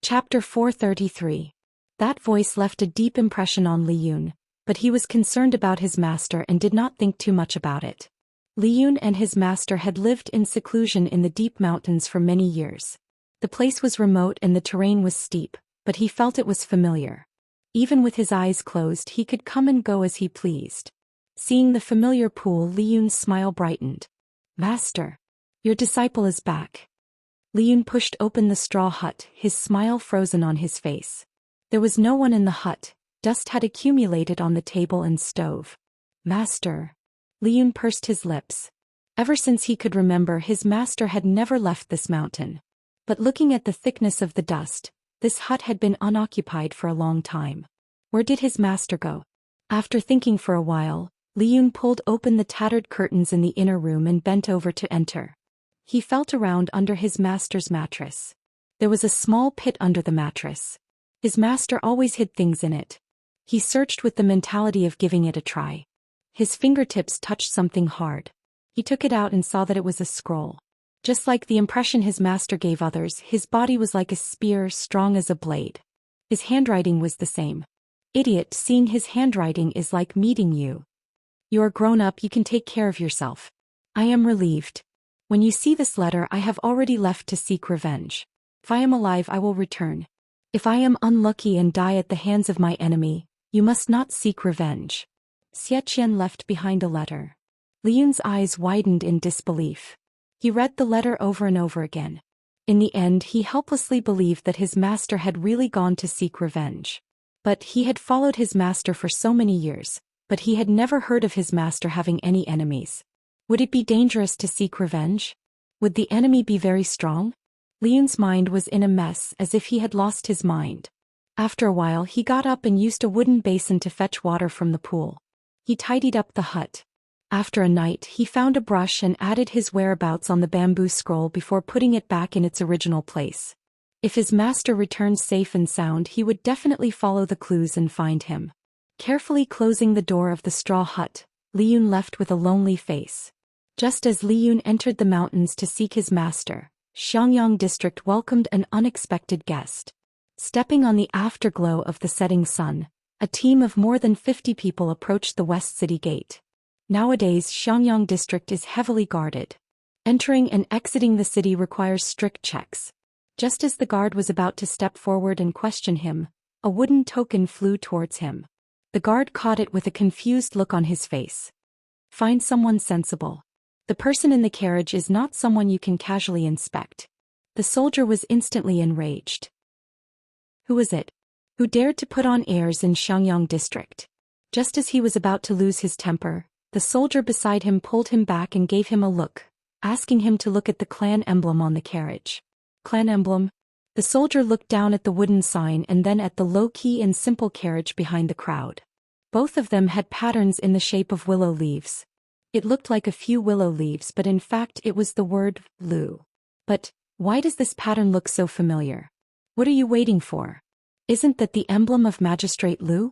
Chapter 433. That voice left a deep impression on Li Yun, but he was concerned about his master and did not think too much about it. Li Yun and his master had lived in seclusion in the deep mountains for many years. The place was remote and the terrain was steep, but he felt it was familiar. Even with his eyes closed, he could come and go as he pleased. Seeing the familiar pool, Li Yun's smile brightened. "Master, your disciple is back." Li Yun pushed open the straw hut, his smile frozen on his face. There was no one in the hut. Dust had accumulated on the table and stove. "Master." Li Yun pursed his lips. Ever since he could remember, his master had never left this mountain. But looking at the thickness of the dust, this hut had been unoccupied for a long time. Where did his master go? After thinking for a while, Li Yun pulled open the tattered curtains in the inner room and bent over to enter. He felt around under his master's mattress. There was a small pit under the mattress. His master always hid things in it. He searched with the mentality of giving it a try. His fingertips touched something hard. He took it out and saw that it was a scroll. Just like the impression his master gave others, his body was like a spear, strong as a blade. His handwriting was the same. "Idiot, seeing his handwriting is like meeting you. You are grown up, you can take care of yourself. I am relieved. When you see this letter, I have already left to seek revenge. If I am alive, I will return. If I am unlucky and die at the hands of my enemy, you must not seek revenge." Xie Qian left behind a letter. Li Yun's eyes widened in disbelief. He read the letter over and over again. In the end, he helplessly believed that his master had really gone to seek revenge. But he had followed his master for so many years, but he had never heard of his master having any enemies. Would it be dangerous to seek revenge? Would the enemy be very strong? Li Yun's mind was in a mess, as if he had lost his mind. After a while, he got up and used a wooden basin to fetch water from the pool. He tidied up the hut. After a night, he found a brush and added his whereabouts on the bamboo scroll before putting it back in its original place. If his master returned safe and sound, he would definitely follow the clues and find him. Carefully closing the door of the straw hut, Li Yun left with a lonely face. Just as Li Yun entered the mountains to seek his master, Xiangyang district welcomed an unexpected guest. Stepping on the afterglow of the setting sun, a team of more than 50 people approached the West City Gate. Nowadays, Xiangyang district is heavily guarded. Entering and exiting the city requires strict checks. Just as the guard was about to step forward and question him, a wooden token flew towards him. The guard caught it with a confused look on his face. "Find someone sensible. The person in the carriage is not someone you can casually inspect." The soldier was instantly enraged. Who was it? Who dared to put on airs in Xiangyang district? Just as he was about to lose his temper, the soldier beside him pulled him back and gave him a look, asking him to look at the clan emblem on the carriage. Clan emblem? The soldier looked down at the wooden sign and then at the low-key and simple carriage behind the crowd. Both of them had patterns in the shape of willow leaves. It looked like a few willow leaves, but in fact it was the word Lu. But why does this pattern look so familiar? What are you waiting for? Isn't that the emblem of Magistrate Lu?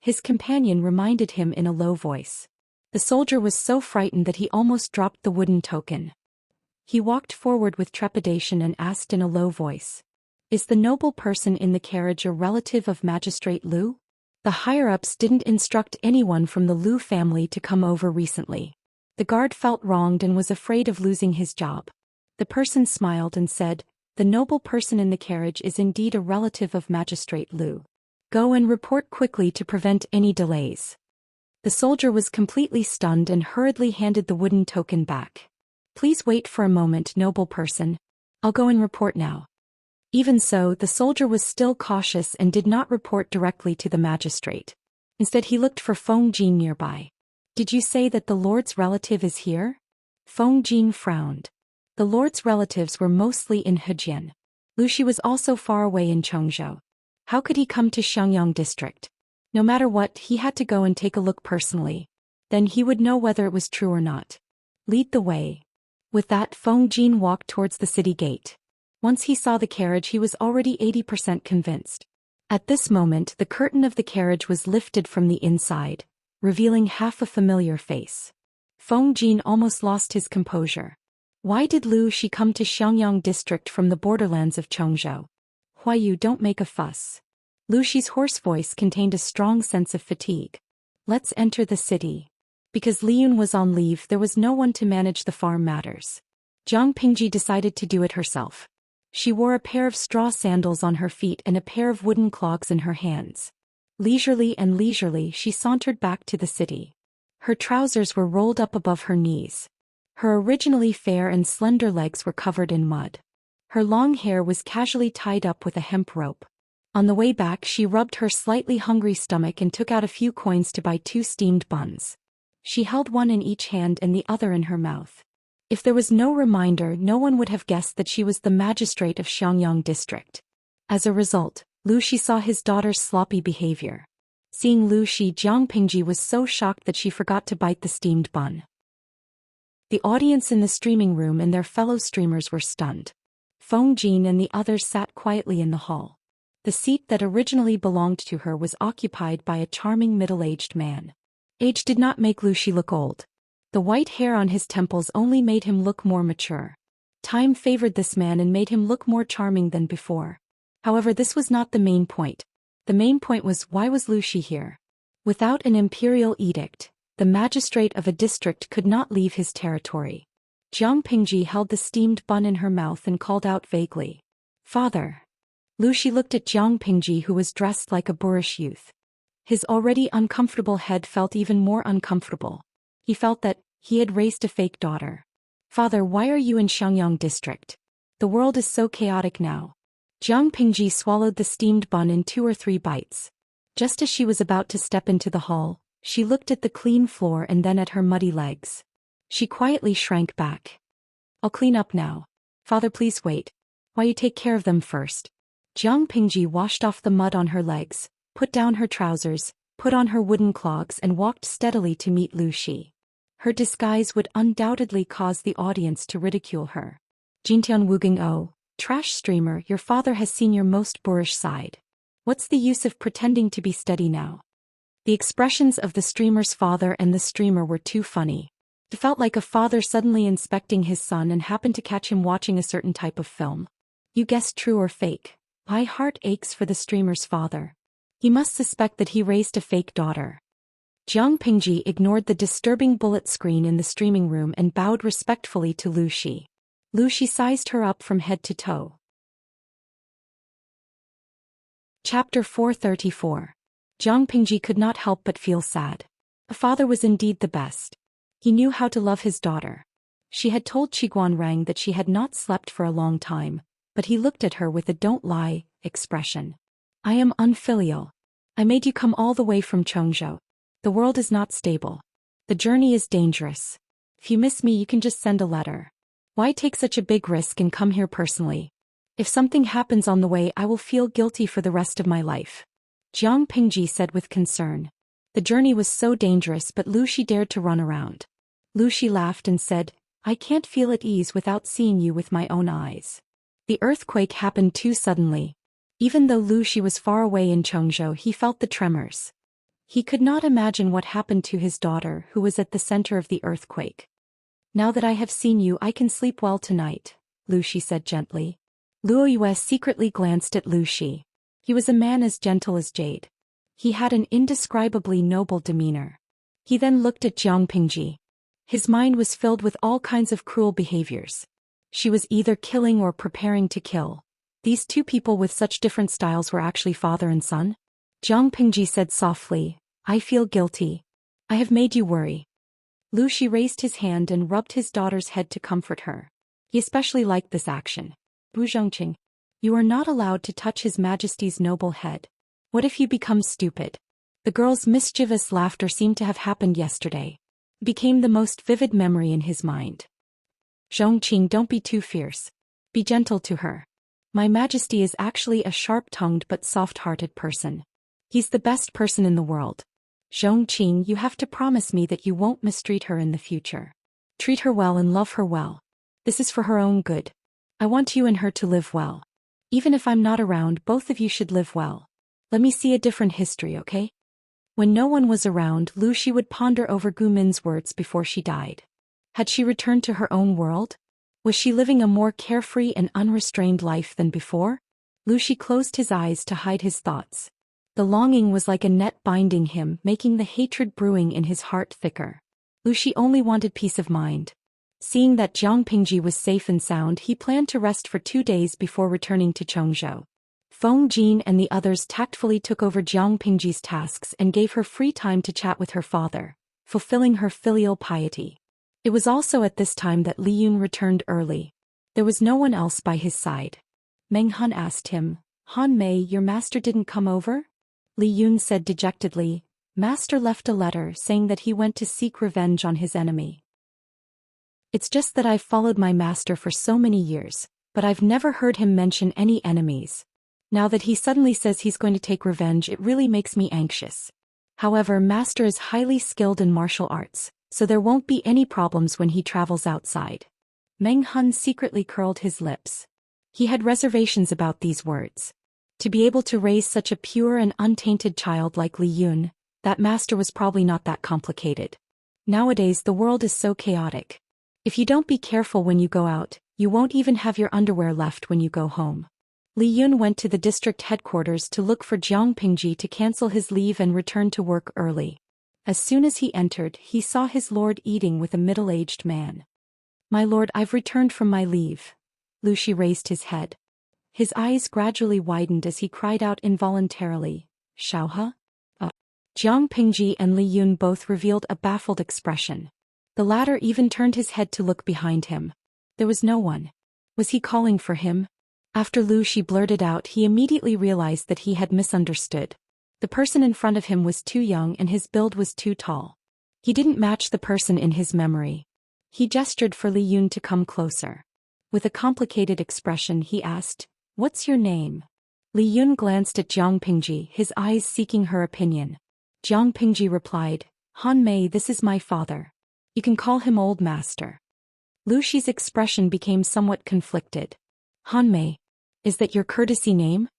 His companion reminded him in a low voice. The soldier was so frightened that he almost dropped the wooden token. He walked forward with trepidation and asked in a low voice, "Is the noble person in the carriage a relative of Magistrate Lu?" The higher-ups didn't instruct anyone from the Lu family to come over recently. The guard felt wronged and was afraid of losing his job. The person smiled and said, "The noble person in the carriage is indeed a relative of Magistrate Lu. Go and report quickly to prevent any delays." The soldier was completely stunned and hurriedly handed the wooden token back. "Please wait for a moment, noble person. I'll go and report now." Even so, the soldier was still cautious and did not report directly to the magistrate. Instead, he looked for Feng Jin nearby. "Did you say that the Lord's relative is here?" Feng Jin frowned. The Lord's relatives were mostly in Hejian. Lushi was also far away in Chongzhou. How could he come to Xiangyang district? No matter what, he had to go and take a look personally. Then he would know whether it was true or not. "Lead the way." With that, Feng Jin walked towards the city gate. Once he saw the carriage, he was already 80% convinced. At this moment, the curtain of the carriage was lifted from the inside, revealing half a familiar face. Feng Jin almost lost his composure. Why did Lu Shi come to Xiangyang district from the borderlands of Chongzhou? Huayu, don't make a fuss. Lu Shi's hoarse voice contained a strong sense of fatigue. Let's enter the city. Because Li Yun was on leave, there was no one to manage the farm matters. Jiang Pingji decided to do it herself. She wore a pair of straw sandals on her feet and a pair of wooden clogs in her hands. Leisurely, she sauntered back to the city. Her trousers were rolled up above her knees. Her originally fair and slender legs were covered in mud. Her long hair was casually tied up with a hemp rope. On the way back, she rubbed her slightly hungry stomach and took out a few coins to buy 2 steamed buns. She held one in each hand and the other in her mouth. If there was no reminder, no one would have guessed that she was the magistrate of Xiangyang district. As a result, Lu Shi saw his daughter's sloppy behavior. Seeing Lu Shi, Jiang Pingji was so shocked that she forgot to bite the steamed bun. The audience in the streaming room and their fellow streamers were stunned. Feng Jin and the others sat quietly in the hall. The seat that originally belonged to her was occupied by a charming middle-aged man. Age did not make Lu Shi look old. The white hair on his temples only made him look more mature. Time favored this man and made him look more charming than before. However, this was not the main point. The main point was, why was Lu Shi here? Without an imperial edict, the magistrate of a district could not leave his territory. Jiang Pingji held the steamed bun in her mouth and called out vaguely, "Father." Lu Shi looked at Jiang Pingji, who was dressed like a boorish youth. His already uncomfortable head felt even more uncomfortable. He felt that he had raised a fake daughter. "Father, why are you in Xiangyang district? The world is so chaotic now." Jiang Pingji swallowed the steamed bun in 2 or 3 bites. Just as she was about to step into the hall, she looked at the clean floor and then at her muddy legs. She quietly shrank back. "I'll clean up now. Father, please wait. Why you take care of them first?" Jiang Pingji washed off the mud on her legs, put down her trousers, put on her wooden clogs and walked steadily to meet Lu Shi. Her disguise would undoubtedly cause the audience to ridicule her. "Jintian Wuging O, trash streamer, your father has seen your most boorish side. What's the use of pretending to be steady now?" The expressions of the streamer's father and the streamer were too funny. It felt like a father suddenly inspecting his son and happened to catch him watching a certain type of film. You guessed true or fake. My heart aches for the streamer's father. He must suspect that he raised a fake daughter. Jiang Pingji ignored the disturbing bullet screen in the streaming room and bowed respectfully to Lu Shi. Lu Shi sized her up from head to toe. Chapter 434. Jiang Pingji could not help but feel sad. A father was indeed the best. He knew how to love his daughter. She had told Qiguan Rang that she had not slept for a long time, but he looked at her with a "don't lie" expression. "I am unfilial. I made you come all the way from Chongzhou. The world is not stable. The journey is dangerous. If you miss me, you can just send a letter. Why take such a big risk and come here personally? If something happens on the way, I will feel guilty for the rest of my life." Jiang Pingji said with concern. The journey was so dangerous, but Lu Shi dared to run around. Lu Shi laughed and said, "I can't feel at ease without seeing you with my own eyes." The earthquake happened too suddenly. Even though Lu Shi was far away in Chongzhou, he felt the tremors. He could not imagine what happened to his daughter, who was at the center of the earthquake. "Now that I have seen you, I can sleep well tonight," Lu Shi said gently. Luo Yue secretly glanced at Lu Shi. He was a man as gentle as jade. He had an indescribably noble demeanor. He then looked at Jiang Pingji. His mind was filled with all kinds of cruel behaviors. She was either killing or preparing to kill. These two people with such different styles were actually father and son? Jiang Pingji said softly, "I feel guilty. I have made you worry." Lu Shi raised his hand and rubbed his daughter's head to comfort her. He especially liked this action. "Bu Zhongqing, you are not allowed to touch His Majesty's noble head. What if you become stupid?" The girl's mischievous laughter seemed to have happened yesterday. It became the most vivid memory in his mind. "Zhongqing, don't be too fierce. Be gentle to her. My Majesty is actually a sharp-tongued but soft-hearted person. He's the best person in the world. Zhongqing, you have to promise me that you won't mistreat her in the future. Treat her well and love her well. This is for her own good. I want you and her to live well. Even if I'm not around, both of you should live well. Let me see a different history, okay?" When no one was around, Lu Shi would ponder over Gu Min's words before she died. Had she returned to her own world? Was she living a more carefree and unrestrained life than before? Lu Shi closed his eyes to hide his thoughts. The longing was like a net binding him, making the hatred brewing in his heart thicker. Lu Shi only wanted peace of mind. Seeing that Jiang Pingji was safe and sound, he planned to rest for 2 days before returning to Chongzhou. Feng Jin and the others tactfully took over Jiang Pingji's tasks and gave her free time to chat with her father, fulfilling her filial piety. It was also at this time that Li Yun returned early. There was no one else by his side. Meng Han asked him, "Han Mei, your master didn't come over?" Li Yun said dejectedly, "Master left a letter saying that he went to seek revenge on his enemy. It's just that I've followed my master for so many years, but I've never heard him mention any enemies. Now that he suddenly says he's going to take revenge, it really makes me anxious. However, master is highly skilled in martial arts, so there won't be any problems when he travels outside." Meng Han secretly curled his lips. He had reservations about these words. To be able to raise such a pure and untainted child like Li Yun, that master was probably not that complicated. Nowadays the world is so chaotic. If you don't be careful when you go out, you won't even have your underwear left when you go home. Li Yun went to the district headquarters to look for Jiang Pingji to cancel his leave and return to work early. As soon as he entered, he saw his lord eating with a middle-aged man. "My lord, I've returned from my leave." Lu Shi raised his head. His eyes gradually widened as he cried out involuntarily, "Xiaohe?" Jiang Pingji and Li Yun both revealed a baffled expression. The latter even turned his head to look behind him. There was no one. Was he calling for him? After Lu Shi blurted out, he immediately realized that he had misunderstood. The person in front of him was too young and his build was too tall. He didn't match the person in his memory. He gestured for Li Yun to come closer. With a complicated expression he asked, "What's your name?" Li Yun glanced at Jiang Pingji, his eyes seeking her opinion. Jiang Pingji replied, "Han Mei, this is my father. You can call him Old Master." Lu Shi's expression became somewhat conflicted. "Han Mei, is that your courtesy name?"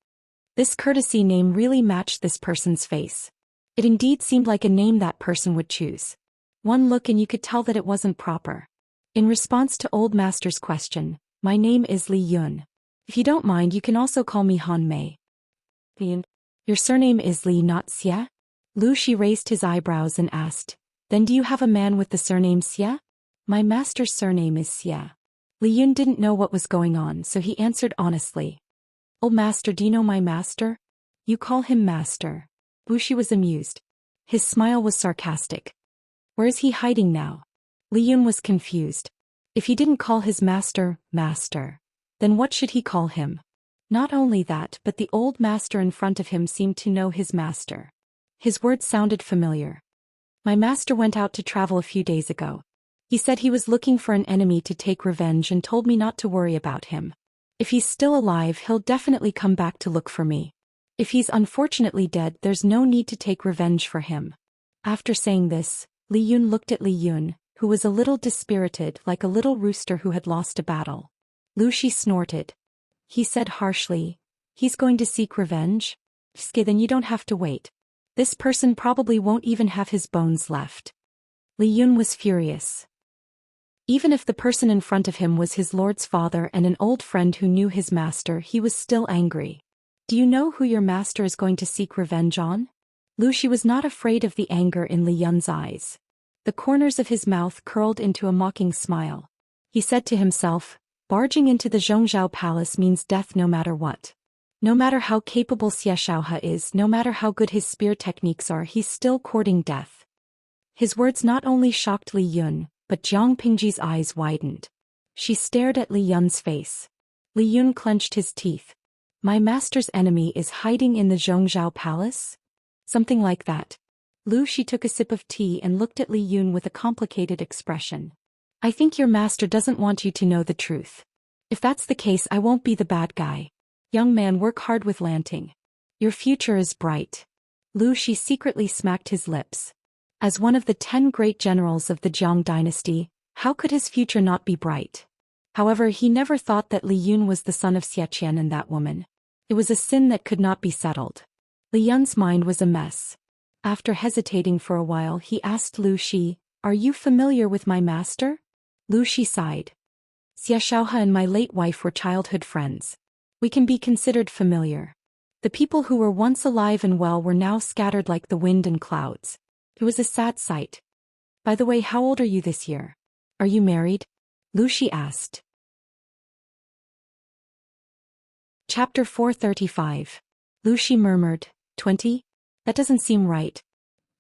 This courtesy name really matched this person's face. It indeed seemed like a name that person would choose. One look and you could tell that it wasn't proper. In response to Old Master's question, "My name is Li Yun. If you don't mind, you can also call me Han Mei." "Your surname is Li, not Xie?" Lu Shi raised his eyebrows and asked, "Then do you have a man with the surname Xie?" "My master's surname is Xie." Li Yun didn't know what was going on, so he answered honestly. "Old Master, do you know my master?" "You call him master." Lu Shi was amused. His smile was sarcastic. "Where is he hiding now?" Li Yun was confused. If he didn't call his master, master, then what should he call him? Not only that, but the old master in front of him seemed to know his master. His words sounded familiar. "My master went out to travel a few days ago. He said he was looking for an enemy to take revenge and told me not to worry about him. If he's still alive, he'll definitely come back to look for me. If he's unfortunately dead, there's no need to take revenge for him." After saying this, Li Yun looked at Li Yun, who was a little dispirited, like a little rooster who had lost a battle. Lu Shi snorted. He said harshly, "He's going to seek revenge? Then you don't have to wait. This person probably won't even have his bones left." Li Yun was furious. Even if the person in front of him was his lord's father and an old friend who knew his master, he was still angry. "Do you know who your master is going to seek revenge on?" Lu Shi was not afraid of the anger in Li Yun's eyes. The corners of his mouth curled into a mocking smile. He said to himself, "Barging into the Zhongzhou palace means death no matter what. No matter how capable Xie Xiaohe is, no matter how good his spear techniques are, he's still courting death." His words not only shocked Li Yun, but Jiang Pingji's eyes widened. She stared at Li Yun's face. Li Yun clenched his teeth. "My master's enemy is hiding in the Zhongzhou palace?" Something like that. Lu Shi took a sip of tea and looked at Li Yun with a complicated expression. "I think your master doesn't want you to know the truth. If that's the case, I won't be the bad guy. Young man, work hard with Lanting. Your future is bright." Lu Shi secretly smacked his lips. As one of the 10 great generals of the Jiang dynasty, how could his future not be bright? However, he never thought that Li Yun was the son of Xie Qian and that woman. It was a sin that could not be settled. Li Yun's mind was a mess. After hesitating for a while, he asked Lu Shi, "Are you familiar with my master?" Lu Shi sighed. "Xie Xiaohe and my late wife were childhood friends. We can be considered familiar. The people who were once alive and well were now scattered like the wind and clouds. It was a sad sight. By the way, how old are you this year? Are you married? Lucy asked. Chapter 435. Lucy murmured, 20? That doesn't seem right.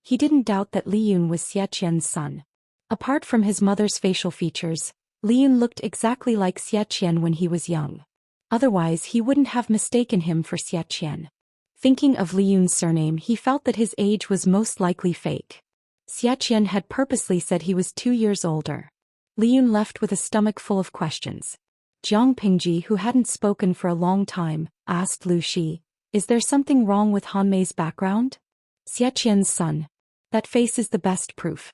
He didn't doubt that Liyun was Xie Qian's son. Apart from his mother's facial features, Liyun looked exactly like Xie Qian when he was young. Otherwise he wouldn't have mistaken him for Xie Qian. Thinking of Liyun's surname, he felt that his age was most likely fake. Xie Qian had purposely said he was 2 years older. Liyun left with a stomach full of questions. Jiang Pingji, who hadn't spoken for a long time, asked Lu Shi, "Is there something wrong with Hanmei's background?" Xie Qian's son. That face is the best proof.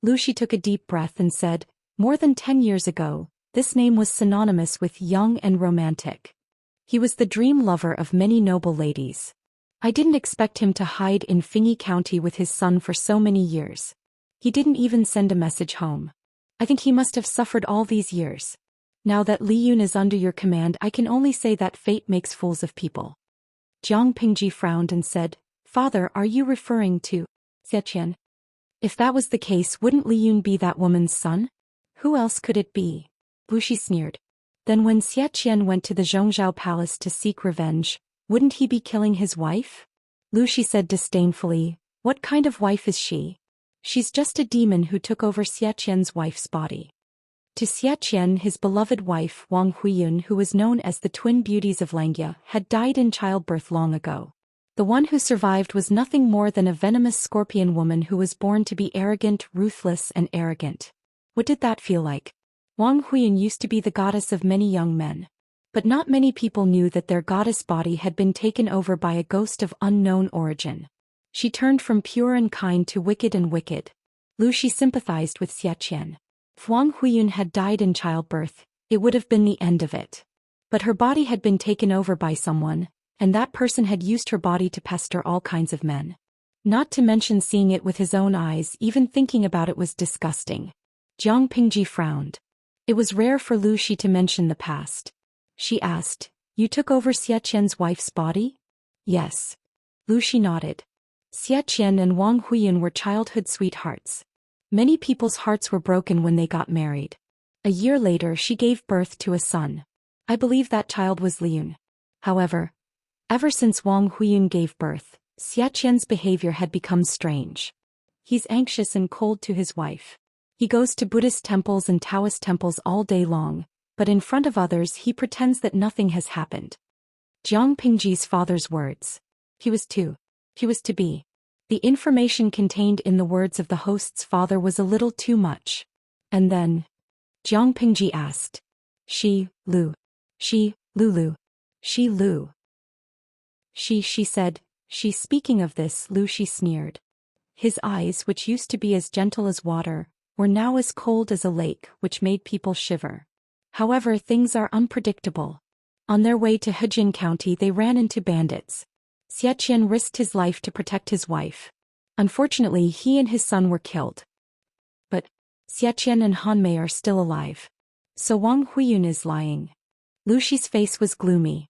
Lu Shi took a deep breath and said, "More than 10 years ago, this name was synonymous with young and romantic. He was the dream lover of many noble ladies. I didn't expect him to hide in Fingyi County with his son for so many years. He didn't even send a message home. I think he must have suffered all these years. Now that Liyun is under your command, I can only say that fate makes fools of people." Jiang Pingji frowned and said, "Father, are you referring to Xie Qian? If that was the case, wouldn't Liyun be that woman's son? Who else could it be?" Lu Shi sneered. "Then when Xie Qian went to the Zhongzhou palace to seek revenge, wouldn't he be killing his wife?" Lu Shi said disdainfully, "What kind of wife is she? She's just a demon who took over Xie Qian's wife's body." To Xie Qian, his beloved wife Wang Huiyun, who was known as the twin beauties of Langya, had died in childbirth long ago. The one who survived was nothing more than a venomous scorpion woman who was born to be arrogant, ruthless, and arrogant. What did that feel like? Wang Huiyun used to be the goddess of many young men. But not many people knew that their goddess body had been taken over by a ghost of unknown origin. She turned from pure and kind to wicked and wicked. Lu Shi sympathized with Xie Qian. If Wang Huiyun had died in childbirth, it would have been the end of it. But her body had been taken over by someone, and that person had used her body to pester all kinds of men. Not to mention seeing it with his own eyes, even thinking about it was disgusting. Jiang Pingji frowned. It was rare for Lu Shi to mention the past. She asked, "You took over Xie Qian's wife's body?" "Yes." Lu Shi nodded. Xie Qian and Wang Huiyun were childhood sweethearts. Many people's hearts were broken when they got married. A year later she gave birth to a son. I believe that child was Liyun. However, ever since Wang Huiyun gave birth, Xie Qian's behavior had become strange. He's anxious and cold to his wife. He goes to Buddhist temples and Taoist temples all day long, but in front of others he pretends that nothing has happened. Jiang Pingji's father's words. He was to be. The information contained in the words of the host's father was a little too much. And then, Jiang Pingji asked, She, Lu. She, Lulu. She, Lu. She said, she. Speaking of this, Lu Shi sneered. His eyes, which used to be as gentle as water, were now as cold as a lake, which made people shiver. However, things are unpredictable. On their way to Hejin County they ran into bandits. Xie Qian risked his life to protect his wife. Unfortunately, he and his son were killed. But Xie Qian and Hanmei are still alive. So Wang Huiyun is lying. Lu Shi's face was gloomy.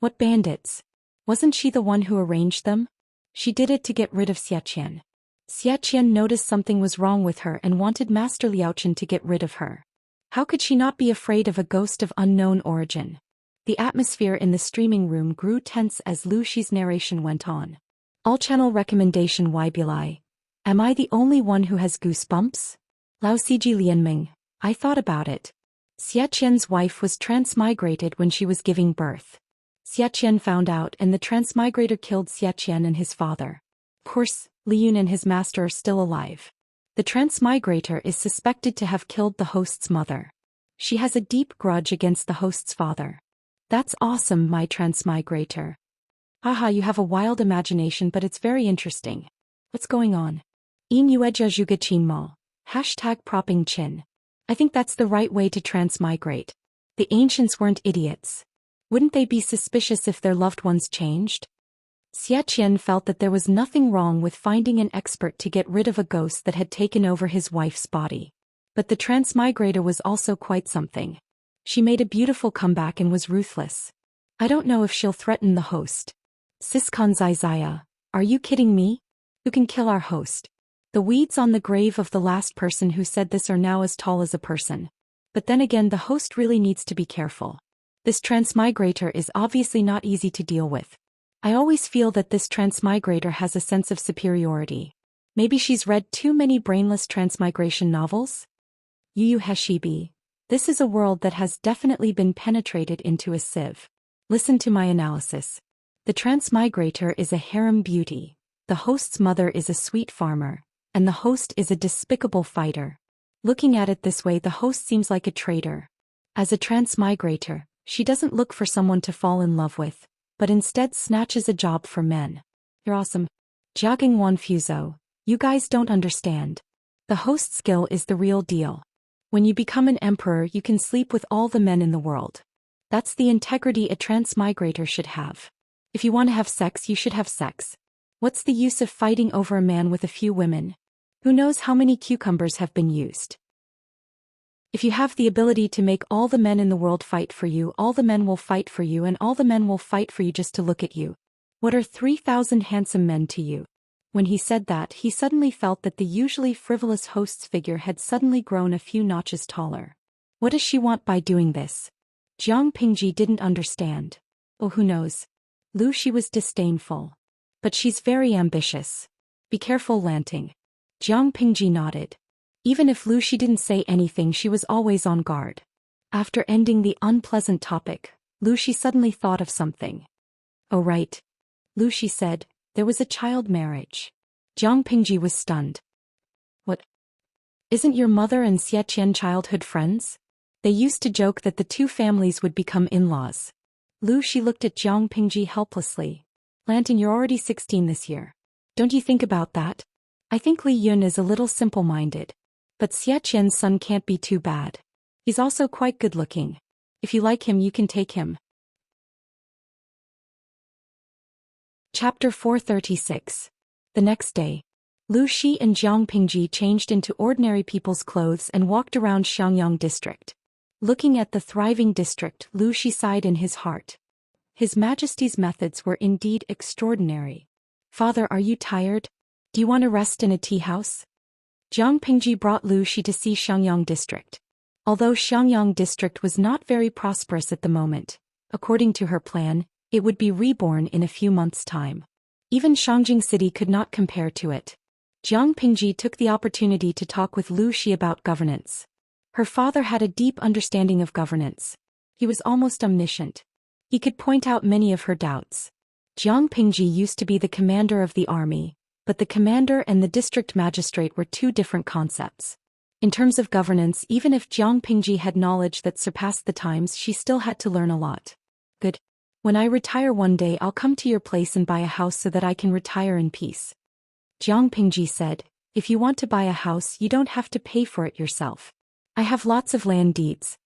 What bandits? Wasn't she the one who arranged them? She did it to get rid of Xie Qian. Xie Qian noticed something was wrong with her and wanted Master Liaochen to get rid of her. How could she not be afraid of a ghost of unknown origin? The atmosphere in the streaming room grew tense as Lu Shi's narration went on. All channel recommendation. Why Bilai? Am I the only one who has goosebumps? Lao Siji Lianming. I thought about it. Xie Qian's wife was transmigrated when she was giving birth. Xie Qian found out and the transmigrator killed Xie Qian and his father. Of course, Liyun and his master are still alive. The transmigrator is suspected to have killed the host's mother. She has a deep grudge against the host's father. That's awesome, my transmigrator. Haha, you have a wild imagination, but it's very interesting. What's going on? Inueja Zhugachinmo. #propping chin. I think that's the right way to transmigrate. The ancients weren't idiots. Wouldn't they be suspicious if their loved ones changed? Xie Qian felt that there was nothing wrong with finding an expert to get rid of a ghost that had taken over his wife's body. But the transmigrator was also quite something. She made a beautiful comeback and was ruthless. I don't know if she'll threaten the host. Siskan Zizaya, are you kidding me? Who can kill our host? The weeds on the grave of the last person who said this are now as tall as a person. But then again, the host really needs to be careful. This transmigrator is obviously not easy to deal with. I always feel that this transmigrator has a sense of superiority. Maybe she's read too many brainless transmigration novels? Yu Heshibi. This is a world that has definitely been penetrated into a sieve. Listen to my analysis. The transmigrator is a harem beauty, the host's mother is a sweet farmer, and the host is a despicable fighter. Looking at it this way, the host seems like a traitor. As a transmigrator, she doesn't look for someone to fall in love with, but instead snatches a job for men. You're awesome. Jiaging Wanfuzo, you guys don't understand. The host skill is the real deal. When you become an emperor, you can sleep with all the men in the world. That's the integrity a transmigrator should have. If you want to have sex, you should have sex. What's the use of fighting over a man with a few women? Who knows how many cucumbers have been used? If you have the ability to make all the men in the world fight for you, all the men will fight for you, and all the men will fight for you just to look at you. What are 3,000 handsome men to you? When he said that, he suddenly felt that the usually frivolous host's figure had suddenly grown a few notches taller. What does she want by doing this? Jiang Pingji didn't understand. Oh, who knows? Lu Shi was disdainful. But she's very ambitious. Be careful, Lanting. Jiang Pingji nodded. Even if Lu Shi didn't say anything, she was always on guard. After ending the unpleasant topic, Lu Shi suddenly thought of something. Oh right. Lu Shi said, there was a child marriage. Jiang Pingji was stunned. What? Isn't your mother and Xie Qian childhood friends? They used to joke that the two families would become in-laws. Lu Shi looked at Jiang Pingji helplessly. Lanting, you're already 16 this year. Don't you think about that? I think Li Yun is a little simple-minded. But Xie Qian's son can't be too bad. He's also quite good-looking. If you like him, you can take him. Chapter 436. The next day, Lu Shi and Jiang Pingji changed into ordinary people's clothes and walked around Xiangyang district. Looking at the thriving district, Lu Shi sighed in his heart. His Majesty's methods were indeed extraordinary. Father, are you tired? Do you want to rest in a tea house? Jiang Pingji brought Lu Shi to see Xiangyang district. Although Xiangyang district was not very prosperous at the moment, according to her plan, it would be reborn in a few months' time. Even Shangjing City could not compare to it. Jiang Pingji took the opportunity to talk with Lu Shi about governance. Her father had a deep understanding of governance. He was almost omniscient. He could point out many of her doubts. Jiang Pingji used to be the commander of the army, but the commander and the district magistrate were two different concepts. In terms of governance, even if Jiang Pingji had knowledge that surpassed the times, she still had to learn a lot. Good. When I retire one day, I'll come to your place and buy a house so that I can retire in peace. Jiang Pingji said, if you want to buy a house, you don't have to pay for it yourself. I have lots of land deeds.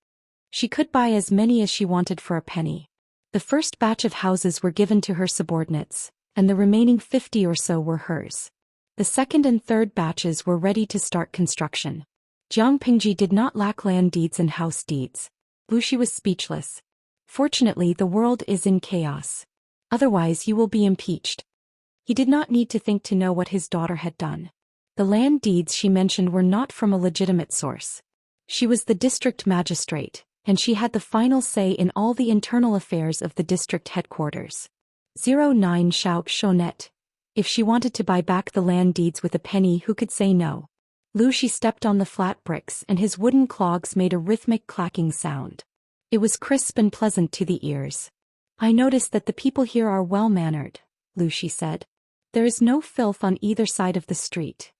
She could buy as many as she wanted for a penny. The first batch of houses were given to her subordinates, and the remaining 50 or so were hers. The second and third batches were ready to start construction. Jiang Pingji did not lack land deeds and house deeds. Lu Shi was speechless. Fortunately, the world is in chaos. Otherwise, you will be impeached. He did not need to think to know what his daughter had done. The land deeds she mentioned were not from a legitimate source. She was the district magistrate, and she had the final say in all the internal affairs of the district headquarters. 09 Shauk Shonet. If she wanted to buy back the land deeds with a penny, who could say no? Lu Shi stepped on the flat bricks and his wooden clogs made a rhythmic clacking sound. It was crisp and pleasant to the ears. I notice that the people here are well-mannered, Lu Shi said. There is no filth on either side of the street.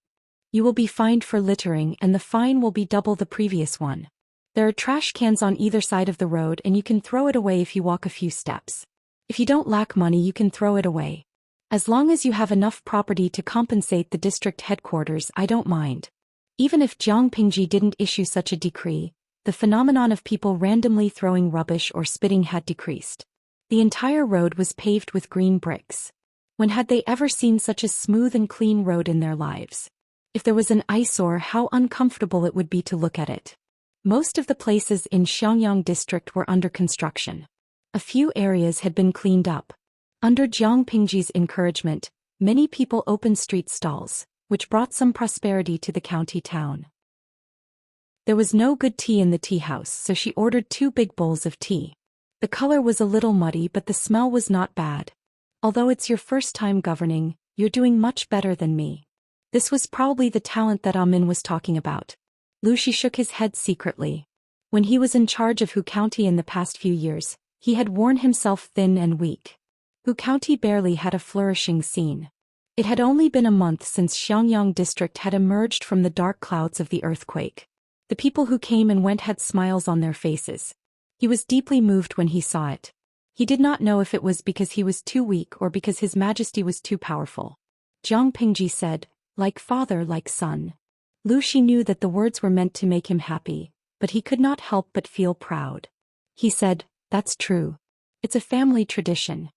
You will be fined for littering, and the fine will be double the previous one. There are trash cans on either side of the road, and you can throw it away if you walk a few steps. If you don't lack money, you can throw it away. As long as you have enough property to compensate the district headquarters, I don't mind. Even if Jiang Pingji didn't issue such a decree, the phenomenon of people randomly throwing rubbish or spitting had decreased. The entire road was paved with green bricks. When had they ever seen such a smooth and clean road in their lives? If there was an eyesore, how uncomfortable it would be to look at it. Most of the places in Xiangyang district were under construction. A A few areas had been cleaned up. Under Jiang Pingji's encouragement, many people opened street stalls, which brought some prosperity to the county town. There was no good tea in the tea house, so she ordered 2 big bowls of tea. The color was a little muddy, but the smell was not bad. Although it's your first time governing, you're doing much better than me. This was probably the talent that Amin was talking about. Lu Shi shook his head secretly. When he was in charge of Hu County in the past few years, he had worn himself thin and weak. Hu County barely had a flourishing scene. It had only been a month since Xiangyang district had emerged from the dark clouds of the earthquake. The people who came and went had smiles on their faces. He was deeply moved when he saw it. He did not know if it was because he was too weak or because His Majesty was too powerful. Jiang Pingji said, "Like father, like son." Lu Shi knew that the words were meant to make him happy, but he could not help but feel proud. He said, "That's true. It's a family tradition."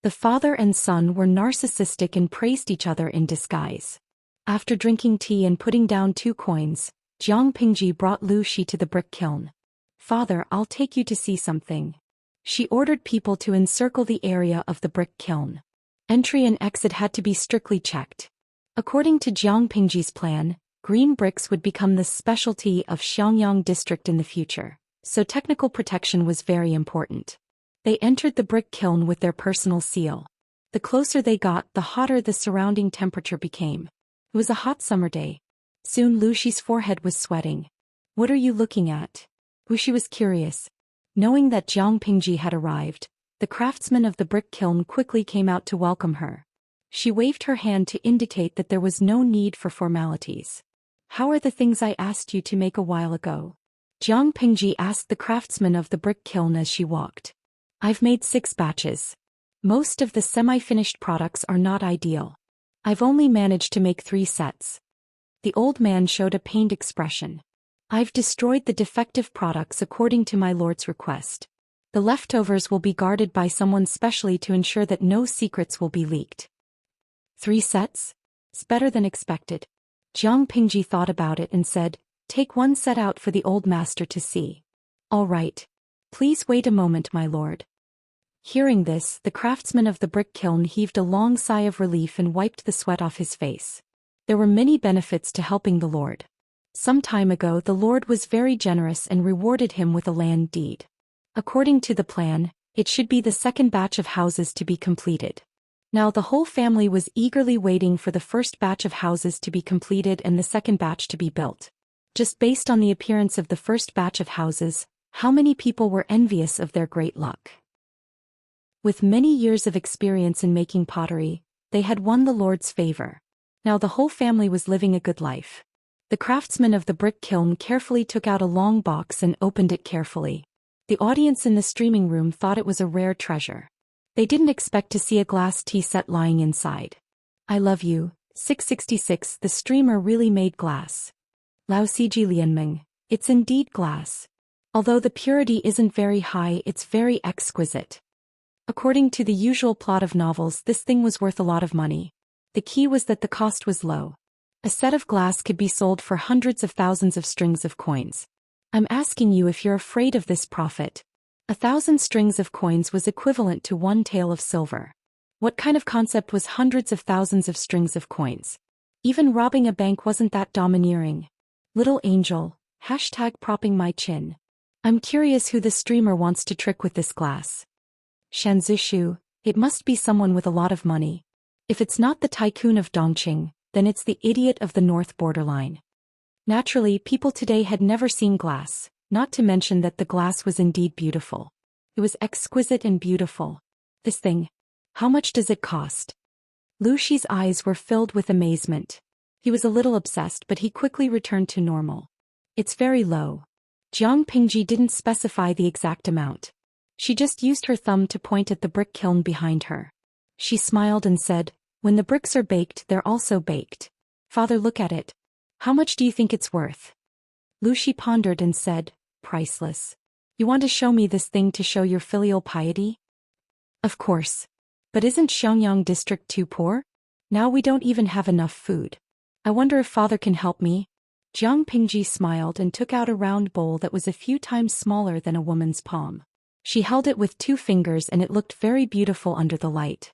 The father and son were narcissistic and praised each other in disguise. After drinking tea and putting down 2 coins, Jiang Pingji brought Lu Shi to the brick kiln. "Father, I'll take you to see something." She ordered people to encircle the area of the brick kiln. Entry and exit had to be strictly checked. According to Jiang Pingji's plan, green bricks would become the specialty of Xiangyang district in the future, so technical protection was very important. They entered the brick kiln with their personal seal. The closer they got, the hotter the surrounding temperature became. It was a hot summer day. Soon Lu Shi's forehead was sweating. "What are you looking at?" Lu Shi was curious. Knowing that Jiang Pingji had arrived, the craftsman of the brick kiln quickly came out to welcome her. She waved her hand to indicate that there was no need for formalities. "How are the things I asked you to make a while ago?" Jiang Pingji asked the craftsman of the brick kiln as she walked. "I've made 6 batches. Most of the semi-finished products are not ideal. I've only managed to make 3 sets." The old man showed a pained expression. "I've destroyed the defective products according to my lord's request. The leftovers will be guarded by someone specially to ensure that no secrets will be leaked." 3 sets? It's better than expected. Jiang Pingji thought about it and said, "Take 1 set out for the old master to see." "All right. Please wait a moment, my lord." Hearing this, the craftsman of the brick kiln heaved a long sigh of relief and wiped the sweat off his face. There were many benefits to helping the lord. Some time ago the lord was very generous and rewarded him with a land deed. According to the plan, it should be the 2nd batch of houses to be completed. Now the whole family was eagerly waiting for the first batch of houses to be completed and the 2nd batch to be built. Just based on the appearance of the first batch of houses, how many people were envious of their great luck? With many years of experience in making pottery, they had won the Lord's favor. Now the whole family was living a good life. The craftsman of the brick kiln carefully took out a long box and opened it carefully. The audience in the streaming room thought it was a rare treasure. They didn't expect to see a glass tea set lying inside. "I love you, 666. The streamer really made glass. Lao Ciji Lianming, it's indeed glass. Although the purity isn't very high, it's very exquisite." According to the usual plot of novels, this thing was worth a lot of money. The key was that the cost was low. A set of glass could be sold for hundreds of thousands of strings of coins. "I'm asking you if you're afraid of this profit." 1,000 strings of coins was equivalent to 1 tael of silver. What kind of concept was hundreds of thousands of strings of coins? Even robbing a bank wasn't that domineering. Little angel, #propping my chin. I'm curious who the streamer wants to trick with this glass. Shanzishu, it must be someone with a lot of money. If it's not the tycoon of Dongqing, then it's the idiot of the north borderline. Naturally, people today had never seen glass, not to mention that the glass was indeed beautiful. It was exquisite and beautiful. This thing. How much does it cost? Lu Shi's eyes were filled with amazement. He was a little obsessed, but he quickly returned to normal. It's very low. Jiang Pingji didn't specify the exact amount. She just used her thumb to point at the brick kiln behind her. She smiled and said, "When the bricks are baked, they're also baked. Father, look at it. How much do you think it's worth?" Lu Shi pondered and said, "Priceless. You want to show me this thing to show your filial piety?" "Of course. But isn't Xiangyang district too poor? Now we don't even have enough food. I wonder if father can help me." Jiang Pingji smiled and took out a round bowl that was a few times smaller than a woman's palm. She held it with 2 fingers and it looked very beautiful under the light.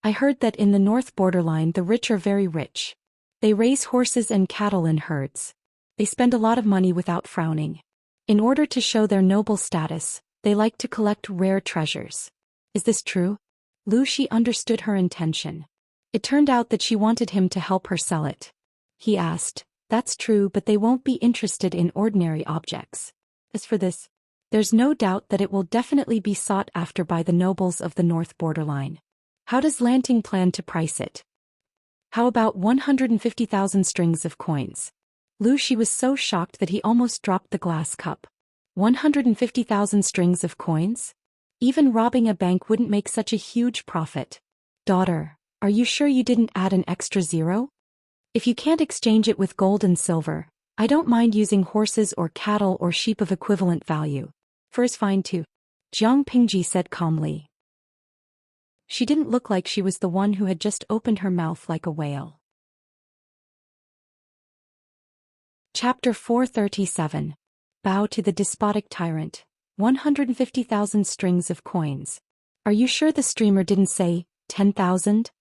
I heard that in the north borderline the rich are very rich. They raise horses and cattle in herds. They spend a lot of money without frowning. In order to show their noble status, they like to collect rare treasures. Is this true? Lu Shi understood her intention. It turned out that she wanted him to help her sell it. He asked, "That's true, but they won't be interested in ordinary objects. As for this, there's no doubt that it will definitely be sought after by the nobles of the north borderline. How does Lanting plan to price it?" "How about 150,000 strings of coins?" Lu Shi was so shocked that he almost dropped the glass cup. 150,000 strings of coins? Even robbing a bank wouldn't make such a huge profit. "Daughter, are you sure you didn't add an extra zero? If you can't exchange it with gold and silver, I don't mind using horses or cattle or sheep of equivalent value. Fur is fine too," Jiang Pingji said calmly. She didn't look like she was the one who had just opened her mouth like a whale. Chapter 437. Bow to the despotic tyrant. 150,000 strings of coins. Are you sure the streamer didn't say 10,000?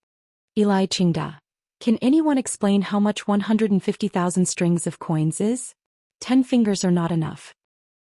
Eli Qingda. Can anyone explain how much 150,000 strings of coins is? 10 fingers are not enough.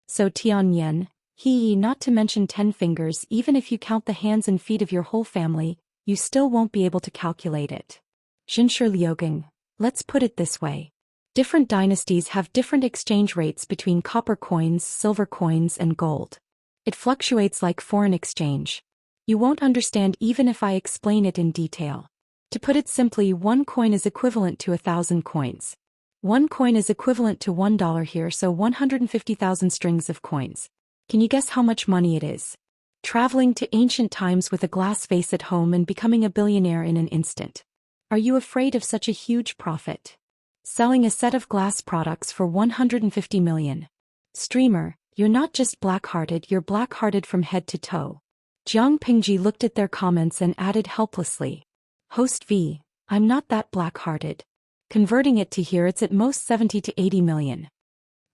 So Tian Yen, not to mention 10 fingers, even if you count the hands and feet of your whole family, you still won't be able to calculate it. Xinshi Liugang, let's put it this way. Different dynasties have different exchange rates between copper coins, silver coins, and gold. It fluctuates like foreign exchange. You won't understand even if I explain it in detail. To put it simply, 1 coin is equivalent to 1,000 coins. 1 coin is equivalent to $1 here, so 150,000 strings of coins. Can you guess how much money it is? Traveling to ancient times with a glass vase at home and becoming a billionaire in an instant. Are you afraid of such a huge profit? Selling a set of glass products for 150 million. Streamer, you're not just black-hearted, you're black-hearted from head to toe. Jiang Pingji looked at their comments and added helplessly. Host V, I'm not that black-hearted. Converting it to here, it's at most 70 to 80 million.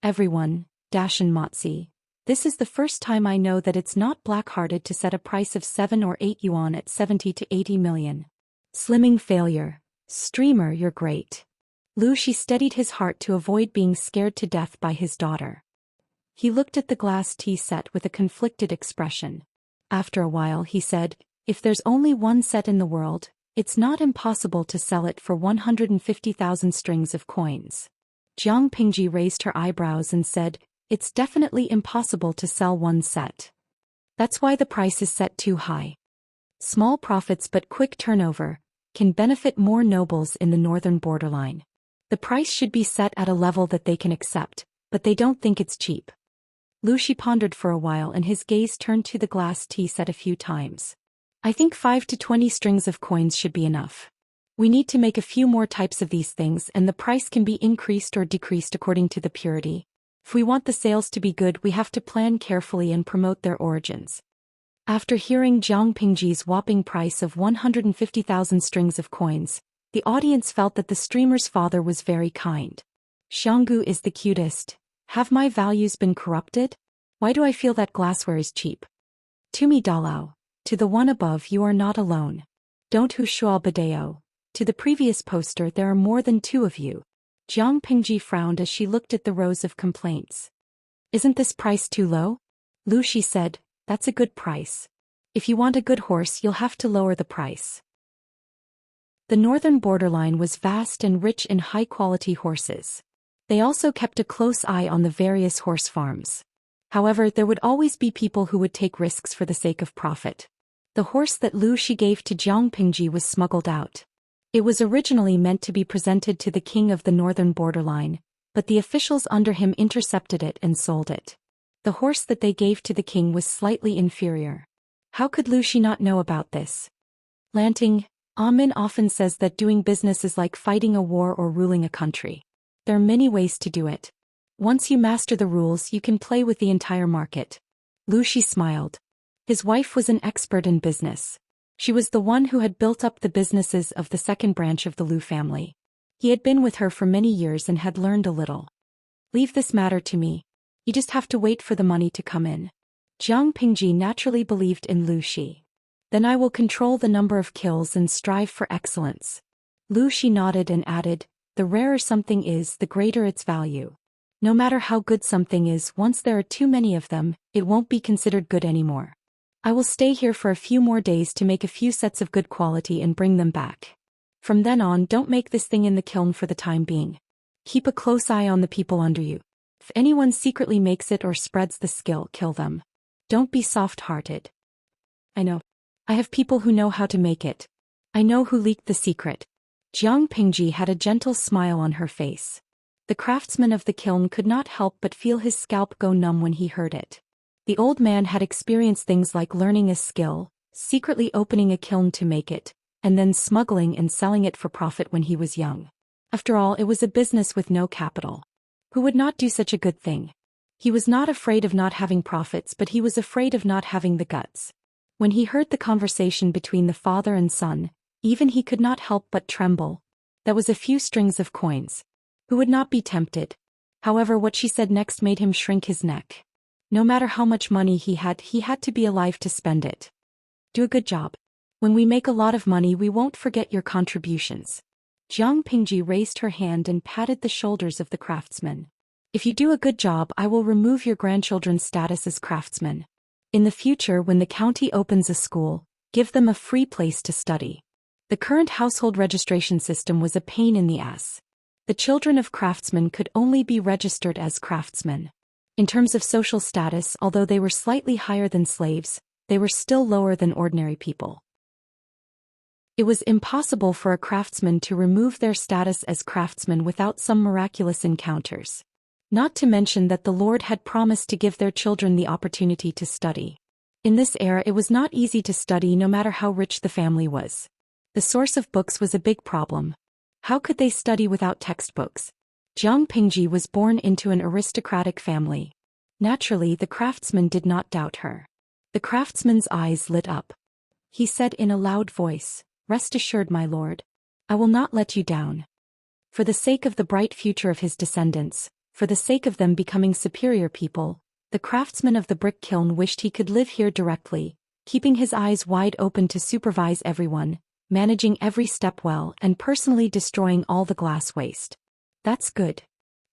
Everyone, Dashan Motzi. This is the first time I know that it's not black-hearted to set a price of 7 or 8 yuan at 70 to 80 million. Slimming failure. Streamer, you're great. Lu Shi steadied his heart to avoid being scared to death by his daughter. He looked at the glass tea set with a conflicted expression. After a while he said, if there's only one set in the world, it's not impossible to sell it for 150,000 strings of coins. Jiang Pingji raised her eyebrows and said, it's definitely impossible to sell one set. That's why the price is set too high. Small profits but quick turnover can benefit more nobles in the northern borderline. The price should be set at a level that they can accept, but they don't think it's cheap. Lu Shi pondered for a while and his gaze turned to the glass tea set a few times. I think 5 to 20 strings of coins should be enough. We need to make a few more types of these things and the price can be increased or decreased according to the purity. If we want the sales to be good, we have to plan carefully and promote their origins. After hearing Jiang Pingji's whopping price of 150,000 strings of coins, the audience felt that the streamer's father was very kind. Xianggu is the cutest. Have my values been corrupted? Why do I feel that glassware is cheap? To me Dalao. To the one above, you are not alone. Don't hu shual badeo. To the previous poster, there are more than 2 of you. Jiang Pingji frowned as she looked at the rows of complaints. Isn't this price too low? Lu Shi said, that's a good price. If you want a good horse, you'll have to lower the price. The northern borderline was vast and rich in high-quality horses. They also kept a close eye on the various horse farms. However, there would always be people who would take risks for the sake of profit. The horse that Lu Shi gave to Jiang Pingji was smuggled out. It was originally meant to be presented to the king of the northern borderline, but the officials under him intercepted it and sold it. The horse that they gave to the king was slightly inferior. How could Lu Shi not know about this? Lanting, Amin often says that doing business is like fighting a war or ruling a country. There are many ways to do it. Once you master the rules, you can play with the entire market. Lu Shi smiled. His wife was an expert in business. She was the one who had built up the businesses of the second branch of the Lu family. He had been with her for many years and had learned a little. Leave this matter to me. You just have to wait for the money to come in. Jiang Pingji naturally believed in Lu Shi. Then I will control the number of kills and strive for excellence. Lu Shi nodded and added, the rarer something is, the greater its value. No matter how good something is, once there are too many of them, it won't be considered good anymore. I will stay here for a few more days to make a few sets of good quality and bring them back. From then on, don't make this thing in the kiln for the time being. Keep a close eye on the people under you. If anyone secretly makes it or spreads the skill, kill them. Don't be soft-hearted. I know. I have people who know how to make it. I know who leaked the secret. Jiang Pingji had a gentle smile on her face. The craftsman of the kiln could not help but feel his scalp go numb when he heard it. The old man had experienced things like learning a skill, secretly opening a kiln to make it, and then smuggling and selling it for profit when he was young. After all, it was a business with no capital. Who would not do such a good thing? He was not afraid of not having profits, but he was afraid of not having the guts. When he heard the conversation between the father and son, even he could not help but tremble. That was a few strings of coins. Who would not be tempted? However, what she said next made him shrink his neck. No matter how much money he had to be alive to spend it. Do a good job. When we make a lot of money, we won't forget your contributions. Jiang Pingji raised her hand and patted the shoulders of the craftsman. If you do a good job, I will remove your grandchildren's status as craftsmen. In the future, when the county opens a school, give them a free place to study. The current household registration system was a pain in the ass. The children of craftsmen could only be registered as craftsmen. In terms of social status, although they were slightly higher than slaves, they were still lower than ordinary people. It was impossible for a craftsman to remove their status as craftsmen without some miraculous encounters. Not to mention that the Lord had promised to give their children the opportunity to study. In this era, it was not easy to study no matter how rich the family was. The source of books was a big problem. How could they study without textbooks? Jiang Pingji was born into an aristocratic family. Naturally, the craftsman did not doubt her. The craftsman's eyes lit up. He said in a loud voice, "Rest assured, my lord. I will not let you down." For the sake of the bright future of his descendants, for the sake of them becoming superior people, the craftsman of the brick kiln wished he could live here directly, keeping his eyes wide open to supervise everyone, managing every step well, and personally destroying all the glass waste. That's good.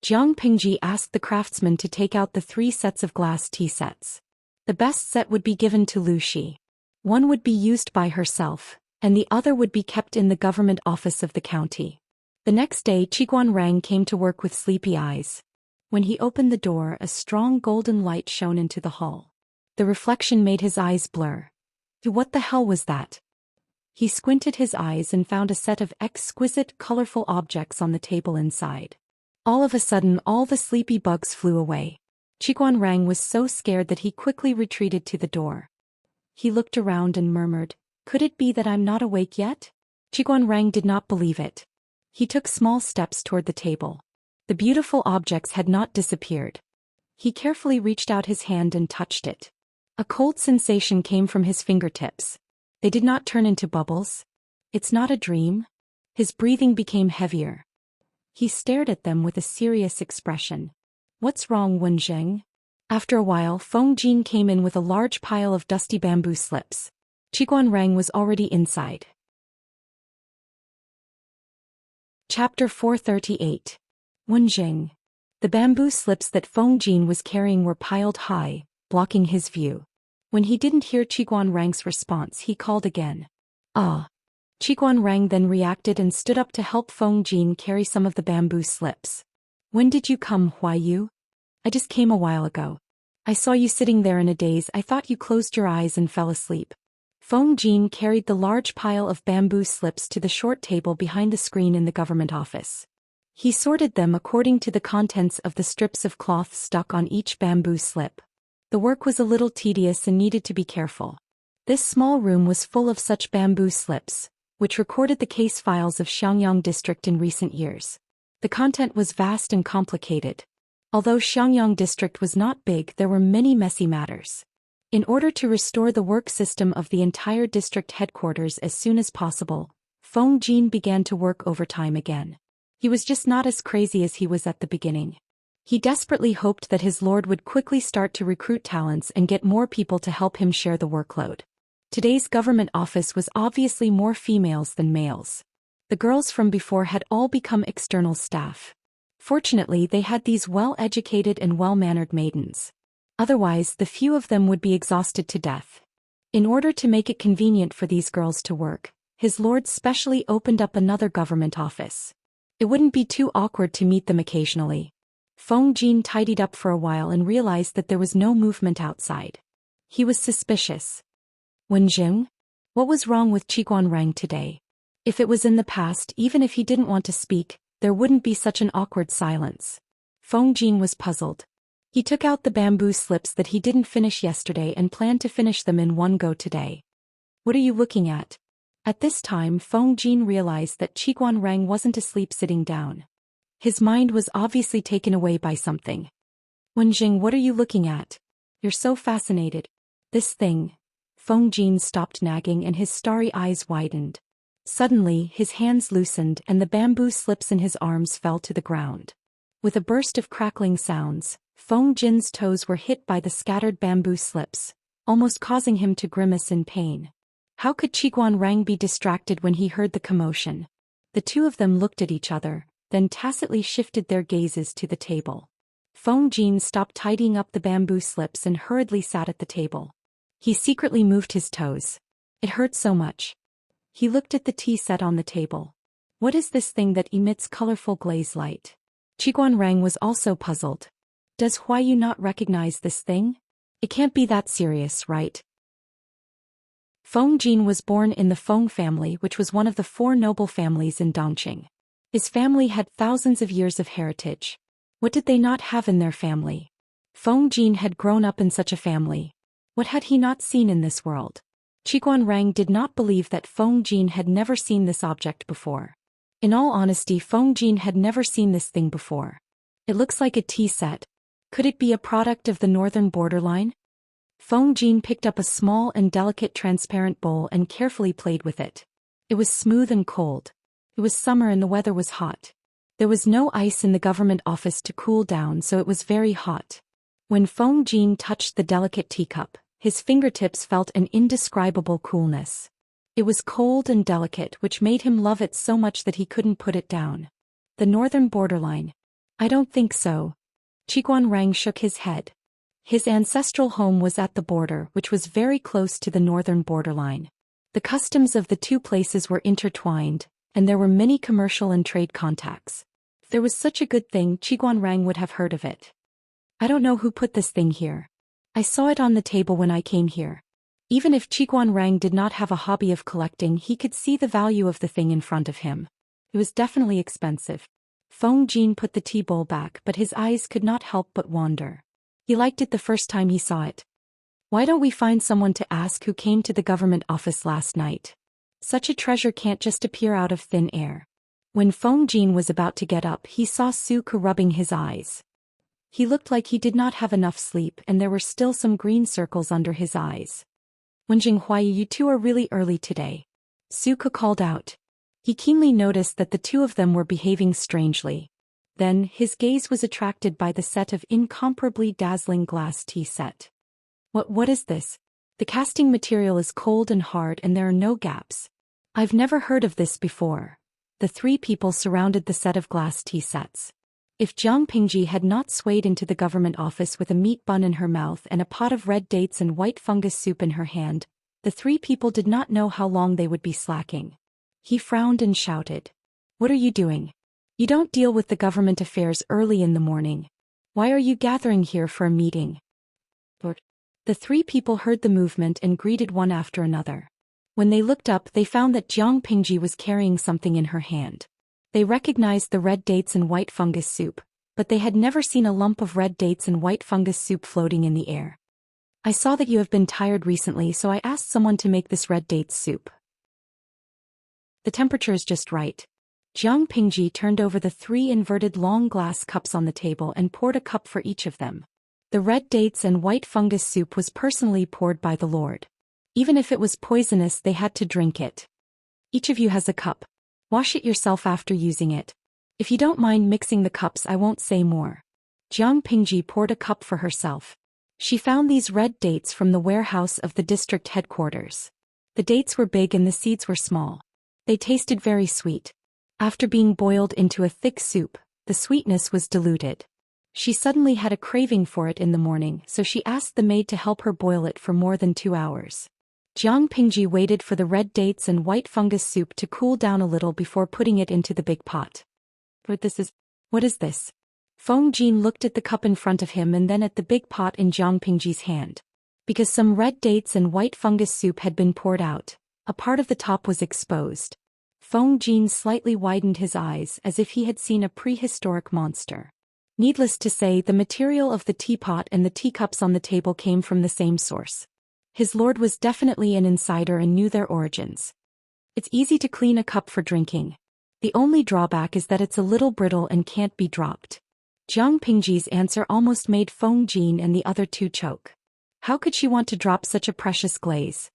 Jiang Pingji asked the craftsman to take out the 3 sets of glass tea sets. The best set would be given to Lu Shi. One would be used by herself, and the other would be kept in the government office of the county. The next day, Qiguan Rang came to work with sleepy eyes. When he opened the door, a strong golden light shone into the hall. The reflection made his eyes blur. What the hell was that? He squinted his eyes and found a set of exquisite, colorful objects on the table inside. All of a sudden, all the sleepy bugs flew away. Qiguan Rang was so scared that he quickly retreated to the door. He looked around and murmured, "Could it be that I'm not awake yet?" Qiguan Rang did not believe it. He took small steps toward the table. The beautiful objects had not disappeared. He carefully reached out his hand and touched it. A cold sensation came from his fingertips. They did not turn into bubbles. It's not a dream. His breathing became heavier. He stared at them with a serious expression. "What's wrong, Wenzheng?" After a while, Feng Jin came in with a large pile of dusty bamboo slips. Qiguan Rang was already inside. Chapter 438. Wenjing. The bamboo slips that Feng Jin was carrying were piled high, blocking his view. When he didn't hear Qiguan Rang's response, he called again. "Ah." Qiguan Rang then reacted and stood up to help Feng Jin carry some of the bamboo slips. "When did you come, Huayu?" "I just came a while ago. I saw you sitting there in a daze. I thought you closed your eyes and fell asleep." Feng Jin carried the large pile of bamboo slips to the short table behind the screen in the government office. He sorted them according to the contents of the strips of cloth stuck on each bamboo slip. The work was a little tedious and needed to be careful. This small room was full of such bamboo slips, which recorded the case files of Xiangyang district in recent years. The content was vast and complicated. Although Xiangyang district was not big, there were many messy matters. In order to restore the work system of the entire district headquarters as soon as possible, Feng Jin began to work overtime again. He was just not as crazy as he was at the beginning. He desperately hoped that his lord would quickly start to recruit talents and get more people to help him share the workload. Today's government office was obviously more females than males. The girls from before had all become external staff. Fortunately, they had these well-educated and well-mannered maidens. Otherwise, the few of them would be exhausted to death. In order to make it convenient for these girls to work, his lord specially opened up another government office. It wouldn't be too awkward to meet them occasionally. Feng Jin tidied up for a while and realized that there was no movement outside. He was suspicious. Wenjing? What was wrong with Qiguan Rang today? If it was in the past, even if he didn't want to speak, there wouldn't be such an awkward silence. Feng Jin was puzzled. He took out the bamboo slips that he didn't finish yesterday and planned to finish them in one go today. What are you looking at? At this time, Feng Jin realized that Qiguan Rang wasn't asleep sitting down. His mind was obviously taken away by something. Wenjing, what are you looking at? You're so fascinated. This thing. Feng Jin stopped nagging and his starry eyes widened. Suddenly, his hands loosened and the bamboo slips in his arms fell to the ground. With a burst of crackling sounds, Feng Jin's toes were hit by the scattered bamboo slips, almost causing him to grimace in pain. How could Qiguan Rang be distracted when he heard the commotion? The two of them looked at each other, then tacitly shifted their gazes to the table. Feng Jin stopped tidying up the bamboo slips and hurriedly sat at the table. He secretly moved his toes. It hurt so much. He looked at the tea set on the table. What is this thing that emits colorful glaze light? Qiguan Rang was also puzzled. Does Huayu not recognize this thing? It can't be that serious, right? Feng Jin was born in the Feng family, which was one of the 4 noble families in Dongqing. His family had thousands of years of heritage. What did they not have in their family? Feng Jin had grown up in such a family. What had he not seen in this world? Qiguan Rang did not believe that Feng Jin had never seen this object before. In all honesty, Feng Jin had never seen this thing before. It looks like a tea set. Could it be a product of the northern borderline? Feng Jin picked up a small and delicate transparent bowl and carefully played with it. It was smooth and cold. It was summer and the weather was hot. There was no ice in the government office to cool down, so it was very hot. When Feng Jin touched the delicate teacup, his fingertips felt an indescribable coolness. It was cold and delicate, which made him love it so much that he couldn't put it down. The northern borderline? I don't think so. Qiguan Rang shook his head. His ancestral home was at the border, which was very close to the northern borderline. The customs of the two places were intertwined, and there were many commercial and trade contacts. If there was such a good thing, Qiguan Rang would have heard of it. I don't know who put this thing here. I saw it on the table when I came here. Even if Qiguan Rang did not have a hobby of collecting, he could see the value of the thing in front of him. It was definitely expensive. Feng Jin put the tea bowl back, but his eyes could not help but wander. He liked it the first time he saw it. Why don't we find someone to ask who came to the government office last night? Such a treasure can't just appear out of thin air. When Feng Jin was about to get up, he saw Suke rubbing his eyes. He looked like he did not have enough sleep, and there were still some green circles under his eyes. Wenjing Huayi, you two are really early today. Suke called out. He keenly noticed that the two of them were behaving strangely. Then, his gaze was attracted by the set of incomparably dazzling glass tea set. What is this? The casting material is cold and hard and there are no gaps. I've never heard of this before. The 3 people surrounded the set of glass tea sets. If Jiang Pingji had not swayed into the government office with a meat bun in her mouth and a pot of red dates and white fungus soup in her hand, the 3 people did not know how long they would be slacking. He frowned and shouted. What are you doing? You don't deal with the government affairs early in the morning. Why are you gathering here for a meeting? The 3 people heard the movement and greeted one after another. When they looked up, they found that Jiang Pingji was carrying something in her hand. They recognized the red dates and white fungus soup, but they had never seen a lump of red dates and white fungus soup floating in the air. I saw that you have been tired recently, so I asked someone to make this red dates soup. The temperature is just right. Jiang Pingji turned over the 3 inverted long glass cups on the table and poured a cup for each of them. The red dates and white fungus soup was personally poured by the Lord. Even if it was poisonous, they had to drink it. Each of you has a cup. Wash it yourself after using it. If you don't mind mixing the cups, I won't say more. Jiang Pingji poured a cup for herself. She found these red dates from the warehouse of the district headquarters. The dates were big and the seeds were small. They tasted very sweet. After being boiled into a thick soup, the sweetness was diluted. She suddenly had a craving for it in the morning, so she asked the maid to help her boil it for more than 2 hours. Jiang Pingji waited for the red dates and white fungus soup to cool down a little before putting it into the big pot. What is this? Feng Jin looked at the cup in front of him and then at the big pot in Jiang Pingji's hand. Because some red dates and white fungus soup had been poured out, a part of the top was exposed. Feng Jin slightly widened his eyes as if he had seen a prehistoric monster. Needless to say, the material of the teapot and the teacups on the table came from the same source. His lord was definitely an insider and knew their origins. It's easy to clean a cup for drinking. The only drawback is that it's a little brittle and can't be dropped. Jiang Pingji's answer almost made Feng Jin and the other two choke. How could she want to drop such a precious glaze?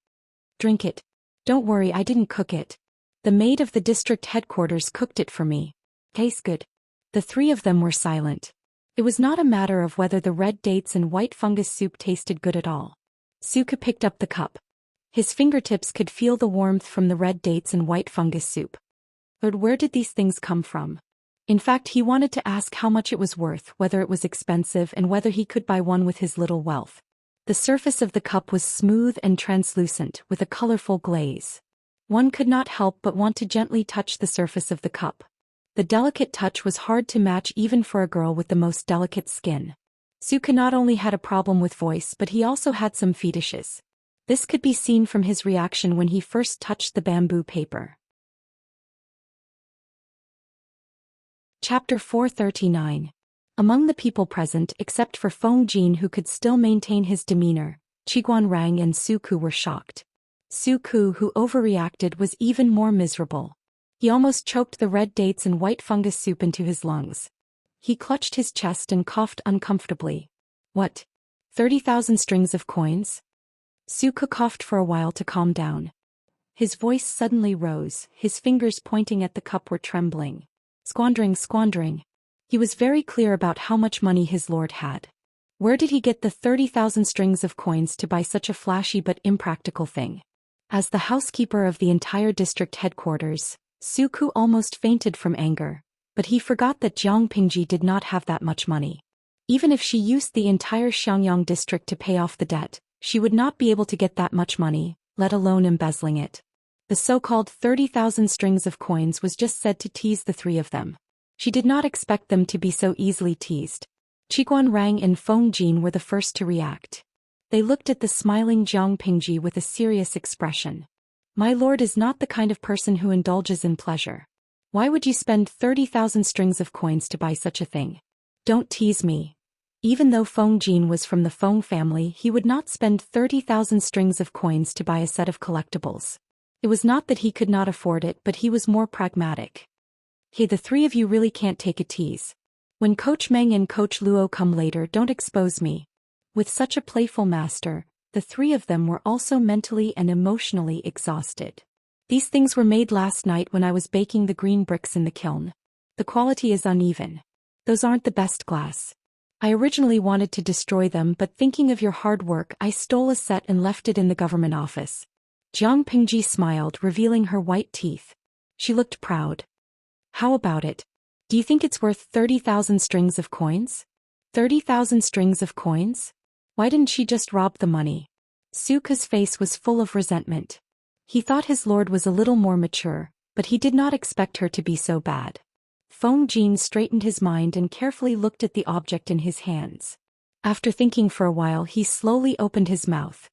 Drink it. Don't worry, I didn't cook it. The maid of the district headquarters cooked it for me. Tastes good. The three of them were silent. It was not a matter of whether the red dates and white fungus soup tasted good at all. Suka picked up the cup. His fingertips could feel the warmth from the red dates and white fungus soup. But where did these things come from? In fact, he wanted to ask how much it was worth, whether it was expensive, and whether he could buy one with his little wealth. The surface of the cup was smooth and translucent, with a colorful glaze. One could not help but want to gently touch the surface of the cup. The delicate touch was hard to match even for a girl with the most delicate skin. Suka not only had a problem with voice, but he also had some fetishes. This could be seen from his reaction when he first touched the bamboo paper. Chapter 439. Among the people present, except for Feng Jin who could still maintain his demeanor, Qiguan Rang and Su Ku were shocked. Su Ku, who overreacted, was even more miserable. He almost choked the red dates and white fungus soup into his lungs. He clutched his chest and coughed uncomfortably. What? 30,000 strings of coins? Su Ku coughed for a while to calm down. His voice suddenly rose, his fingers pointing at the cup were trembling. Squandering. He was very clear about how much money his lord had. Where did he get the 30,000 strings of coins to buy such a flashy but impractical thing? As the housekeeper of the entire district headquarters, Su Ku almost fainted from anger, but he forgot that Jiang Pingji did not have that much money. Even if she used the entire Xiangyang district to pay off the debt, she would not be able to get that much money, let alone embezzling it. The so-called 30,000 strings of coins was just said to tease the three of them. She did not expect them to be so easily teased. Qiguan Rang and Feng Jin were the first to react. They looked at the smiling Jiang Pingji with a serious expression. My lord is not the kind of person who indulges in pleasure. Why would you spend 30,000 strings of coins to buy such a thing? Don't tease me. Even though Feng Jin was from the Feng family, he would not spend 30,000 strings of coins to buy a set of collectibles. It was not that he could not afford it, but he was more pragmatic. Hey, the three of you really can't take a tease. When Coach Meng and Coach Luo come later, don't expose me. With such a playful master, the three of them were also mentally and emotionally exhausted. These things were made last night when I was baking the green bricks in the kiln. The quality is uneven. Those aren't the best glass. I originally wanted to destroy them, but thinking of your hard work, I stole a set and left it in the government office. Jiang Pingji smiled, revealing her white teeth. She looked proud. How about it? Do you think it's worth 30,000 strings of coins? 30,000 strings of coins? Why didn't she just rob the money? Suka's face was full of resentment. He thought his lord was a little more mature, but he did not expect her to be so bad. Feng Jin straightened his mind and carefully looked at the object in his hands. After thinking for a while, he slowly opened his mouth.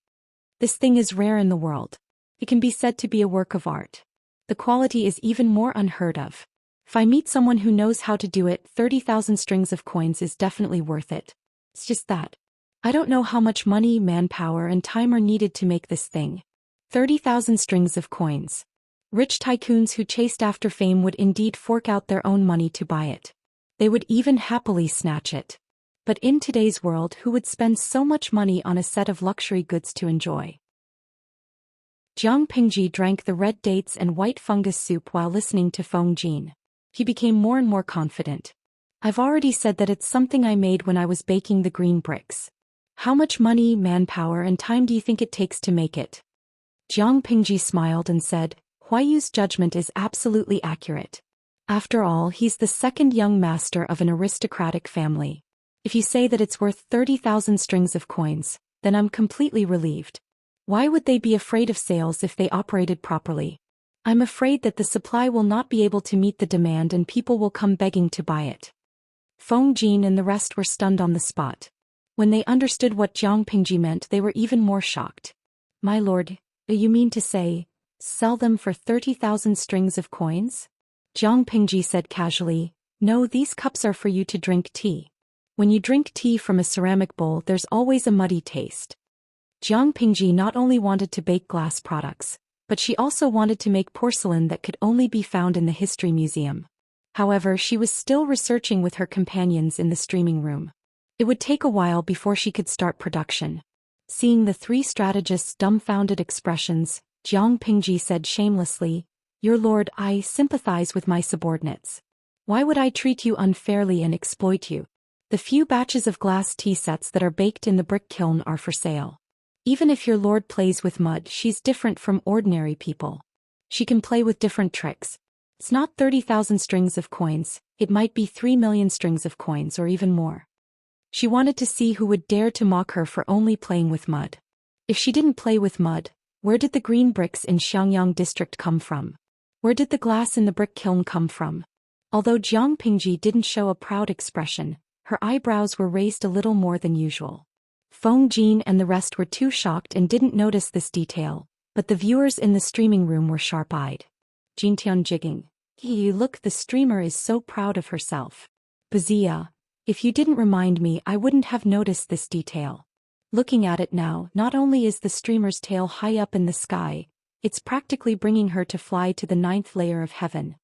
This thing is rare in the world. It can be said to be a work of art. The quality is even more unheard of. If I meet someone who knows how to do it, 30,000 strings of coins is definitely worth it. It's just that. I don't know how much money, manpower, and time are needed to make this thing. 30,000 strings of coins. Rich tycoons who chased after fame would indeed fork out their own money to buy it. They would even happily snatch it. But in today's world, who would spend so much money on a set of luxury goods to enjoy? Jiang Pingji drank the red dates and white fungus soup while listening to Feng Jin. He became more and more confident. I've already said that it's something I made when I was baking the green bricks. How much money, manpower, and time do you think it takes to make it? Jiang Pingji smiled and said, Huayu's judgment is absolutely accurate. After all, he's the second young master of an aristocratic family. If you say that it's worth 30,000 strings of coins, then I'm completely relieved. Why would they be afraid of sales if they operated properly? I'm afraid that the supply will not be able to meet the demand and people will come begging to buy it. Feng Jin and the rest were stunned on the spot. When they understood what Jiang Pingji meant, they were even more shocked. My lord, you mean to say, sell them for 30,000 strings of coins? Jiang Pingji said casually, no, these cups are for you to drink tea. When you drink tea from a ceramic bowl, there's always a muddy taste. Jiang Pingji not only wanted to bake glass products, but she also wanted to make porcelain that could only be found in the History Museum. However, she was still researching with her companions in the streaming room. It would take a while before she could start production. Seeing the three strategists' dumbfounded expressions, Jiang Pingji said shamelessly, Your lord, I sympathize with my subordinates. Why would I treat you unfairly and exploit you? The few batches of glass tea sets that are baked in the brick kiln are for sale. Even if your lord plays with mud, she's different from ordinary people. She can play with different tricks. It's not 30,000 strings of coins, it might be 3 million strings of coins or even more. She wanted to see who would dare to mock her for only playing with mud. If she didn't play with mud, where did the green bricks in Xiangyang district come from? Where did the glass in the brick kiln come from? Although Jiang Pingji didn't show a proud expression, her eyebrows were raised a little more than usual. Feng Jin and the rest were too shocked and didn't notice this detail, but the viewers in the streaming room were sharp-eyed. Jintian jigging. Look, the streamer is so proud of herself. Bazia, if you didn't remind me, I wouldn't have noticed this detail. Looking at it now, not only is the streamer's tail high up in the sky, it's practically bringing her to fly to the 9th layer of heaven.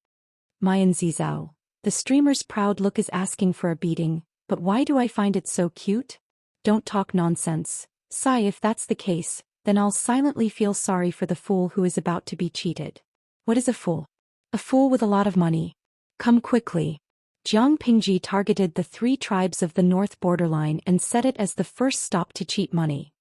Mayan Zizao. The streamer's proud look is asking for a beating, but why do I find it so cute? Don't talk nonsense. Sigh, if that's the case, then I'll silently feel sorry for the fool who is about to be cheated. What is a fool? A fool with a lot of money. Come quickly. Jiang Pingji targeted the 3 tribes of the north borderline and set it as the first stop to cheat money.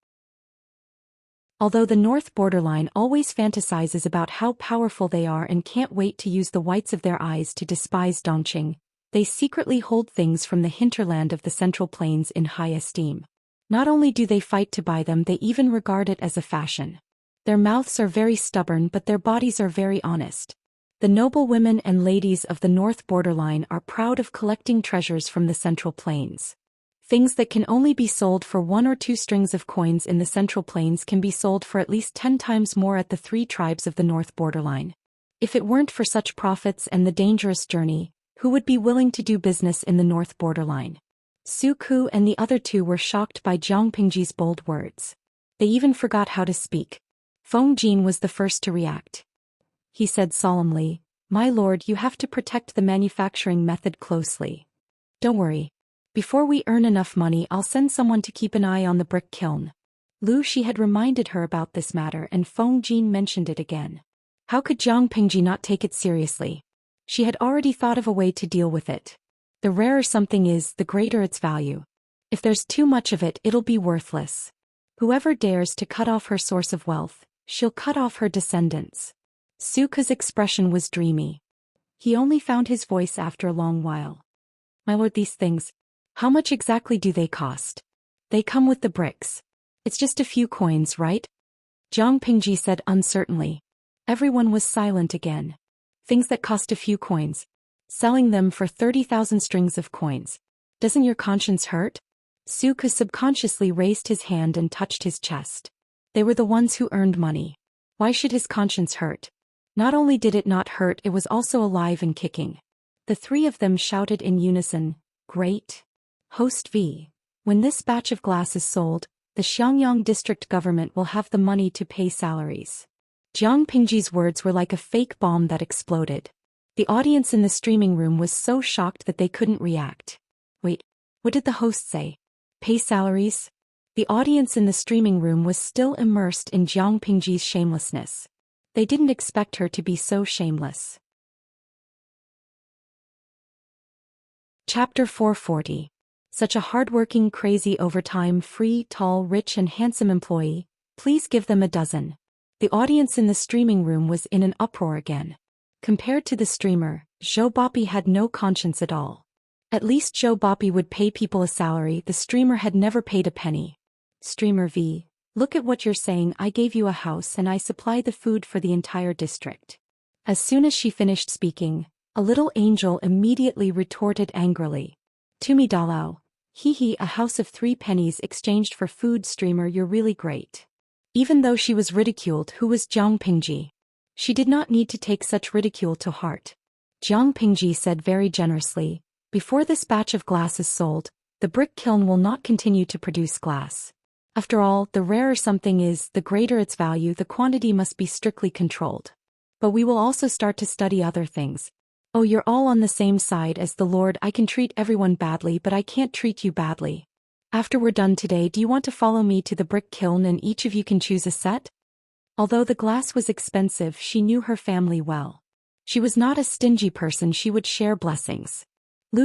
Although the north borderline always fantasizes about how powerful they are and can't wait to use the whites of their eyes to despise Dongqing, they secretly hold things from the hinterland of the Central Plains in high esteem. Not only do they fight to buy them, they even regard it as a fashion. Their mouths are very stubborn, but their bodies are very honest. The noble women and ladies of the north borderline are proud of collecting treasures from the Central Plains. Things that can only be sold for 1 or 2 strings of coins in the Central Plains can be sold for at least 10 times more at the 3 tribes of the north borderline. If it weren't for such profits and the dangerous journey, who would be willing to do business in the north borderline? Su Ku and the other 2 were shocked by Jiang Pingji's bold words. They even forgot how to speak. Feng Jin was the first to react. He said solemnly, My lord, you have to protect the manufacturing method closely. Don't worry. Before we earn enough money, I'll send someone to keep an eye on the brick kiln. Lu Shi had reminded her about this matter and Feng Jin mentioned it again. How could Jiang Pingji not take it seriously? She had already thought of a way to deal with it. The rarer something is, the greater its value. If there's too much of it, it'll be worthless. Whoever dares to cut off her source of wealth, she'll cut off her descendants. Suka's expression was dreamy. He only found his voice after a long while. My lord, these things, how much exactly do they cost? They come with the bricks. It's just a few coins, right? Jiang Pingji said uncertainly. Everyone was silent again. Things that cost a few coins. Selling them for 30,000 strings of coins. Doesn't your conscience hurt? Suka subconsciously raised his hand and touched his chest. They were the ones who earned money. Why should his conscience hurt? Not only did it not hurt, it was also alive and kicking. The 3 of them shouted in unison, Great! Host V. When this batch of glass is sold, the Xiangyang district government will have the money to pay salaries. Jiang Pingji's words were like a fake bomb that exploded. The audience in the streaming room was so shocked that they couldn't react. Wait, what did the host say? Pay salaries? The audience in the streaming room was still immersed in Jiang Pingji's shamelessness. They didn't expect her to be so shameless. Chapter 440. Such a hardworking, crazy, overtime, free, tall, rich and handsome employee, please give them a dozen. The audience in the streaming room was in an uproar again. Compared to the streamer, Joe Boppy had no conscience at all. At least Joe Boppy would pay people a salary, the streamer had never paid a penny. Streamer V, look at what you're saying, I gave you a house and I supply the food for the entire district. As soon as she finished speaking, a little angel immediately retorted angrily. Tumi Dalao. Hee, a house of 3 pennies exchanged for food, streamer, you're really great. Even though she was ridiculed, who was Jiang Pingji? She did not need to take such ridicule to heart. Jiang Pingji said very generously, before this batch of glass is sold, the brick kiln will not continue to produce glass. After all, the rarer something is, the greater its value, the quantity must be strictly controlled. But we will also start to study other things. Oh, you're all on the same side as the Lord. I can treat everyone badly, but I can't treat you badly. After we're done today, do you want to follow me to the brick kiln and each of you can choose a set? Although the glass was expensive, she knew her family well. She was not a stingy person, she would share blessings.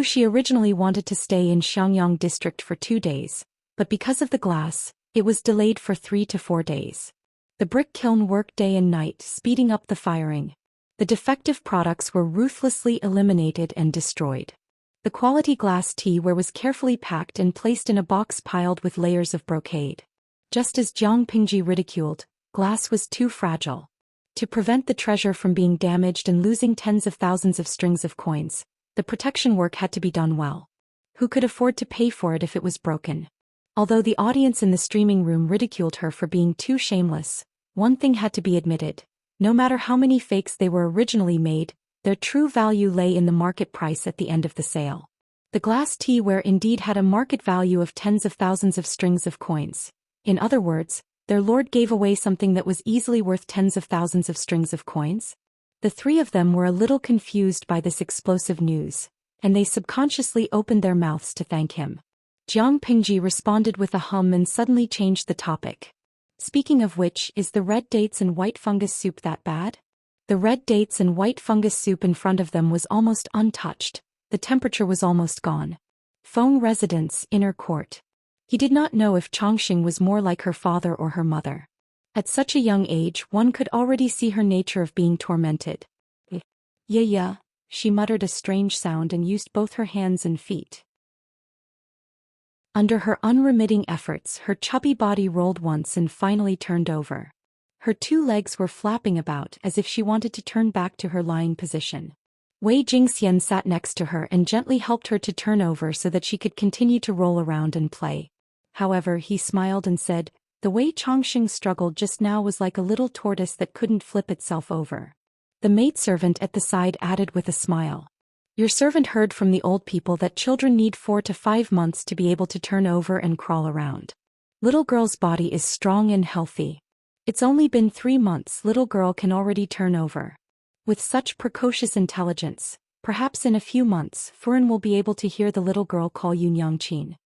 She originally wanted to stay in Xiangyang district for 2 days, but because of the glass, it was delayed for 3 to 4 days. The brick kiln worked day and night, speeding up the firing. The defective products were ruthlessly eliminated and destroyed. The quality glass teaware was carefully packed and placed in a box piled with layers of brocade. Just as Jiang Pingji ridiculed, glass was too fragile. To prevent the treasure from being damaged and losing tens of thousands of strings of coins, the protection work had to be done well. Who could afford to pay for it if it was broken? Although the audience in the streaming room ridiculed her for being too shameless, one thing had to be admitted. No matter how many fakes they were originally made, their true value lay in the market price at the end of the sale. The glass teaware indeed had a market value of tens of thousands of strings of coins. In other words, their lord gave away something that was easily worth tens of thousands of strings of coins. The 3 of them were a little confused by this explosive news, and they subconsciously opened their mouths to thank him. Jiang Pingji responded with a hum and suddenly changed the topic. Speaking of which, is the red dates and white fungus soup that bad? The red dates and white fungus soup in front of them was almost untouched, the temperature was almost gone. Feng residence, inner court. He did not know if Chongqing was more like her father or her mother. At such a young age, one could already see her nature of being tormented. Yeah, she muttered a strange sound and used both her hands and feet. Under her unremitting efforts, her chubby body rolled once and finally turned over. Her 2 legs were flapping about as if she wanted to turn back to her lying position. Wei Jingxian sat next to her and gently helped her to turn over so that she could continue to roll around and play. However, he smiled and said, the way Chongqing struggled just now was like a little tortoise that couldn't flip itself over. The maidservant at the side added with a smile. Your servant heard from the old people that children need 4 to 5 months to be able to turn over and crawl around. Little girl's body is strong and healthy. It's only been 3 months, little girl can already turn over. With such precocious intelligence, perhaps in a few months, Furen will be able to hear the little girl call Yun Yangqin.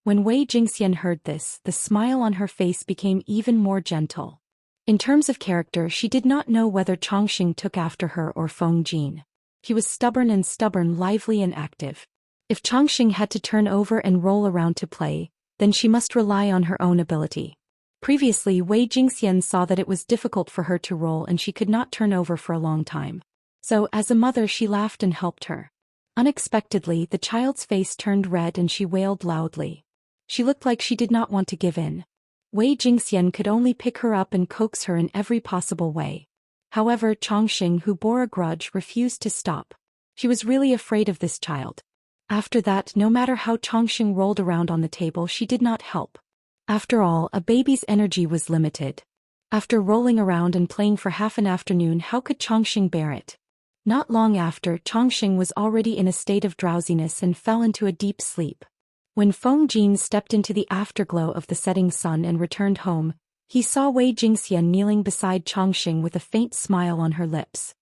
When Wei Jingxian heard this, the smile on her face became even more gentle. In terms of character, she did not know whether Chongqing took after her or Feng Jin. He was stubborn, lively and active. If Chongqing had to turn over and roll around to play, then she must rely on her own ability. Previously, Wei Jingxian saw that it was difficult for her to roll and she could not turn over for a long time. So, as a mother, she laughed and helped her. Unexpectedly, the child's face turned red and she wailed loudly. She looked like she did not want to give in. Wei Jingxian could only pick her up and coax her in every possible way. However, Chongqing, who bore a grudge, refused to stop. She was really afraid of this child. After that, no matter how Chongqing rolled around on the table, she did not help. After all, a baby's energy was limited. After rolling around and playing for half an afternoon, how could Chongqing bear it? Not long after, Chongqing was already in a state of drowsiness and fell into a deep sleep. When Feng Jin stepped into the afterglow of the setting sun and returned home, he saw Wei Jingxian kneeling beside Chongqing with a faint smile on her lips.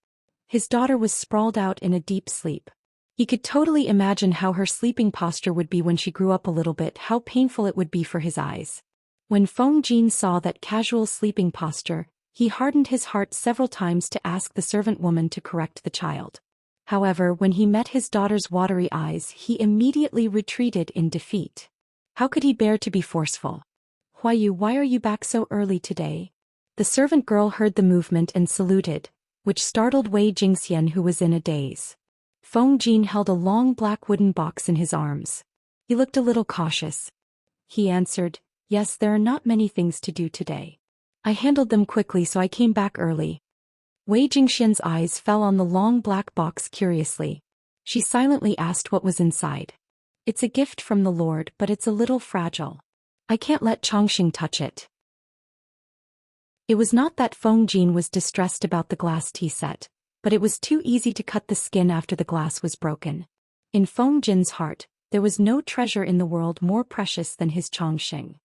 His daughter was sprawled out in a deep sleep. He could totally imagine how her sleeping posture would be when she grew up a little bit, how painful it would be for his eyes. When Feng Jin saw that casual sleeping posture, he hardened his heart several times to ask the servant woman to correct the child. However, when he met his daughter's watery eyes, he immediately retreated in defeat. How could he bear to be forceful? Huayu, why are you back so early today? The servant girl heard the movement and saluted, which startled Wei Jingxian, who was in a daze. Feng Jin held a long black wooden box in his arms. He looked a little cautious. He answered, yes, there are not many things to do today. I handled them quickly, so I came back early. Wei Jingxian's eyes fell on the long black box curiously. She silently asked what was inside. It's a gift from the Lord, but it's a little fragile. I can't let Chongqing touch it. It was not that Feng Jin was distressed about the glass tea set, but it was too easy to cut the skin after the glass was broken. In Feng Jin's heart, there was no treasure in the world more precious than his Chongqing.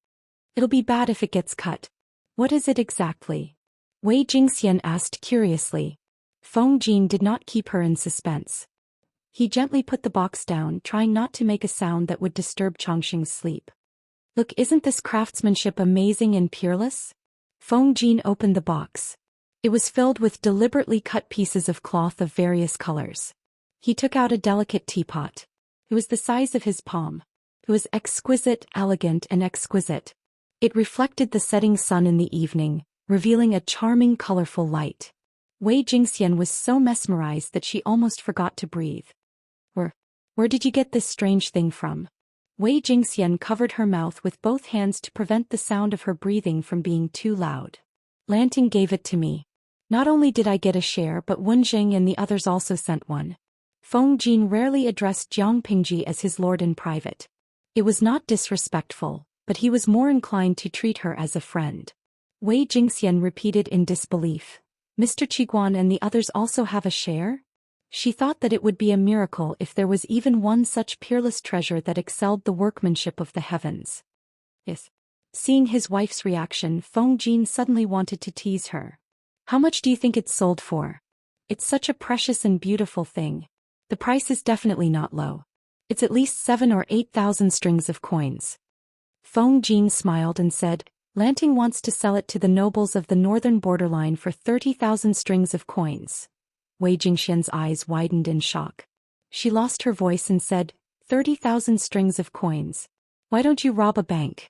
It'll be bad if it gets cut. What is it exactly? Wei Jingxian asked curiously. Feng Jin did not keep her in suspense. He gently put the box down, trying not to make a sound that would disturb Chongqing's sleep. Look, isn't this craftsmanship amazing and peerless? Feng Jin opened the box. It was filled with deliberately cut pieces of cloth of various colors. He took out a delicate teapot. It was the size of his palm. It was exquisite, elegant, and exquisite. It reflected the setting sun in the evening, revealing a charming, colorful light. Wei Jingxian was so mesmerized that she almost forgot to breathe. Where did you get this strange thing from? Wei Jingxian covered her mouth with both hands to prevent the sound of her breathing from being too loud. Lanting gave it to me. Not only did I get a share, but Wenjing and the others also sent one. Feng Jin rarely addressed Jiang Pingji as his lord in private. It was not disrespectful, but he was more inclined to treat her as a friend. Wei Jingxian repeated in disbelief. Mr. Qiguan and the others also have a share? She thought that it would be a miracle if there was even one such peerless treasure that excelled the workmanship of the heavens. Yes. Seeing his wife's reaction, Feng Jin suddenly wanted to tease her. How much do you think it's sold for? It's such a precious and beautiful thing. The price is definitely not low. It's at least 7,000 or 8,000 strings of coins. Feng Jin smiled and said, Lanting wants to sell it to the nobles of the northern borderline for 30,000 strings of coins. Wei Jingxian's eyes widened in shock. She lost her voice and said, 30,000 strings of coins. Why don't you rob a bank?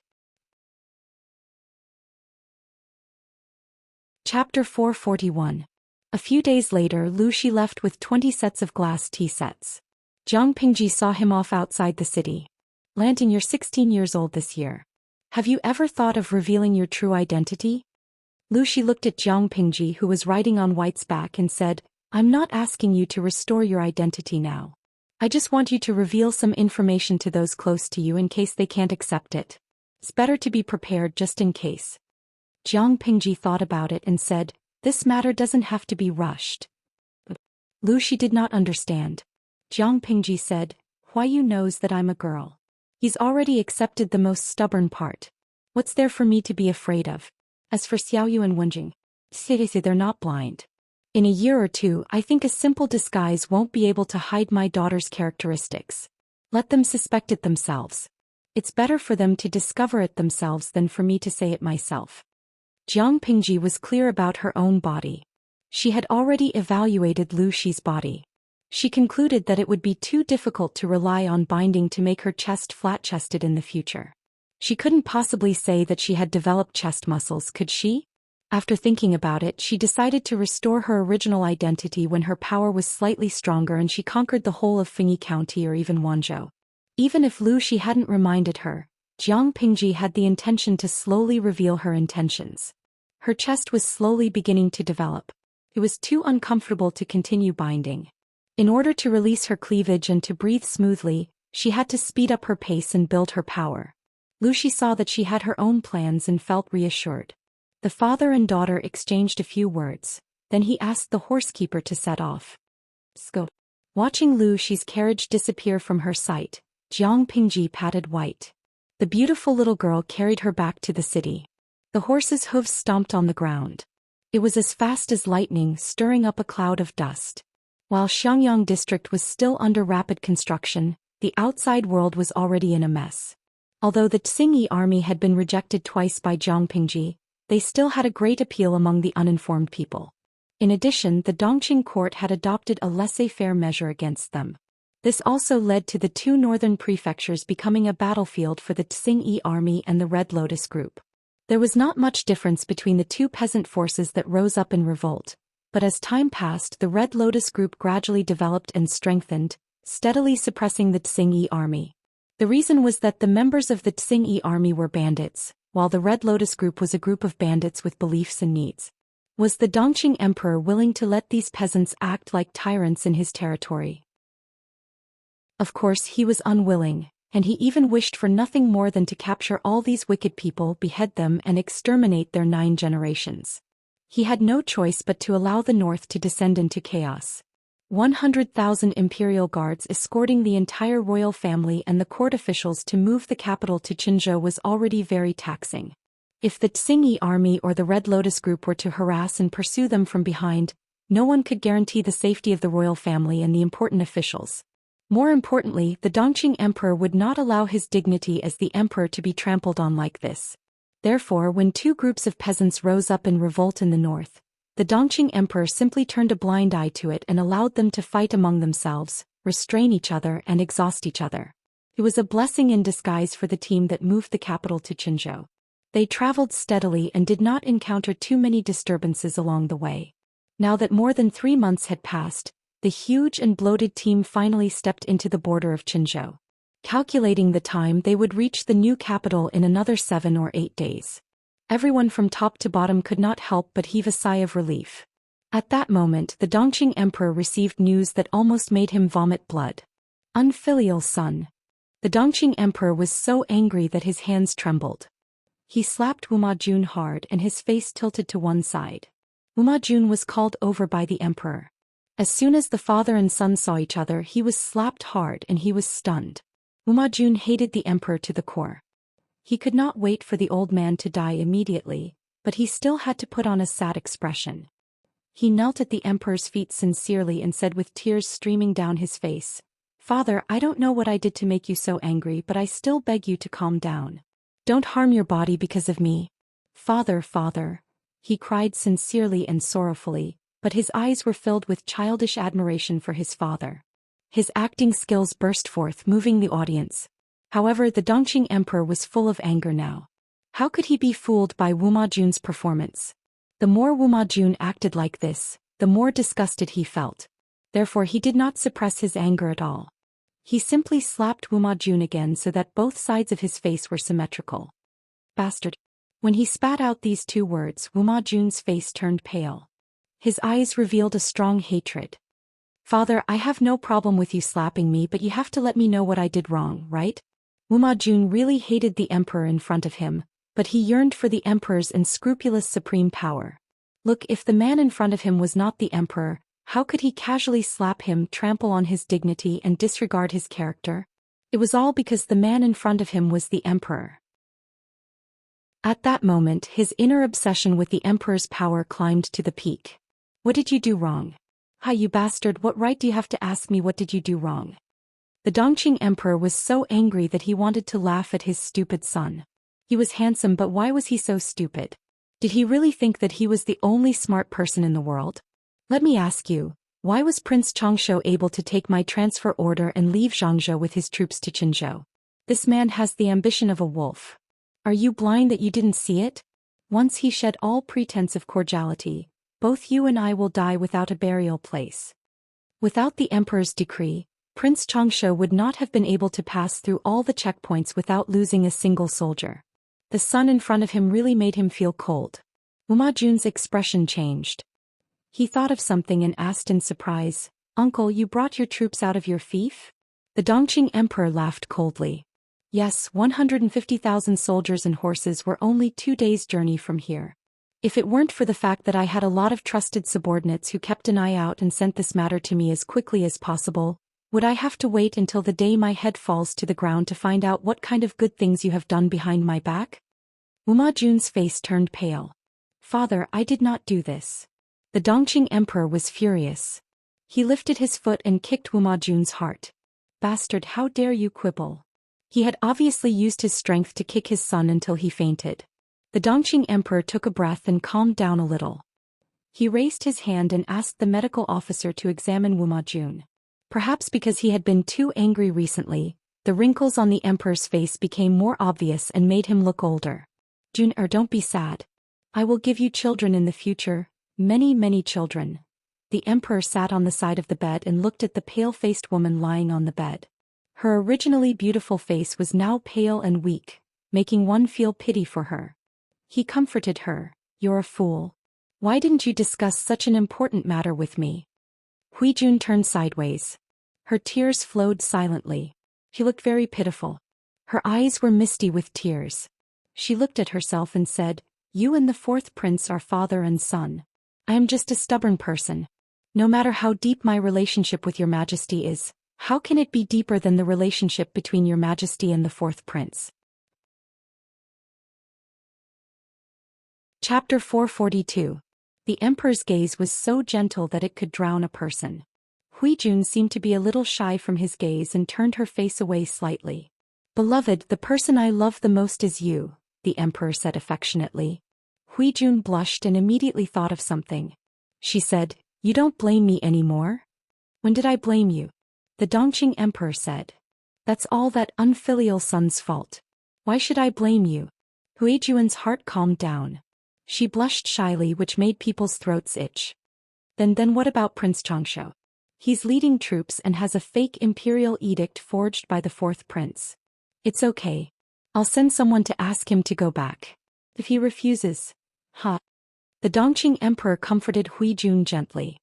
Chapter 441. A few days later, Lu Shi left with 20 sets of glass tea sets. Jiang Pingji saw him off outside the city. Lanting, you're 16 years old this year. Have you ever thought of revealing your true identity? Lu Shi looked at Jiang Pingji, who was riding on White's back, and said, I'm not asking you to restore your identity now. I just want you to reveal some information to those close to you in case they can't accept it. It's better to be prepared just in case. Jiang Pingji thought about it and said, this matter doesn't have to be rushed. Lu Shi did not understand. Jiang Pingji said, Huayu knows that I'm a girl. He's already accepted the most stubborn part. What's there for me to be afraid of? As for Xiaoyu and Wenjing, seriously, they're not blind. In a year or two, I think a simple disguise won't be able to hide my daughter's characteristics. Let them suspect it themselves. It's better for them to discover it themselves than for me to say it myself. Jiang Pingji was clear about her own body. She had already evaluated Lu Shi's body. She concluded that it would be too difficult to rely on binding to make her chest flat-chested in the future. She couldn't possibly say that she had developed chest muscles, could she? After thinking about it, she decided to restore her original identity when her power was slightly stronger and she conquered the whole of Fengyi County or even Wanzhou. Even if Lu Shi hadn't reminded her, Jiang Pingji had the intention to slowly reveal her intentions. Her chest was slowly beginning to develop. It was too uncomfortable to continue binding. In order to release her cleavage and to breathe smoothly, she had to speed up her pace and build her power. Lu Shi saw that she had her own plans and felt reassured. The father and daughter exchanged a few words, then he asked the horsekeeper to set off. Scope. Watching Lu Shi's carriage disappear from her sight, Jiang Pingji patted White. The beautiful little girl carried her back to the city. The horse's hooves stomped on the ground. It was as fast as lightning, stirring up a cloud of dust. While Xiangyang district was still under rapid construction, the outside world was already in a mess. Although the Tsingyi army had been rejected twice by Jiang Pingji, they still had a great appeal among the uninformed people. In addition, the Dongqing court had adopted a laissez-faire measure against them. This also led to the two northern prefectures becoming a battlefield for the Tsingyi army and the Red Lotus group. There was not much difference between the two peasant forces that rose up in revolt, but as time passed, the Red Lotus group gradually developed and strengthened, steadily suppressing the Tsingyi army. The reason was that the members of the Tsingyi army were bandits, while the Red Lotus group was a group of bandits with beliefs and needs. Was the Dongqing emperor willing to let these peasants act like tyrants in his territory? Of course he was unwilling, and he even wished for nothing more than to capture all these wicked people, behead them and exterminate their 9 generations. He had no choice but to allow the north to descend into chaos. 100,000 imperial guards escorting the entire royal family and the court officials to move the capital to Qinzhou was already very taxing. If the Tsingyi army or the Red Lotus group were to harass and pursue them from behind, no one could guarantee the safety of the royal family and the important officials. More importantly, the Dongqing emperor would not allow his dignity as the emperor to be trampled on like this. Therefore, when two groups of peasants rose up in revolt in the north, the Dongqing emperor simply turned a blind eye to it and allowed them to fight among themselves, restrain each other and exhaust each other. It was a blessing in disguise for the team that moved the capital to Qinzhou. They traveled steadily and did not encounter too many disturbances along the way. Now that more than 3 months had passed, the huge and bloated team finally stepped into the border of Qinzhou. Calculating the time, they would reach the new capital in another 7 or 8 days. Everyone from top to bottom could not help but heave a sigh of relief. At that moment, the Dongqing emperor received news that almost made him vomit blood. Unfilial son. The Dongqing emperor was so angry that his hands trembled. He slapped Wuma Jun hard and his face tilted to one side. Wuma Jun was called over by the emperor. As soon as the father and son saw each other, he was slapped hard and he was stunned. Wuma Jun hated the emperor to the core. He could not wait for the old man to die immediately, but he still had to put on a sad expression. He knelt at the emperor's feet sincerely and said with tears streaming down his face, "Father, I don't know what I did to make you so angry, but I still beg you to calm down. Don't harm your body because of me. Father, father," he cried sincerely and sorrowfully, but his eyes were filled with childish admiration for his father. His acting skills burst forth, moving the audience. However, the Dongqing emperor was full of anger now. How could he be fooled by Wuma Jun's performance? The more Wuma Jun acted like this, the more disgusted he felt. Therefore he did not suppress his anger at all. He simply slapped Wuma Jun again so that both sides of his face were symmetrical. Bastard. When he spat out these 2 words, Wuma Jun's face turned pale. His eyes revealed a strong hatred. "Father, I have no problem with you slapping me, but you have to let me know what I did wrong, right?" Wuma Jun really hated the emperor in front of him, but he yearned for the emperor's unscrupulous supreme power. Look, if the man in front of him was not the emperor, how could he casually slap him, trample on his dignity and disregard his character? It was all because the man in front of him was the emperor. At that moment, his inner obsession with the emperor's power climbed to the peak. "What did you do wrong? Hi, you bastard, what right do you have to ask me what did you do wrong?" The Dongqing emperor was so angry that he wanted to laugh at his stupid son. He was handsome, but why was he so stupid? Did he really think that he was the only smart person in the world? Let me ask you, why was Prince Changsha able to take my transfer order and leave Zhangzhou with his troops to Qinzhou? This man has the ambition of a wolf. Are you blind that you didn't see it? Once he shed all pretense of cordiality, both you and I will die without a burial place. Without the emperor's decree, Prince Changsha would not have been able to pass through all the checkpoints without losing a single soldier. The sun in front of him really made him feel cold. Wuma Jun's expression changed. He thought of something and asked in surprise, "Uncle, you brought your troops out of your fief?" The Dongqing emperor laughed coldly. "Yes, 150,000 soldiers and horses were only 2 days' journey from here. If it weren't for the fact that I had a lot of trusted subordinates who kept an eye out and sent this matter to me as quickly as possible, would I have to wait until the day my head falls to the ground to find out what kind of good things you have done behind my back?" Wuma Jun's face turned pale. "Father, I did not do this." The Dongqing emperor was furious. He lifted his foot and kicked Wuma Jun's heart. "Bastard, how dare you quibble?" He had obviously used his strength to kick his son until he fainted. The Dongqing emperor took a breath and calmed down a little. He raised his hand and asked the medical officer to examine Wuma Jun. Perhaps because he had been too angry recently, the wrinkles on the emperor's face became more obvious and made him look older. Jun, don't be sad. I will give you children in the future, many, many children. The emperor sat on the side of the bed and looked at the pale-faced woman lying on the bed. Her originally beautiful face was now pale and weak, making one feel pity for her. He comforted her. You're a fool. Why didn't you discuss such an important matter with me? Hui Jun turned sideways. Her tears flowed silently. She looked very pitiful. Her eyes were misty with tears. She looked at herself and said, You and the fourth prince are father and son. I am just a stubborn person. No matter how deep my relationship with your majesty is, how can it be deeper than the relationship between your majesty and the fourth prince? Chapter 442. The emperor's gaze was so gentle that it could drown a person. Hui Jun seemed to be a little shy from his gaze and turned her face away slightly. Beloved, the person I love the most is you, the emperor said affectionately. Hui Jun blushed and immediately thought of something. She said, You don't blame me anymore? When did I blame you? The Dongqing emperor said. That's all that unfilial son's fault. Why should I blame you? Hui Jun's heart calmed down. She blushed shyly, which made people's throats itch. Then what about Prince Changsha? He's leading troops and has a fake imperial edict forged by the fourth prince. It's okay. I'll send someone to ask him to go back. If he refuses, The Dongqing emperor comforted Hui Jun gently.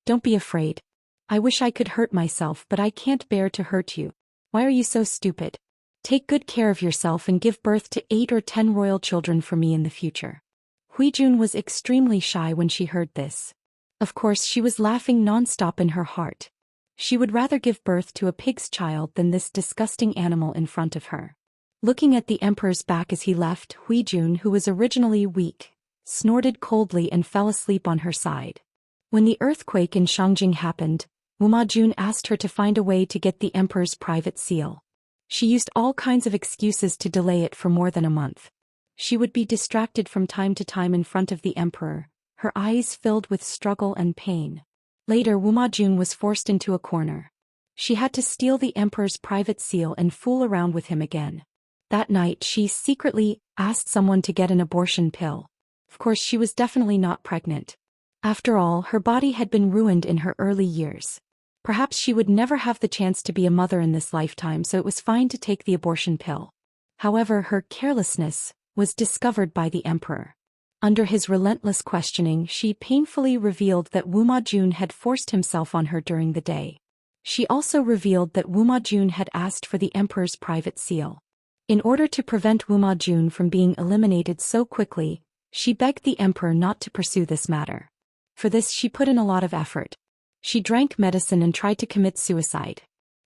Don't be afraid. I wish I could hurt myself, but I can't bear to hurt you. Why are you so stupid? Take good care of yourself and give birth to 8 or 10 royal children for me in the future. Hui Jun was extremely shy when she heard this. Of course, she was laughing non-stop in her heart. She would rather give birth to a pig's child than this disgusting animal in front of her. Looking at the emperor's back as he left, Hui Jun, who was originally weak, snorted coldly and fell asleep on her side. When the earthquake in Shangjing happened, Wuma Jun asked her to find a way to get the emperor's private seal. She used all kinds of excuses to delay it for more than a month. She would be distracted from time to time in front of the emperor, her eyes filled with struggle and pain. Later, Wuma Jun was forced into a corner. She had to steal the emperor's private seal and fool around with him again. That night, she secretly asked someone to get an abortion pill. Of course, she was definitely not pregnant. After all, her body had been ruined in her early years. Perhaps she would never have the chance to be a mother in this lifetime, so it was fine to take the abortion pill. However, her carelessness was discovered by the emperor. Under his relentless questioning, she painfully revealed that Wuma Jun had forced himself on her during the day. She also revealed that Wuma Jun had asked for the emperor's private seal. In order to prevent Wuma Jun from being eliminated so quickly, she begged the emperor not to pursue this matter. For this, she put in a lot of effort. She drank medicine and tried to commit suicide.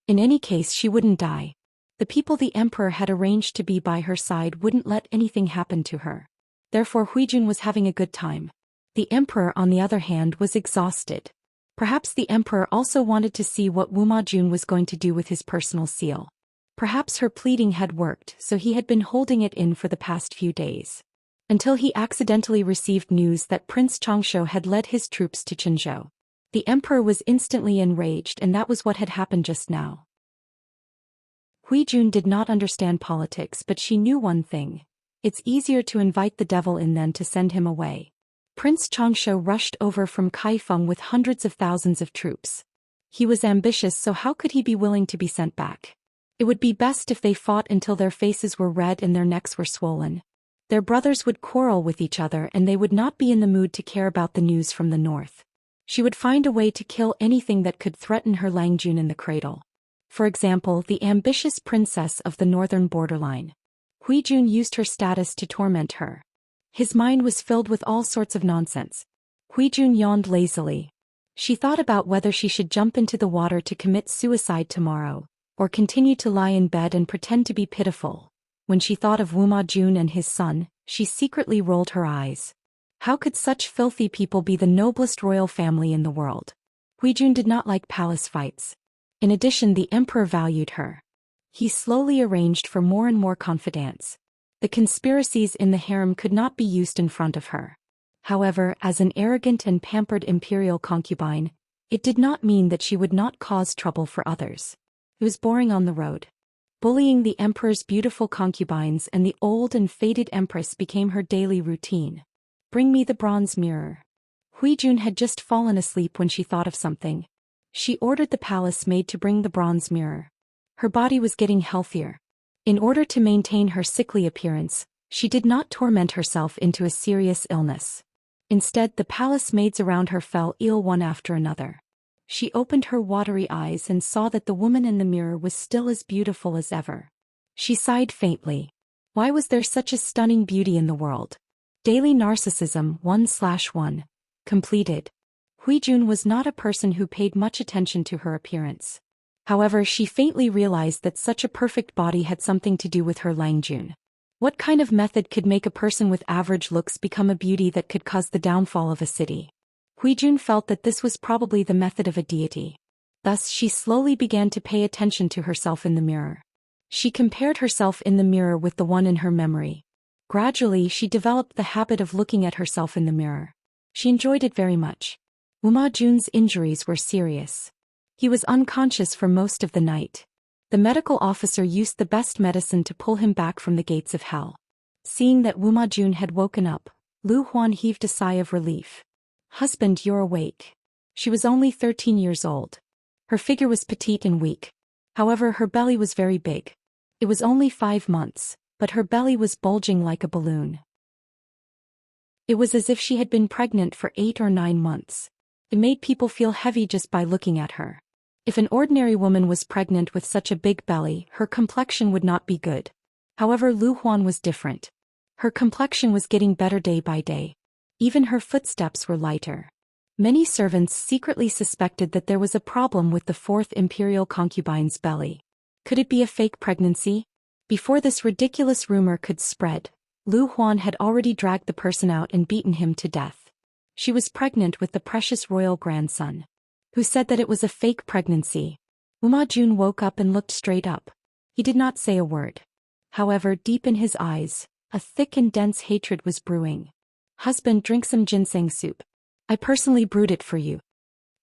In any case, she wouldn't die. The people the emperor had arranged to be by her side wouldn't let anything happen to her. Therefore, Hui Jun was having a good time. The emperor, on the other hand, was exhausted. Perhaps the emperor also wanted to see what Wuma Jun was going to do with his personal seal. Perhaps her pleading had worked, so he had been holding it in for the past few days. Until he accidentally received news that Prince Changsha had led his troops to Qinzhou. The emperor was instantly enraged, and that was what had happened just now. Hui Jun did not understand politics, but she knew one thing. It's easier to invite the devil in than to send him away. Prince Changsha rushed over from Kaifeng with hundreds of thousands of troops. He was ambitious, so how could he be willing to be sent back? It would be best if they fought until their faces were red and their necks were swollen. Their brothers would quarrel with each other and they would not be in the mood to care about the news from the north. She would find a way to kill anything that could threaten her Langjun in the cradle. For example, the ambitious princess of the northern borderline. Hui Jun used her status to torment her. His mind was filled with all sorts of nonsense. Hui Jun yawned lazily. She thought about whether she should jump into the water to commit suicide tomorrow, or continue to lie in bed and pretend to be pitiful. When she thought of Wuma Jun and his son, she secretly rolled her eyes. How could such filthy people be the noblest royal family in the world? Hui Jun did not like palace fights. In addition, the emperor valued her. He slowly arranged for more and more confidants. The conspiracies in the harem could not be used in front of her. However, as an arrogant and pampered imperial concubine, it did not mean that she would not cause trouble for others. It was boring on the road. Bullying the emperor's beautiful concubines and the old and faded empress became her daily routine. Bring me the bronze mirror. Huijun had just fallen asleep when she thought of something. She ordered the palace maid to bring the bronze mirror. Her body was getting healthier. In order to maintain her sickly appearance, she did not torment herself into a serious illness. Instead, the palace maids around her fell ill one after another. She opened her watery eyes and saw that the woman in the mirror was still as beautiful as ever. She sighed faintly. Why was there such a stunning beauty in the world? Daily Narcissism 1/1. Completed. Huijun was not a person who paid much attention to her appearance. However, she faintly realized that such a perfect body had something to do with her Langjun. What kind of method could make a person with average looks become a beauty that could cause the downfall of a city? Huijun felt that this was probably the method of a deity. Thus, she slowly began to pay attention to herself in the mirror. She compared herself in the mirror with the one in her memory. Gradually, she developed the habit of looking at herself in the mirror. She enjoyed it very much. Wuma Jun's injuries were serious. He was unconscious for most of the night. The medical officer used the best medicine to pull him back from the gates of hell. Seeing that Wuma Jun had woken up, Lu Huan heaved a sigh of relief. Husband, you're awake. She was only 13 years old. Her figure was petite and weak. However, her belly was very big. It was only 5 months, but her belly was bulging like a balloon. It was as if she had been pregnant for 8 or 9 months. It made people feel heavy just by looking at her. If an ordinary woman was pregnant with such a big belly, her complexion would not be good. However, Lu Huan was different. Her complexion was getting better day by day. Even her footsteps were lighter. Many servants secretly suspected that there was a problem with the 4th imperial concubine's belly. Could it be a fake pregnancy? Before this ridiculous rumor could spread, Lu Huan had already dragged the person out and beaten him to death. She was pregnant with the precious royal grandson. Who said that it was a fake pregnancy? Wuma Jun woke up and looked straight up. He did not say a word. However, deep in his eyes, a thick and dense hatred was brewing. Husband, drink some ginseng soup. I personally brewed it for you.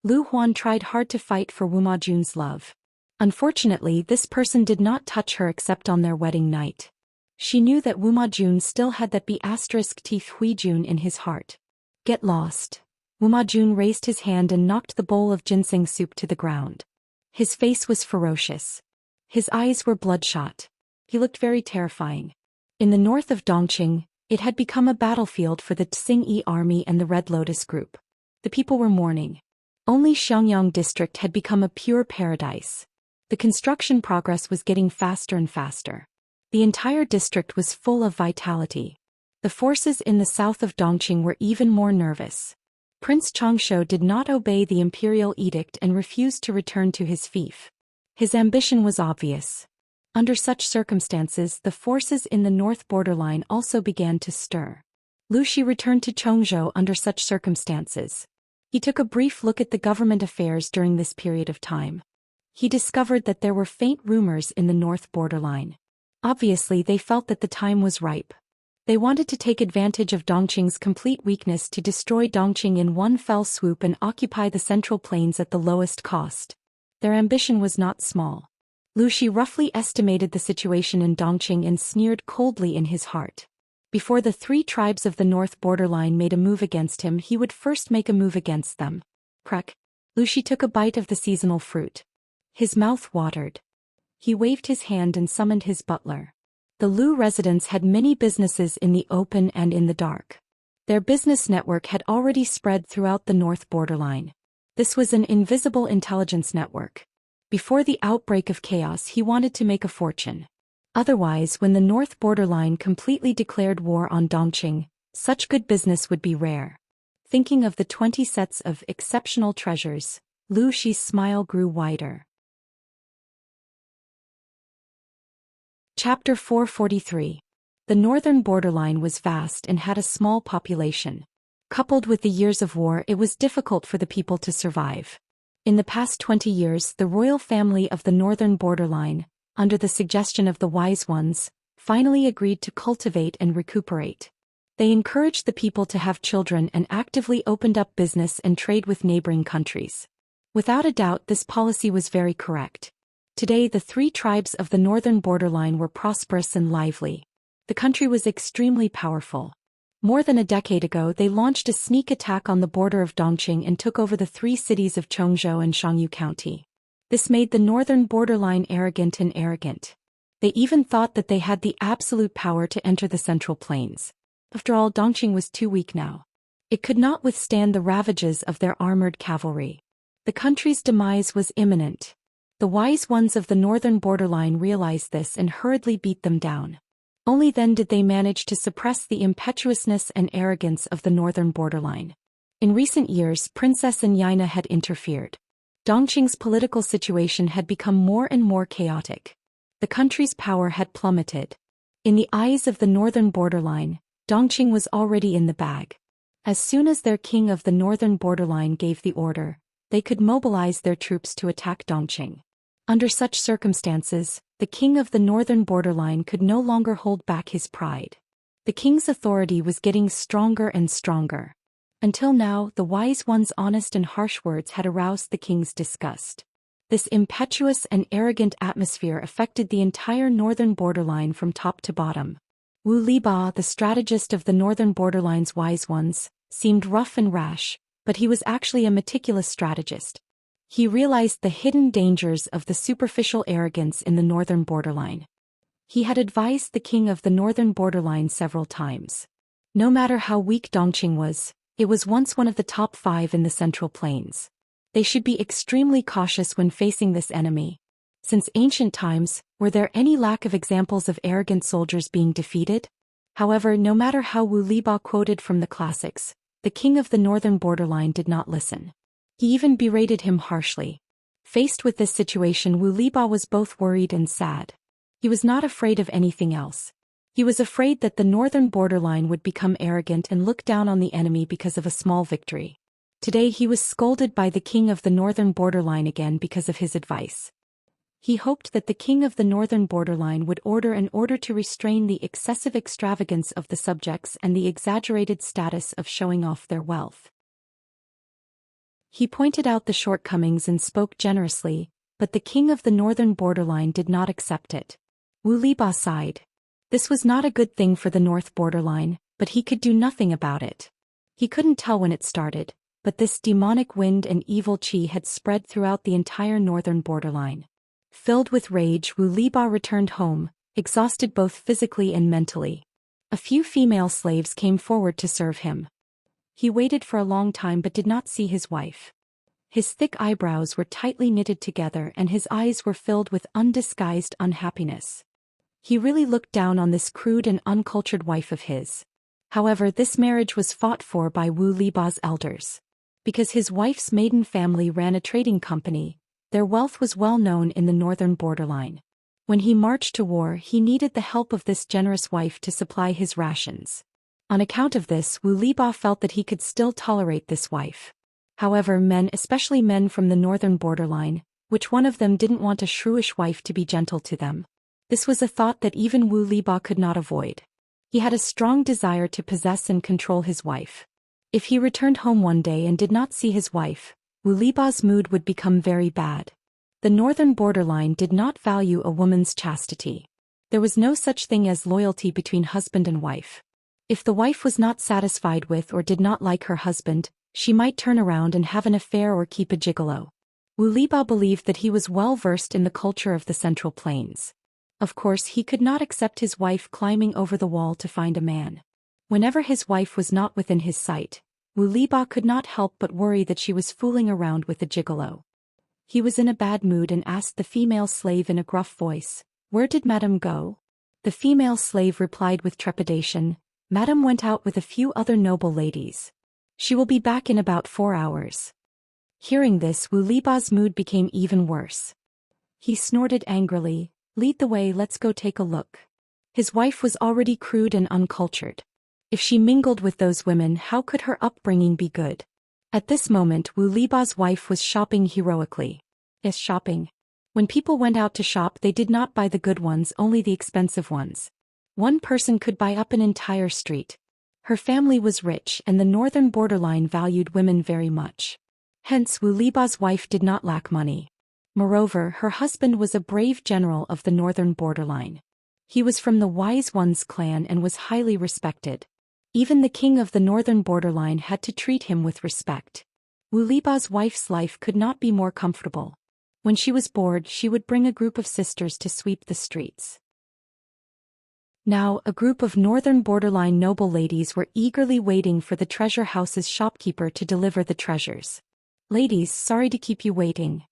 Lu Huan tried hard to fight for Wuma Jun's love. Unfortunately, this person did not touch her except on their wedding night. She knew that Wuma Jun still had that B*teeth Huijun in his heart. Get lost. Wuma Jun raised his hand and knocked the bowl of ginseng soup to the ground. His face was ferocious. His eyes were bloodshot. He looked very terrifying. In the north of Dongqing, it had become a battlefield for the Tsing-Yi army and the Red Lotus group. The people were mourning. Only Xiangyang district had become a pure paradise. The construction progress was getting faster and faster. The entire district was full of vitality. The forces in the south of Dongqing were even more nervous. Prince Changsho did not obey the imperial edict and refused to return to his fief. His ambition was obvious. Under such circumstances, the forces in the north borderline also began to stir. Lu Shi returned to Chongzhou under such circumstances. He took a brief look at the government affairs during this period of time. He discovered that there were faint rumors in the north borderline. Obviously, they felt that the time was ripe. They wanted to take advantage of Dongqing's complete weakness to destroy Dongqing in one fell swoop and occupy the central plains at the lowest cost. Their ambition was not small. Lu Shi roughly estimated the situation in Dongqing and sneered coldly in his heart. Before the 3 tribes of the north borderline made a move against him, he would first make a move against them. Crack. Lu Shi took a bite of the seasonal fruit. His mouth watered. He waved his hand and summoned his butler. The Lu residents had many businesses in the open and in the dark. Their business network had already spread throughout the north borderline. This was an invisible intelligence network. Before the outbreak of chaos, he wanted to make a fortune. Otherwise, when the north borderline completely declared war on Dongqing, such good business would be rare. Thinking of the 20 sets of exceptional treasures, Lu Shi's smile grew wider. Chapter 443. The northern borderline was vast and had a small population. Coupled with the years of war, it was difficult for the people to survive. In the past 20 years, the royal family of the northern borderline, under the suggestion of the wise ones, finally agreed to cultivate and recuperate. They encouraged the people to have children and actively opened up business and trade with neighboring countries. Without a doubt, this policy was very correct. Today, the three tribes of the northern borderline were prosperous and lively. The country was extremely powerful. More than a decade ago, they launched a sneak attack on the border of Dongqing and took over the three cities of Chongzhou and Shangyu County. This made the northern borderline arrogant. They even thought that they had the absolute power to enter the Central Plains. After all, Dongqing was too weak now. It could not withstand the ravages of their armored cavalry. The country's demise was imminent. The wise ones of the northern borderline realized this and hurriedly beat them down. Only then did they manage to suppress the impetuousness and arrogance of the northern borderline. In recent years, Princess Anyina had interfered. Dongqing's political situation had become more and more chaotic. The country's power had plummeted. In the eyes of the northern borderline, Dongqing was already in the bag. As soon as their king of the northern borderline gave the order, they could mobilize their troops to attack Dongqing. Under such circumstances, the king of the northern borderline could no longer hold back his pride. The king's authority was getting stronger and stronger. Until now, the wise one's honest and harsh words had aroused the king's disgust. This impetuous and arrogant atmosphere affected the entire northern borderline from top to bottom. Wu Liba, the strategist of the northern borderline's wise ones, seemed rough and rash, but he was actually a meticulous strategist. He realized the hidden dangers of the superficial arrogance in the northern borderline. He had advised the king of the northern borderline several times. No matter how weak Dongqing was, it was once one of the top 5 in the Central Plains. They should be extremely cautious when facing this enemy. Since ancient times, were there any lack of examples of arrogant soldiers being defeated? However, no matter how Wu Liba quoted from the classics, the king of the northern borderline did not listen. He even berated him harshly. Faced with this situation, Wu Liba was both worried and sad. He was not afraid of anything else. He was afraid that the northern borderline would become arrogant and look down on the enemy because of a small victory. Today he was scolded by the king of the northern borderline again because of his advice. He hoped that the king of the northern borderline would order in order to restrain the excessive extravagance of the subjects and the exaggerated status of showing off their wealth. He pointed out the shortcomings and spoke generously, but the king of the northern borderline did not accept it. Wu Liba sighed. This was not a good thing for the north borderline, but he could do nothing about it. He couldn't tell when it started, but this demonic wind and evil qi had spread throughout the entire northern borderline. Filled with rage, Wu Liba returned home, exhausted both physically and mentally. A few female slaves came forward to serve him. He waited for a long time but did not see his wife. His thick eyebrows were tightly knitted together and his eyes were filled with undisguised unhappiness. He really looked down on this crude and uncultured wife of his. However, this marriage was fought for by Wu Liba's elders. Because his wife's maiden family ran a trading company, their wealth was well known in the northern borderline. When he marched to war, he needed the help of this generous wife to supply his rations. On account of this, Wu Liba felt that he could still tolerate this wife. However, men, especially men from the northern borderline, which one of them didn't want a shrewish wife to be gentle to them? This was a thought that even Wu Liba could not avoid. He had a strong desire to possess and control his wife. If he returned home one day and did not see his wife, Wu Liba's mood would become very bad. The northern borderline did not value a woman's chastity. There was no such thing as loyalty between husband and wife. If the wife was not satisfied with or did not like her husband, she might turn around and have an affair or keep a gigolo. Wu Liba believed that he was well versed in the culture of the Central Plains. Of course, he could not accept his wife climbing over the wall to find a man. Whenever his wife was not within his sight, Wu Liba could not help but worry that she was fooling around with a gigolo. He was in a bad mood and asked the female slave in a gruff voice, "Where did Madame go?" The female slave replied with trepidation, "Madame went out with a few other noble ladies. She will be back in about 4 hours." Hearing this, Wu Liba's mood became even worse. He snorted angrily, "Lead the way, let's go take a look." His wife was already crude and uncultured. If she mingled with those women, how could her upbringing be good? At this moment, Wu Liba's wife was shopping heroically. Yes, shopping. When people went out to shop, they did not buy the good ones, only the expensive ones. One person could buy up an entire street. Her family was rich and the northern borderline valued women very much. Hence Wu Liba's wife did not lack money. Moreover, her husband was a brave general of the northern borderline. He was from the Wise Ones clan and was highly respected. Even the king of the northern borderline had to treat him with respect. Wu Liba's wife's life could not be more comfortable. When she was bored, she would bring a group of sisters to sweep the streets. Now, a group of northern borderline noble ladies were eagerly waiting for the treasure house's shopkeeper to deliver the treasures. Ladies, sorry to keep you waiting.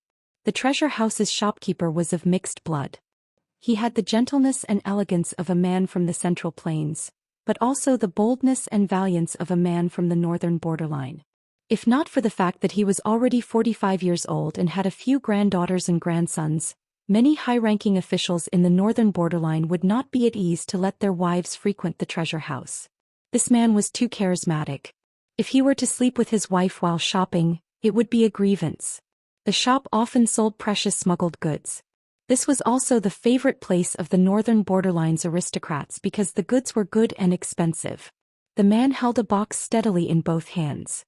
The treasure house's shopkeeper was of mixed blood. He had the gentleness and elegance of a man from the Central Plains, but also the boldness and valiance of a man from the northern borderline. If not for the fact that he was already 45 years old and had a few granddaughters and grandsons, many high-ranking officials in the northern borderline would not be at ease to let their wives frequent the treasure house. This man was too charismatic. If he were to sleep with his wife while shopping, it would be a grievance. The shop often sold precious smuggled goods. This was also the favorite place of the northern borderline's aristocrats because the goods were good and expensive. The man held a box steadily in both hands.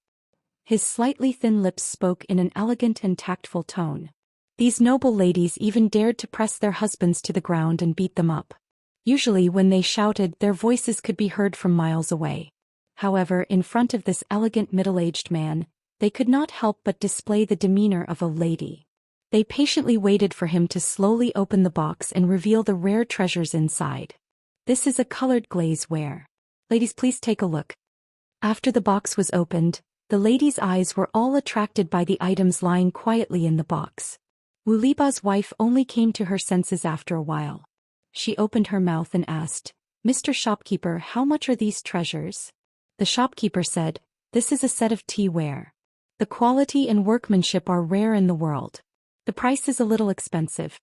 His slightly thin lips spoke in an elegant and tactful tone. These noble ladies even dared to press their husbands to the ground and beat them up. Usually when they shouted, their voices could be heard from miles away. However, in front of this elegant middle-aged man, they could not help but display the demeanor of a lady. They patiently waited for him to slowly open the box and reveal the rare treasures inside. This is a colored glaze ware. Ladies, please take a look. After the box was opened, the ladies' eyes were all attracted by the items lying quietly in the box. Wu Liba's wife only came to her senses after a while. She opened her mouth and asked, "Mr. Shopkeeper, how much are these treasures?" The shopkeeper said, "This is a set of tea ware. The quality and workmanship are rare in the world. The price is a little expensive."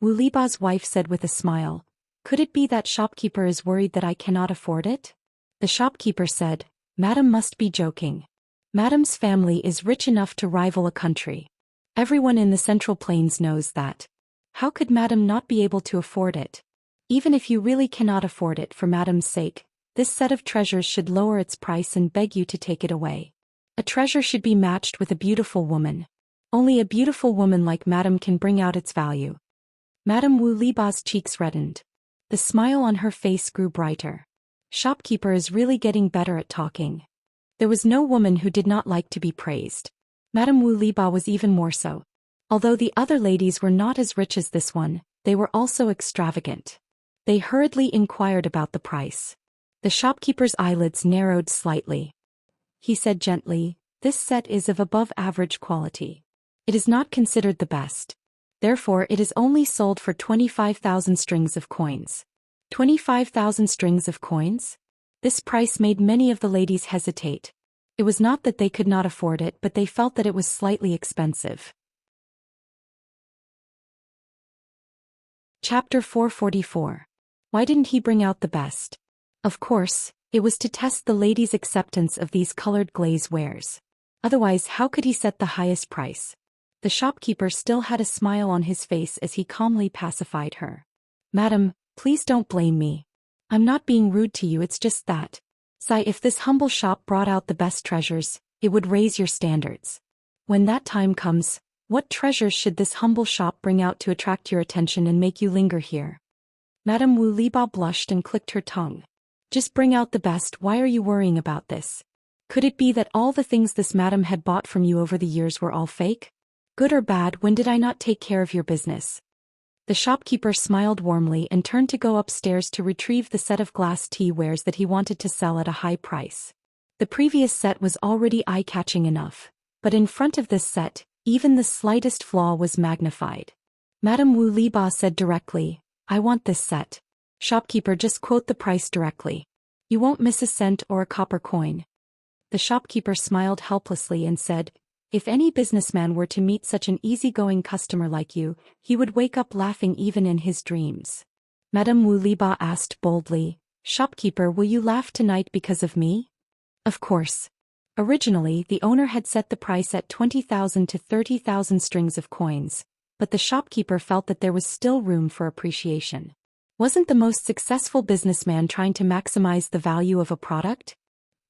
Wu Liba's wife said with a smile, "Could it be that shopkeeper is worried that I cannot afford it?" The shopkeeper said, "Madam must be joking. Madam's family is rich enough to rival a country. Everyone in the Central Plains knows that. How could Madam not be able to afford it? Even if you really cannot afford it for Madam's sake, this set of treasures should lower its price and beg you to take it away. A treasure should be matched with a beautiful woman. Only a beautiful woman like Madam can bring out its value." Madam Wu Liba's cheeks reddened. The smile on her face grew brighter. Shopkeeper is really getting better at talking. There was no woman who did not like to be praised. Madam Wu Liba was even more so. Although the other ladies were not as rich as this one, they were also extravagant. They hurriedly inquired about the price. The shopkeeper's eyelids narrowed slightly. He said gently, "This set is of above-average quality. It is not considered the best. Therefore it is only sold for 25,000 strings of coins." 25,000 strings of coins? This price made many of the ladies hesitate. It was not that they could not afford it, but they felt that it was slightly expensive. Chapter 444. Why didn't he bring out the best? Of course, it was to test the ladies' acceptance of these colored glaze wares. Otherwise, how could he set the highest price? The shopkeeper still had a smile on his face as he calmly pacified her. "Madam, please don't blame me. I'm not being rude to you, it's just that. If this humble shop brought out the best treasures, it would raise your standards. When that time comes, what treasures should this humble shop bring out to attract your attention and make you linger here?" Madame Wu Liba blushed and clicked her tongue. "Just bring out the best, why are you worrying about this? Could it be that all the things this madam had bought from you over the years were all fake? Good or bad, when did I not take care of your business?" The shopkeeper smiled warmly and turned to go upstairs to retrieve the set of glass tea wares that he wanted to sell at a high price. The previous set was already eye-catching enough, but in front of this set, even the slightest flaw was magnified. Madame Wu Liba said directly, "I want this set." Shopkeeper, just quote the price directly. You won't miss a cent or a copper coin. The shopkeeper smiled helplessly and said, "If any businessman were to meet such an easygoing customer like you, he would wake up laughing even in his dreams." Madame Wu Liba asked boldly, "Shopkeeper, will you laugh tonight because of me?" Of course. Originally, the owner had set the price at 20,000 to 30,000 strings of coins, but the shopkeeper felt that there was still room for appreciation. Wasn't the most successful businessman trying to maximize the value of a product?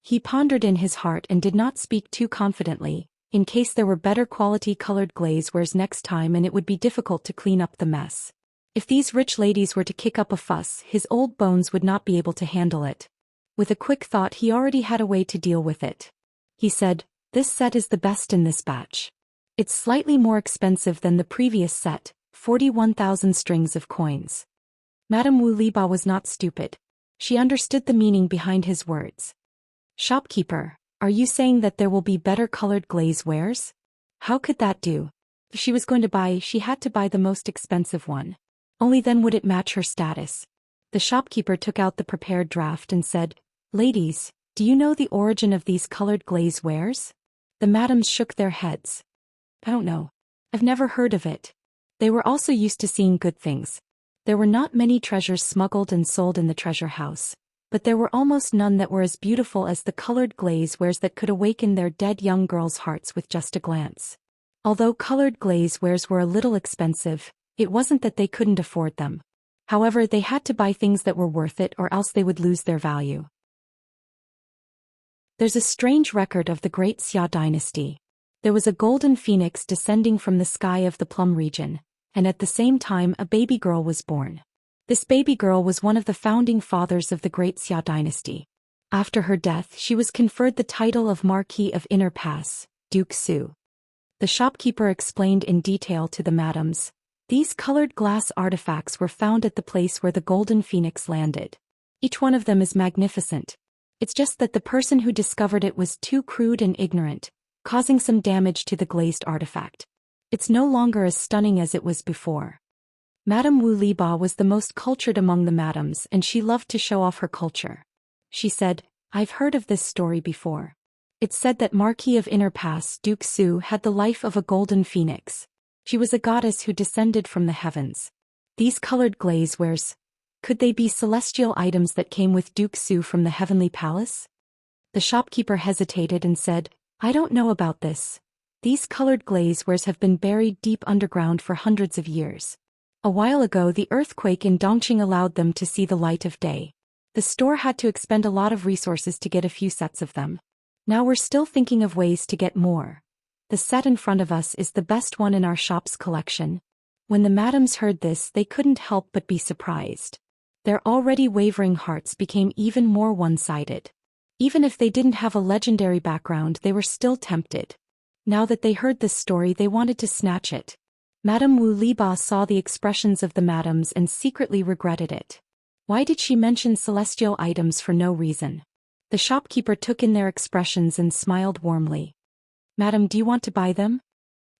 He pondered in his heart and did not speak too confidently, in case there were better quality colored glazewares next time and it would be difficult to clean up the mess. If these rich ladies were to kick up a fuss, his old bones would not be able to handle it. With a quick thought, he already had a way to deal with it. He said, "This set is the best in this batch. It's slightly more expensive than the previous set, 41,000 strings of coins." Madame Wu Liba was not stupid. She understood the meaning behind his words. "Shopkeeper, are you saying that there will be better colored glazewares? How could that do?" If she was going to buy, she had to buy the most expensive one. Only then would it match her status. The shopkeeper took out the prepared draft and said, "Ladies, do you know the origin of these colored glazewares?" The madams shook their heads. "I don't know. I've never heard of it." They were also used to seeing good things. There were not many treasures smuggled and sold in the treasure house, but there were almost none that were as beautiful as the colored glazewares that could awaken their dead young girls' hearts with just a glance. Although colored glazewares were a little expensive, it wasn't that they couldn't afford them. However, they had to buy things that were worth it or else they would lose their value. There's a strange record of the Great Xia dynasty. There was a golden phoenix descending from the sky of the Plum region, and at the same time a baby girl was born. This baby girl was one of the founding fathers of the Great Xia dynasty. After her death, she was conferred the title of Marquis of Immerse, Duke Su. The shopkeeper explained in detail to the madams, "These colored glass artifacts were found at the place where the golden phoenix landed. Each one of them is magnificent. It's just that the person who discovered it was too crude and ignorant, causing some damage to the glazed artifact. It's no longer as stunning as it was before." Madame Wu Liba was the most cultured among the madams and she loved to show off her culture. She said, "I've heard of this story before. It's said that Marquis of Immerse Duke Su had the life of a golden phoenix. She was a goddess who descended from the heavens. These colored glazewares, could they be celestial items that came with Duke Su from the heavenly palace?" The shopkeeper hesitated and said, "I don't know about this. These colored glazewares have been buried deep underground for hundreds of years. A while ago the earthquake in Dongqing allowed them to see the light of day. The store had to expend a lot of resources to get a few sets of them. Now we're still thinking of ways to get more. The set in front of us is the best one in our shop's collection." When the madams heard this, they couldn't help but be surprised. Their already wavering hearts became even more one-sided. Even if they didn't have a legendary background, they were still tempted. Now that they heard this story, they wanted to snatch it. Madame Wu Liba saw the expressions of the madams and secretly regretted it. Why did she mention celestial items for no reason? The shopkeeper took in their expressions and smiled warmly. "Madam, do you want to buy them?"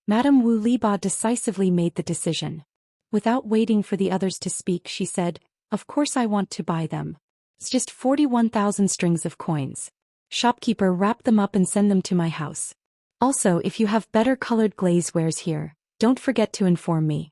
Madame Wu Liba decisively made the decision. Without waiting for the others to speak, she said, "Of course I want to buy them. It's just 41,000 strings of coins. Shopkeeper, wrap them up and send them to my house. Also, if you have better colored glazewares here, don't forget to inform me."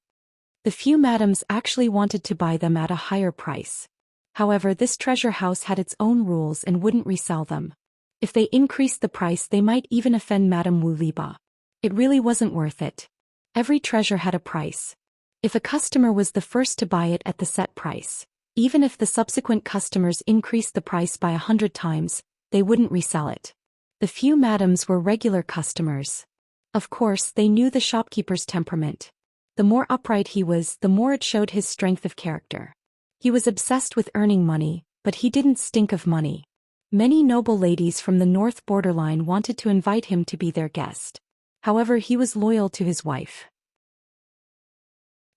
The few madams actually wanted to buy them at a higher price. However, this treasure house had its own rules and wouldn't resell them. If they increased the price, they might even offend Madame Wu Liba. It really wasn't worth it. Every treasure had a price. If a customer was the first to buy it at the set price, even if the subsequent customers increased the price by 100 times, they wouldn't resell it. The few madams were regular customers. Of course, they knew the shopkeeper's temperament. The more upright he was, the more it showed his strength of character. He was obsessed with earning money, but he didn't stink of money. Many noble ladies from the north borderline wanted to invite him to be their guest. However, he was loyal to his wife.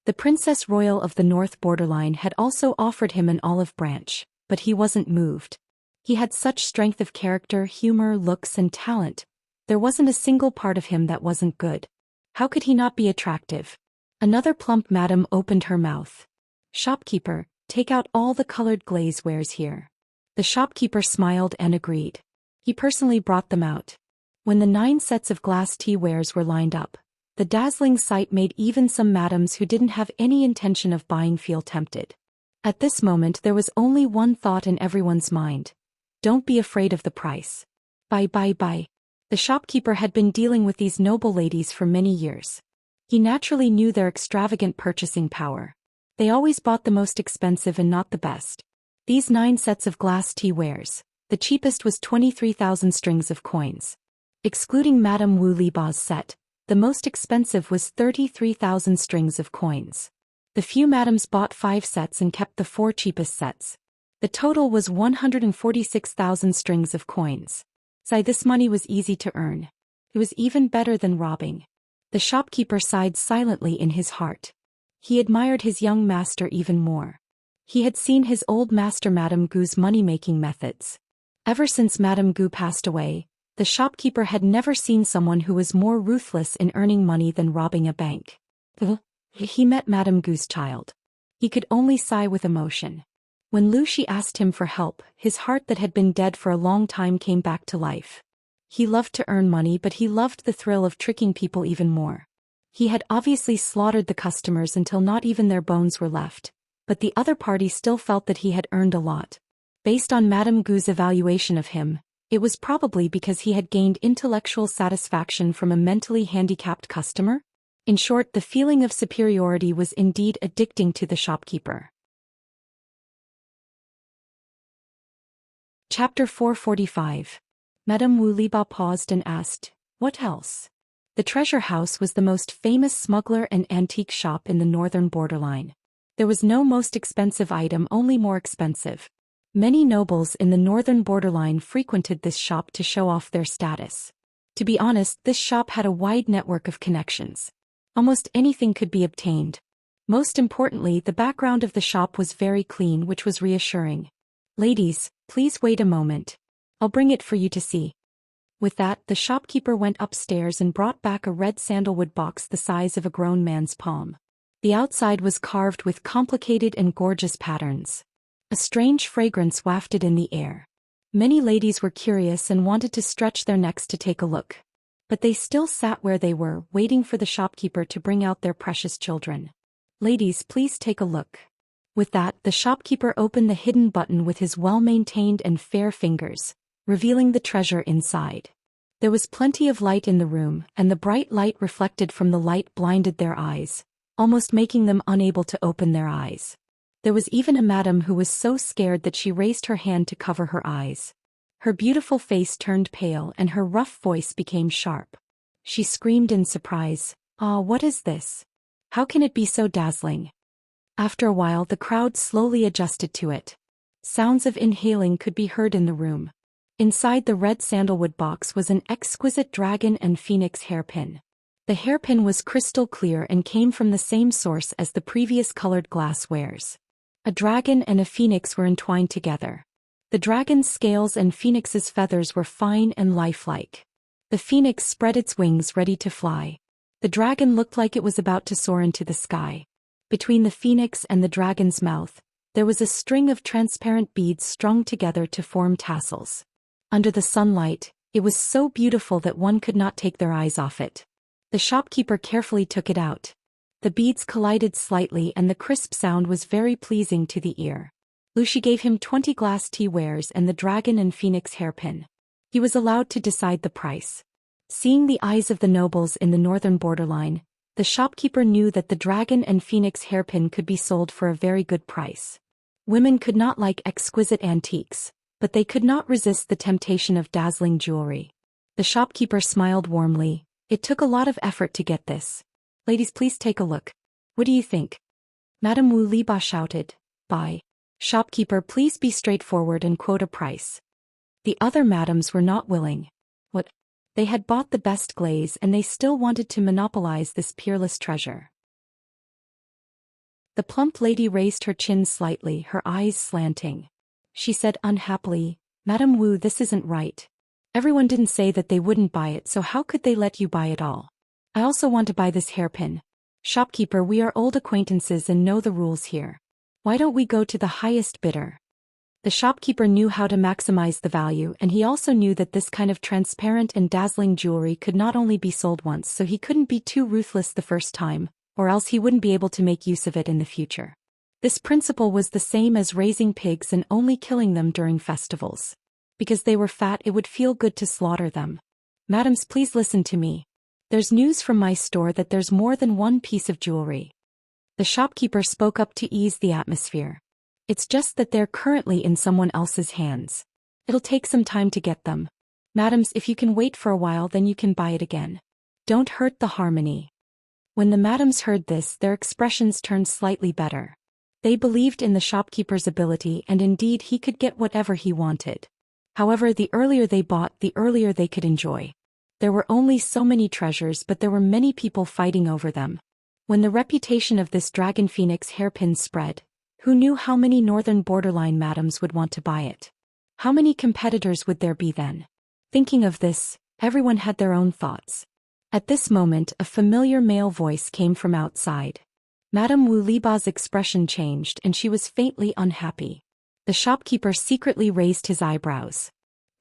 The Princess Royal of the north borderline had also offered him an olive branch, but he wasn't moved. He had such strength of character, humor, looks, and talent. There wasn't a single part of him that wasn't good. How could he not be attractive? Another plump madam opened her mouth. "Shopkeeper, take out all the colored glazewares here." The shopkeeper smiled and agreed. He personally brought them out. When the 9 sets of glass teawares were lined up, the dazzling sight made even some madams who didn't have any intention of buying feel tempted. At this moment there was only one thought in everyone's mind. Don't be afraid of the price. Buy, buy, buy. The shopkeeper had been dealing with these noble ladies for many years. He naturally knew their extravagant purchasing power. They always bought the most expensive and not the best. These 9 sets of glass teawares, The cheapest was 23,000 strings of coins. Excluding Madame Wu Liba's set, the most expensive was 33,000 strings of coins. The few madams bought 5 sets and kept the 4 cheapest sets. The total was 146,000 strings of coins. This money was easy to earn. It was even better than robbing. The shopkeeper sighed silently in his heart. He admired his young master even more. He had seen his old master Madame Gu's money-making methods. Ever since Madame Gu passed away, the shopkeeper had never seen someone who was more ruthless in earning money than robbing a bank. He met Madame Gu's child. He could only sigh with emotion. When Lu Shi asked him for help, his heart that had been dead for a long time came back to life. He loved to earn money, but he loved the thrill of tricking people even more. He had obviously slaughtered the customers until not even their bones were left, but the other party still felt that he had earned a lot. Based on Madame Gu's evaluation of him, it was probably because he had gained intellectual satisfaction from a mentally handicapped customer. In short, the feeling of superiority was indeed addicting to the shopkeeper. Chapter 445. Madame Wu Liba paused and asked, "What else?" The treasure house was the most famous smuggler and antique shop in the northern borderline. There was no most expensive item, only more expensive. Many nobles in the northern borderline frequented this shop to show off their status. To be honest, this shop had a wide network of connections. Almost anything could be obtained. Most importantly, the background of the shop was very clean, which was reassuring. "Ladies, please wait a moment. I'll bring it for you to see." With that, the shopkeeper went upstairs and brought back a red sandalwood box the size of a grown man's palm. The outside was carved with complicated and gorgeous patterns. A strange fragrance wafted in the air. Many ladies were curious and wanted to stretch their necks to take a look. But they still sat where they were, waiting for the shopkeeper to bring out their precious children. "Ladies, please take a look." With that, the shopkeeper opened the hidden button with his well-maintained and fair fingers, revealing the treasure inside. There was plenty of light in the room, and the bright light reflected from the light blinded their eyes, almost making them unable to open their eyes. There was even a madam who was so scared that she raised her hand to cover her eyes. Her beautiful face turned pale and her rough voice became sharp. She screamed in surprise, "Ah, what is this? How can it be so dazzling?" After a while, the crowd slowly adjusted to it. Sounds of inhaling could be heard in the room. Inside the red sandalwood box was an exquisite dragon and phoenix hairpin. The hairpin was crystal clear and came from the same source as the previous colored glasswares. A dragon and a phoenix were entwined together. The dragon's scales and phoenix's feathers were fine and lifelike. The phoenix spread its wings ready to fly. The dragon looked like it was about to soar into the sky. Between the phoenix and the dragon's mouth, there was a string of transparent beads strung together to form tassels. Under the sunlight, it was so beautiful that one could not take their eyes off it. The shopkeeper carefully took it out. The beads collided slightly and the crisp sound was very pleasing to the ear. Lu Shi gave him 20 glass tea wares and the dragon and phoenix hairpin. He was allowed to decide the price. Seeing the eyes of the nobles in the northern borderline, the shopkeeper knew that the dragon and phoenix hairpin could be sold for a very good price. Women could not like exquisite antiques, but they could not resist the temptation of dazzling jewelry. The shopkeeper smiled warmly. "It took a lot of effort to get this. Ladies, please take a look. What do you think?" Madame Wu Liba shouted, "Buy." "Shopkeeper, please be straightforward and quote a price." The other madams were not willing. What? They had bought the best glaze and they still wanted to monopolize this peerless treasure. The plump lady raised her chin slightly, her eyes slanting. She said unhappily, "Madame Wu, this isn't right. Everyone didn't say that they wouldn't buy it, so how could they let you buy it all? I also want to buy this hairpin. Shopkeeper, we are old acquaintances and know the rules here. Why don't we go to the highest bidder?" The shopkeeper knew how to maximize the value, and he also knew that this kind of transparent and dazzling jewelry could not only be sold once, so he couldn't be too ruthless the first time, or else he wouldn't be able to make use of it in the future. This principle was the same as raising pigs and only killing them during festivals. Because they were fat, it would feel good to slaughter them. "Madams, please listen to me. There's news from my store that there's more than one piece of jewelry." The shopkeeper spoke up to ease the atmosphere. "It's just that they're currently in someone else's hands. It'll take some time to get them. Madams, if you can wait for a while, then you can buy it again. Don't hurt the harmony. When the madams heard this, their expressions turned slightly better. They believed in the shopkeeper's ability, and indeed he could get whatever he wanted. However, the earlier they bought, the earlier they could enjoy. There were only so many treasures, but there were many people fighting over them. When the reputation of this dragon phoenix hairpin spread, who knew how many northern borderline madams would want to buy it? How many competitors would there be then? Thinking of this, everyone had their own thoughts. At this moment, a familiar male voice came from outside. Madame Wu Liba's expression changed and she was faintly unhappy. The shopkeeper secretly raised his eyebrows.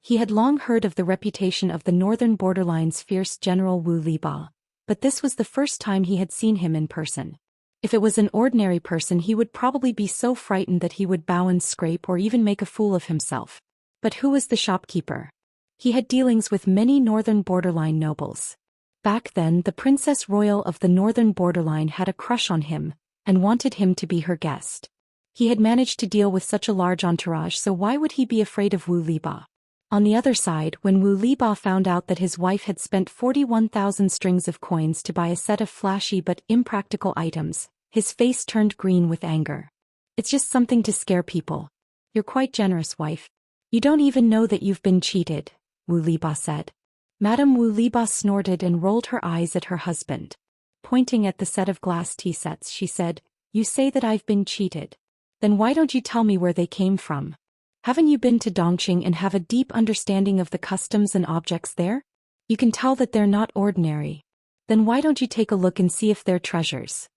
He had long heard of the reputation of the northern borderline's fierce General Wu Liba, but this was the first time he had seen him in person. If it was an ordinary person, he would probably be so frightened that he would bow and scrape or even make a fool of himself. But who was the shopkeeper? He had dealings with many northern borderline nobles. Back then, the Princess Royal of the northern borderline had a crush on him and wanted him to be her guest. He had managed to deal with such a large entourage, so why would he be afraid of Wu Liba? On the other side, when Wu Liba found out that his wife had spent 41,000 strings of coins to buy a set of flashy but impractical items, his face turned green with anger. It's just something to scare people. You're quite generous, wife. You don't even know that you've been cheated, Wu Liba said. Madame Wu Liba snorted and rolled her eyes at her husband. Pointing at the set of glass tea sets, she said, "You say that I've been cheated. Then why don't you tell me where they came from? Haven't you been to Dongqing and have a deep understanding of the customs and objects there? You can tell that they're not ordinary. Then why don't you take a look and see if they're treasures?"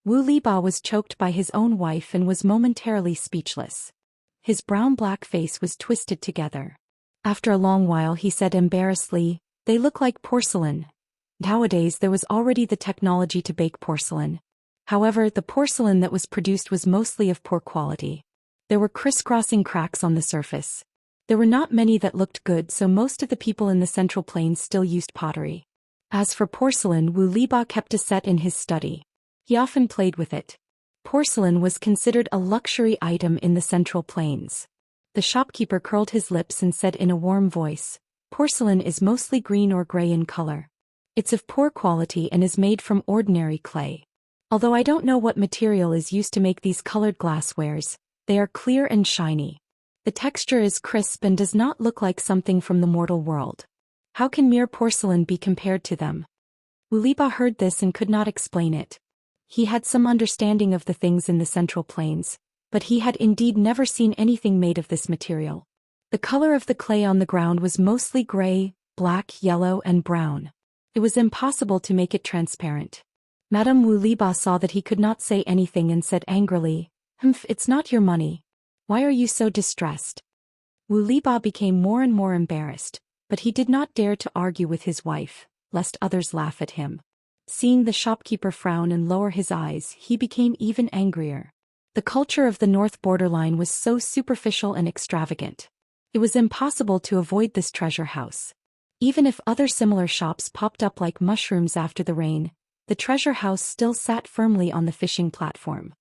Wu Liba was choked by his own wife and was momentarily speechless. His brown-black face was twisted together. After a long while he said embarrassedly, "They look like porcelain." Nowadays there was already the technology to bake porcelain. However, the porcelain that was produced was mostly of poor quality. There were crisscrossing cracks on the surface. There were not many that looked good, so most of the people in the Central Plains still used pottery. As for porcelain, Wu Liba kept a set in his study. He often played with it. Porcelain was considered a luxury item in the Central Plains. The shopkeeper curled his lips and said in a warm voice, "Porcelain is mostly green or gray in color. It's of poor quality and is made from ordinary clay. Although I don't know what material is used to make these colored glasswares, they are clear and shiny. The texture is crisp and does not look like something from the mortal world. How can mere porcelain be compared to them?" Wu Liba heard this and could not explain it. He had some understanding of the things in the Central Plains, but he had indeed never seen anything made of this material. The color of the clay on the ground was mostly gray, black, yellow, and brown. It was impossible to make it transparent. Madame Wu Liba saw that he could not say anything and said angrily, "Humph, it's not your money. Why are you so distressed?" Wu Liba became more and more embarrassed, but he did not dare to argue with his wife, lest others laugh at him. Seeing the shopkeeper frown and lower his eyes, he became even angrier. The culture of the North Borderline was so superficial and extravagant. It was impossible to avoid this treasure house. Even if other similar shops popped up like mushrooms after the rain, the treasure house still sat firmly on the fishing platform.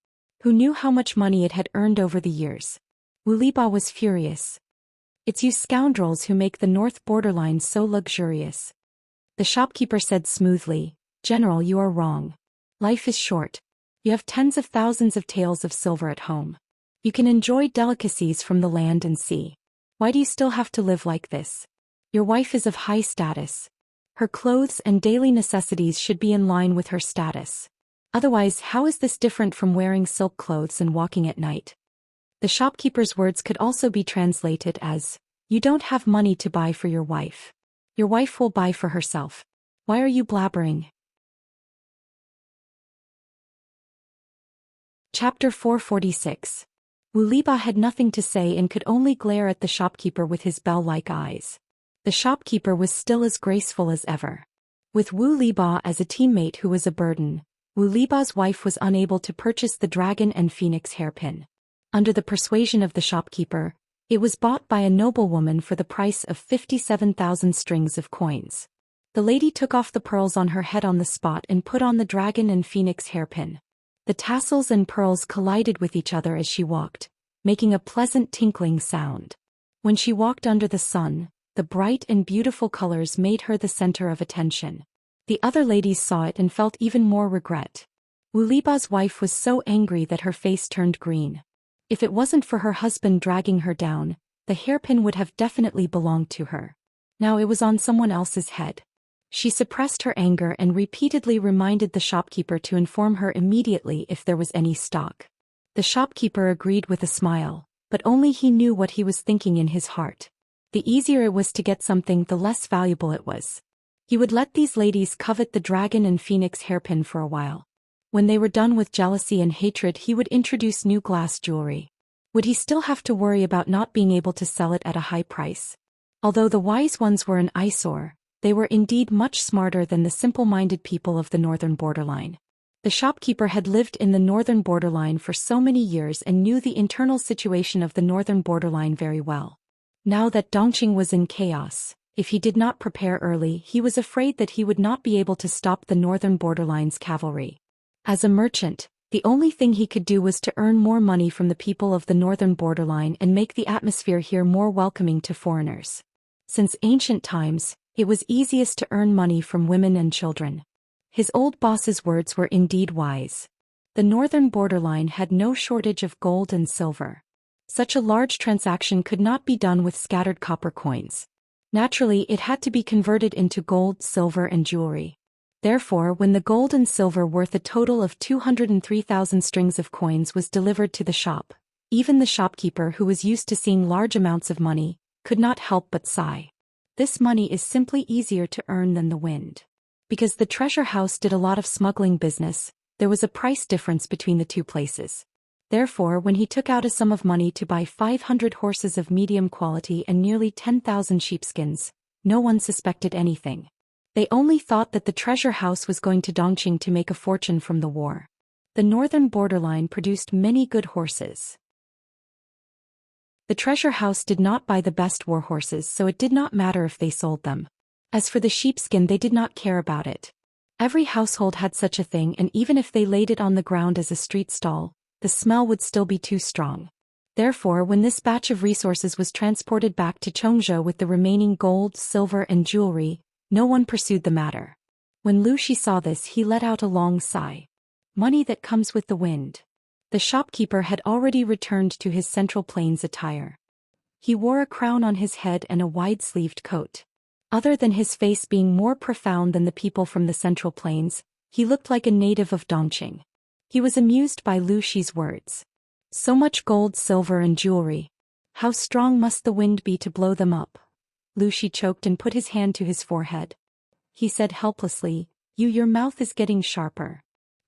Who knew how much money it had earned over the years? Wu Liba was furious. "It's you scoundrels who make the North Borderline so luxurious." The shopkeeper said smoothly, "General, you are wrong. Life is short. You have tens of thousands of taels of silver at home. You can enjoy delicacies from the land and sea. Why do you still have to live like this? Your wife is of high status. Her clothes and daily necessities should be in line with her status. Otherwise, how is this different from wearing silk clothes and walking at night?" The shopkeeper's words could also be translated as, "You don't have money to buy for your wife. Your wife will buy for herself. Why are you blabbering?" Chapter 446. Wu Liba had nothing to say and could only glare at the shopkeeper with his bell-like eyes. The shopkeeper was still as graceful as ever. With Wu Liba as a teammate who was a burden, Wu Liba's wife was unable to purchase the dragon and phoenix hairpin. Under the persuasion of the shopkeeper, it was bought by a noblewoman for the price of 57,000 strings of coins. The lady took off the pearls on her head on the spot and put on the dragon and phoenix hairpin. The tassels and pearls collided with each other as she walked, making a pleasant tinkling sound. When she walked under the sun, the bright and beautiful colors made her the center of attention. The other ladies saw it and felt even more regret. Wuliba's wife was so angry that her face turned green. If it wasn't for her husband dragging her down, the hairpin would have definitely belonged to her. Now it was on someone else's head. She suppressed her anger and repeatedly reminded the shopkeeper to inform her immediately if there was any stock. The shopkeeper agreed with a smile, but only he knew what he was thinking in his heart. The easier it was to get something, the less valuable it was. He would let these ladies covet the dragon and phoenix hairpin for a while. When they were done with jealousy and hatred, he would introduce new glass jewelry. Would he still have to worry about not being able to sell it at a high price? Although the wise ones were an eyesore, they were indeed much smarter than the simple-minded people of the northern borderline. The shopkeeper had lived in the northern borderline for so many years and knew the internal situation of the northern borderline very well. Now that Dongqing was in chaos, if he did not prepare early, he was afraid that he would not be able to stop the northern borderline's cavalry. As a merchant, the only thing he could do was to earn more money from the people of the northern borderline and make the atmosphere here more welcoming to foreigners. Since ancient times, it was easiest to earn money from women and children. His old boss's words were indeed wise. The northern borderline had no shortage of gold and silver. Such a large transaction could not be done with scattered copper coins. Naturally, it had to be converted into gold, silver, and jewelry. Therefore, when the gold and silver worth a total of 203,000 strings of coins was delivered to the shop, even the shopkeeper, who was used to seeing large amounts of money, could not help but sigh. This money is simply easier to earn than the wind. Because the treasure house did a lot of smuggling business, there was a price difference between the two places. Therefore, when he took out a sum of money to buy 500 horses of medium quality and nearly 10,000 sheepskins, no one suspected anything. They only thought that the treasure house was going to Dongqing to make a fortune from the war. The northern borderline produced many good horses. The treasure house did not buy the best war horses, so it did not matter if they sold them. As for the sheepskin, they did not care about it. Every household had such a thing, and even if they laid it on the ground as a street stall, the smell would still be too strong. Therefore, when this batch of resources was transported back to Chongzhou with the remaining gold, silver, and jewelry, no one pursued the matter. When Lu Shi saw this, he let out a long sigh. Money that comes with the wind. The shopkeeper had already returned to his Central Plains attire. He wore a crown on his head and a wide-sleeved coat. Other than his face being more profound than the people from the Central Plains, he looked like a native of Dongqing. He was amused by Lu Shi's words. So much gold, silver, and jewelry. How strong must the wind be to blow them up? Lu Shi choked and put his hand to his forehead. He said helplessly, Your mouth is getting sharper.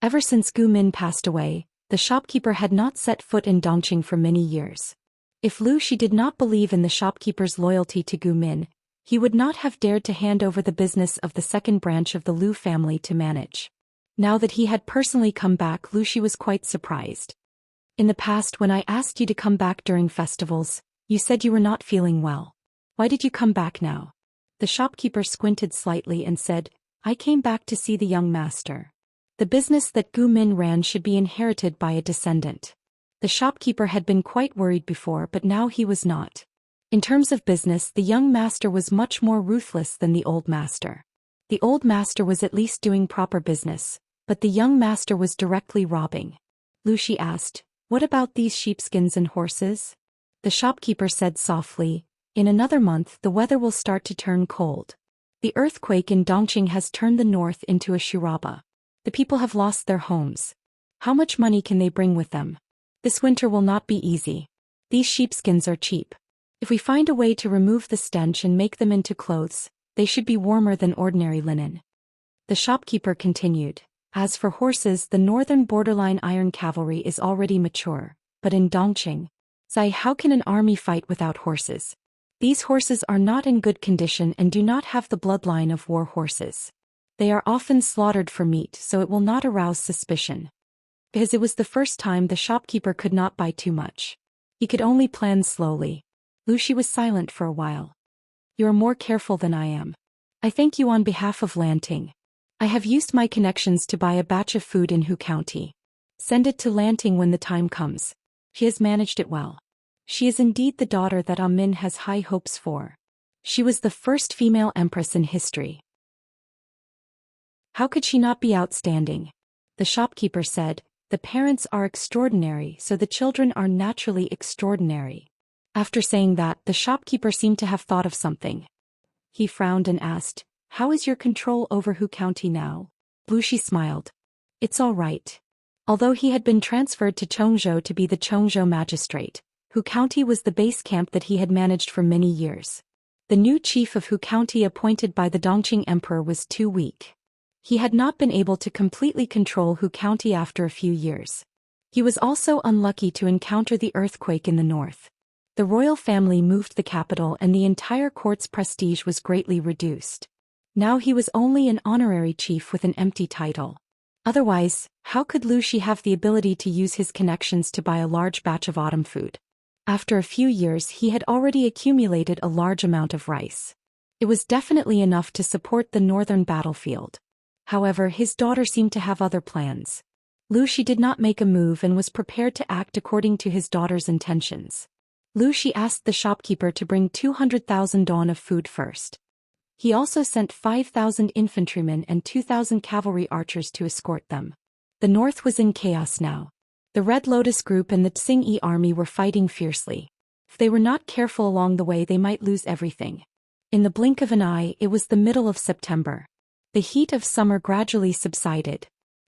Ever since Gu Min passed away, the shopkeeper had not set foot in Dongqing for many years. If Lu Shi did not believe in the shopkeeper's loyalty to Gu Min, he would not have dared to hand over the business of the second branch of the Lu family to manage. Now that he had personally come back, Lu Shi was quite surprised. In the past, when I asked you to come back during festivals, you said you were not feeling well. Why did you come back now? The shopkeeper squinted slightly and said, I came back to see the young master. The business that Gu Min ran should be inherited by a descendant. The shopkeeper had been quite worried before, but now he was not. In terms of business, the young master was much more ruthless than the old master. The old master was at least doing proper business, but the young master was directly robbing. Lu Shi asked, What about these sheepskins and horses? The shopkeeper said softly, In another month the weather will start to turn cold. The earthquake in Dongqing has turned the north into a shiraba. The people have lost their homes. How much money can they bring with them? This winter will not be easy. These sheepskins are cheap. If we find a way to remove the stench and make them into clothes, they should be warmer than ordinary linen. The shopkeeper continued, As for horses, the northern borderline iron cavalry is already mature, but in Dongqing, how can an army fight without horses? These horses are not in good condition and do not have the bloodline of war horses. They are often slaughtered for meat, so it will not arouse suspicion. Because it was the first time, the shopkeeper could not buy too much. He could only plan slowly. Lu Shi was silent for a while. You are more careful than I am. I thank you on behalf of Lanting. I have used my connections to buy a batch of food in Hu County. Send it to Lanting when the time comes. She has managed it well. She is indeed the daughter that Min has high hopes for. She was the first female empress in history. How could she not be outstanding? The shopkeeper said, the parents are extraordinary, so the children are naturally extraordinary. After saying that, the shopkeeper seemed to have thought of something. He frowned and asked, how is your control over Hu County now? Lu Shi smiled. It's all right. Although he had been transferred to Chongzhou to be the Chongzhou magistrate, Hu County was the base camp that he had managed for many years. The new chief of Hu County appointed by the Dongqing Emperor was too weak. He had not been able to completely control Hu County after a few years. He was also unlucky to encounter the earthquake in the north. The royal family moved the capital and the entire court's prestige was greatly reduced. Now he was only an honorary chief with an empty title. Otherwise, how could Lu Shi have the ability to use his connections to buy a large batch of autumn food? After a few years he had already accumulated a large amount of rice. It was definitely enough to support the northern battlefield. However, his daughter seemed to have other plans. Lu Shi did not make a move and was prepared to act according to his daughter's intentions. Lu Shi asked the shopkeeper to bring 200,000 dawn of food first. He also sent 5,000 infantrymen and 2,000 cavalry archers to escort them. The north was in chaos now. The Red Lotus Group and the Tsing-Yi army were fighting fiercely. If they were not careful along the way, they might lose everything. In the blink of an eye, it was the middle of September. The heat of summer gradually subsided.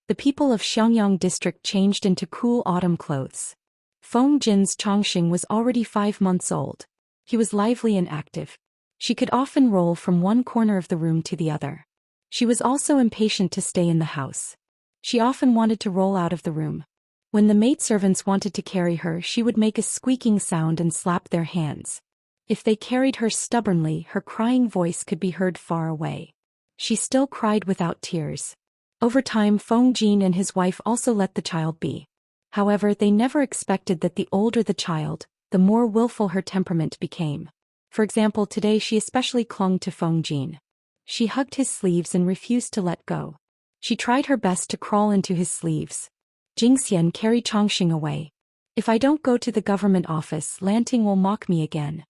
The people of Xiangyang district changed into cool autumn clothes. Feng Jin's Chongqing was already 5 months old. He was lively and active. She could often roll from one corner of the room to the other. She was also impatient to stay in the house. She often wanted to roll out of the room. When the maidservants wanted to carry her, she would make a squeaking sound and slap their hands. If they carried her stubbornly, her crying voice could be heard far away. She still cried without tears. Over time, Feng Jin and his wife also let the child be. However, they never expected that the older the child, the more willful her temperament became. For example, today she especially clung to Feng Jin. She hugged his sleeves and refused to let go. She tried her best to crawl into his sleeves. Jingxian, carry Chongqing away. If I don't go to the government office, Lanting will mock me again.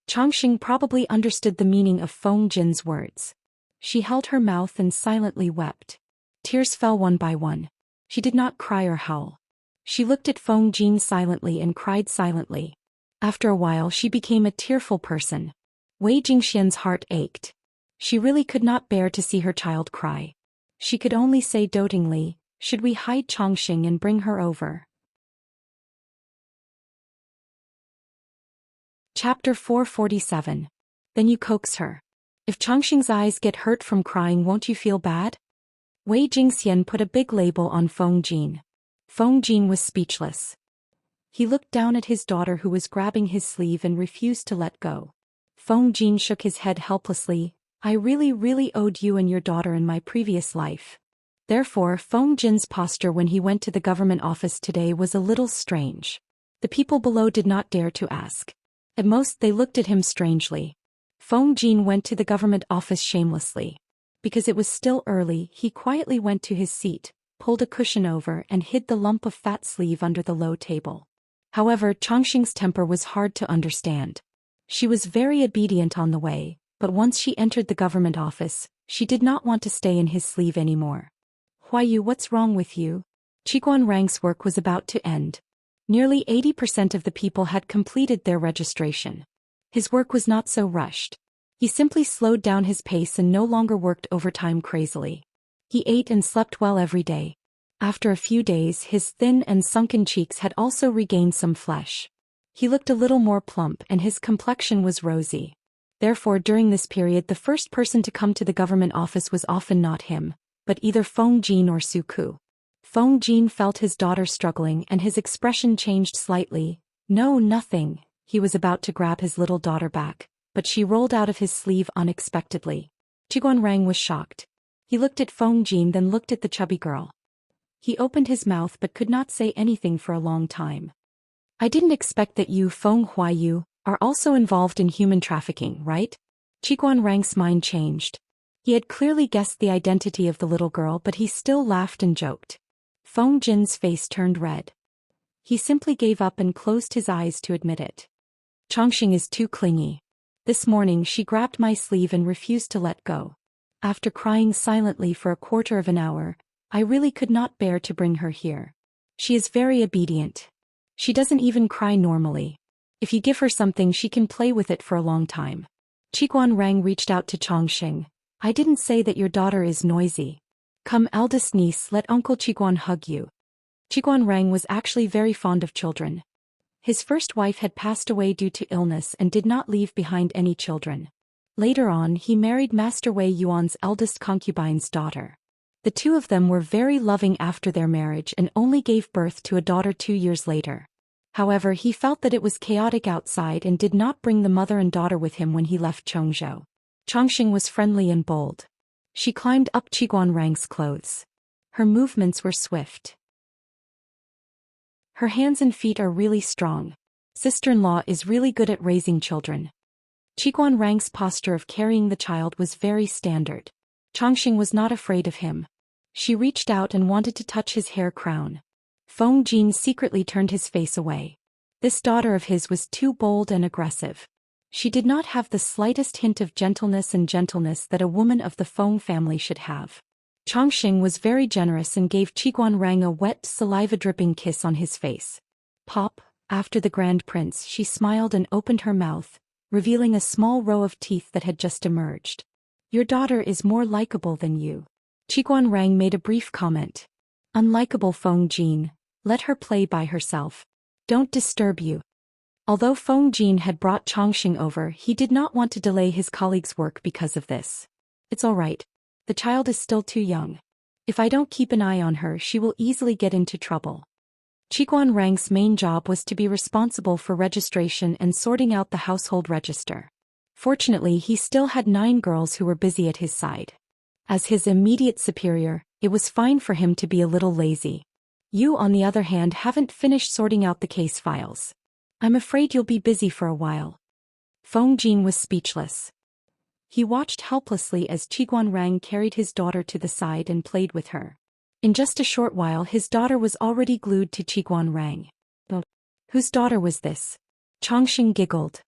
Chongqing probably understood the meaning of Feng Jin's words. She held her mouth and silently wept. Tears fell one by one. She did not cry or howl. She looked at Feng Jin silently and cried silently. After a while she became a tearful person. Wei Jingxian's heart ached. She really could not bear to see her child cry. She could only say dotingly, should we hide Chongqing and bring her over? Chapter 447. Then you coax her. If Chongqing's eyes get hurt from crying, won't you feel bad? Wei Jingxian put a big label on Feng Jin. Feng Jin was speechless. He looked down at his daughter who was grabbing his sleeve and refused to let go. Feng Jin shook his head helplessly. I really owed you and your daughter in my previous life. Therefore, Feng Jin's posture when he went to the government office today was a little strange. The people below did not dare to ask. At most they looked at him strangely. Feng Jin went to the government office shamelessly. Because it was still early, he quietly went to his seat, pulled a cushion over and hid the lump of fat sleeve under the low table. However, Chongqing's temper was hard to understand. She was very obedient on the way, but once she entered the government office, she did not want to stay in his sleeve anymore. Huayu, what's wrong with you? Qiguan Rang's work was about to end. Nearly 80% of the people had completed their registration. His work was not so rushed. He simply slowed down his pace and no longer worked overtime crazily. He ate and slept well every day. After a few days, his thin and sunken cheeks had also regained some flesh. He looked a little more plump and his complexion was rosy. Therefore, during this period, the first person to come to the government office was often not him, but either Feng Jin or Su Ku. Feng Jin felt his daughter struggling and his expression changed slightly. No, nothing. He was about to grab his little daughter back, but she rolled out of his sleeve unexpectedly. Qiguan Rang was shocked. He looked at Feng Jin, then looked at the chubby girl. He opened his mouth but could not say anything for a long time. I didn't expect that you, Feng Huayu, are also involved in human trafficking, right? Qiguan Rang's mind changed. He had clearly guessed the identity of the little girl, but he still laughed and joked. Feng Jin's face turned red. He simply gave up and closed his eyes to admit it. Chongqing is too clingy. This morning she grabbed my sleeve and refused to let go. After crying silently for a quarter of an hour, I really could not bear to bring her here. She is very obedient. She doesn't even cry normally. If you give her something she can play with it for a long time. Qiguan Rang reached out to Chongqing. I didn't say that your daughter is noisy. Come eldest niece, let Uncle Qiguan hug you. Qiguan Rang was actually very fond of children. His first wife had passed away due to illness and did not leave behind any children. Later on he married Master Wei Yuan's eldest concubine's daughter. The two of them were very loving after their marriage and only gave birth to a daughter 2 years later. However, he felt that it was chaotic outside and did not bring the mother and daughter with him when he left Chongzhou. Chongqing was friendly and bold. She climbed up Qiguan Rang's clothes. Her movements were swift. Her hands and feet are really strong. Sister-in-law is really good at raising children. Qiguan Rang's posture of carrying the child was very standard. Chongqing was not afraid of him. She reached out and wanted to touch his hair crown. Feng Jin secretly turned his face away. This daughter of his was too bold and aggressive. She did not have the slightest hint of gentleness that a woman of the Feng family should have. Chongqing was very generous and gave Qiguan Rang a wet, saliva-dripping kiss on his face. Pop, after the Grand Prince, she smiled and opened her mouth, revealing a small row of teeth that had just emerged. Your daughter is more likable than you. Qiguan Rang made a brief comment. Unlikable Feng Jin, let her play by herself. Don't disturb you. Although Feng Jin had brought Chongqing over, he did not want to delay his colleague's work because of this. It's all right. The child is still too young. If I don't keep an eye on her, she will easily get into trouble. Qiguan Rang's main job was to be responsible for registration and sorting out the household register. Fortunately, he still had 9 girls who were busy at his side. As his immediate superior, it was fine for him to be a little lazy. You, on the other hand, haven't finished sorting out the case files. I'm afraid you'll be busy for a while. Feng Jin was speechless. He watched helplessly as Qiguan Rang carried his daughter to the side and played with her. In just a short while his daughter was already glued to Qiguan Rang. Whose daughter was this? Chongqing giggled.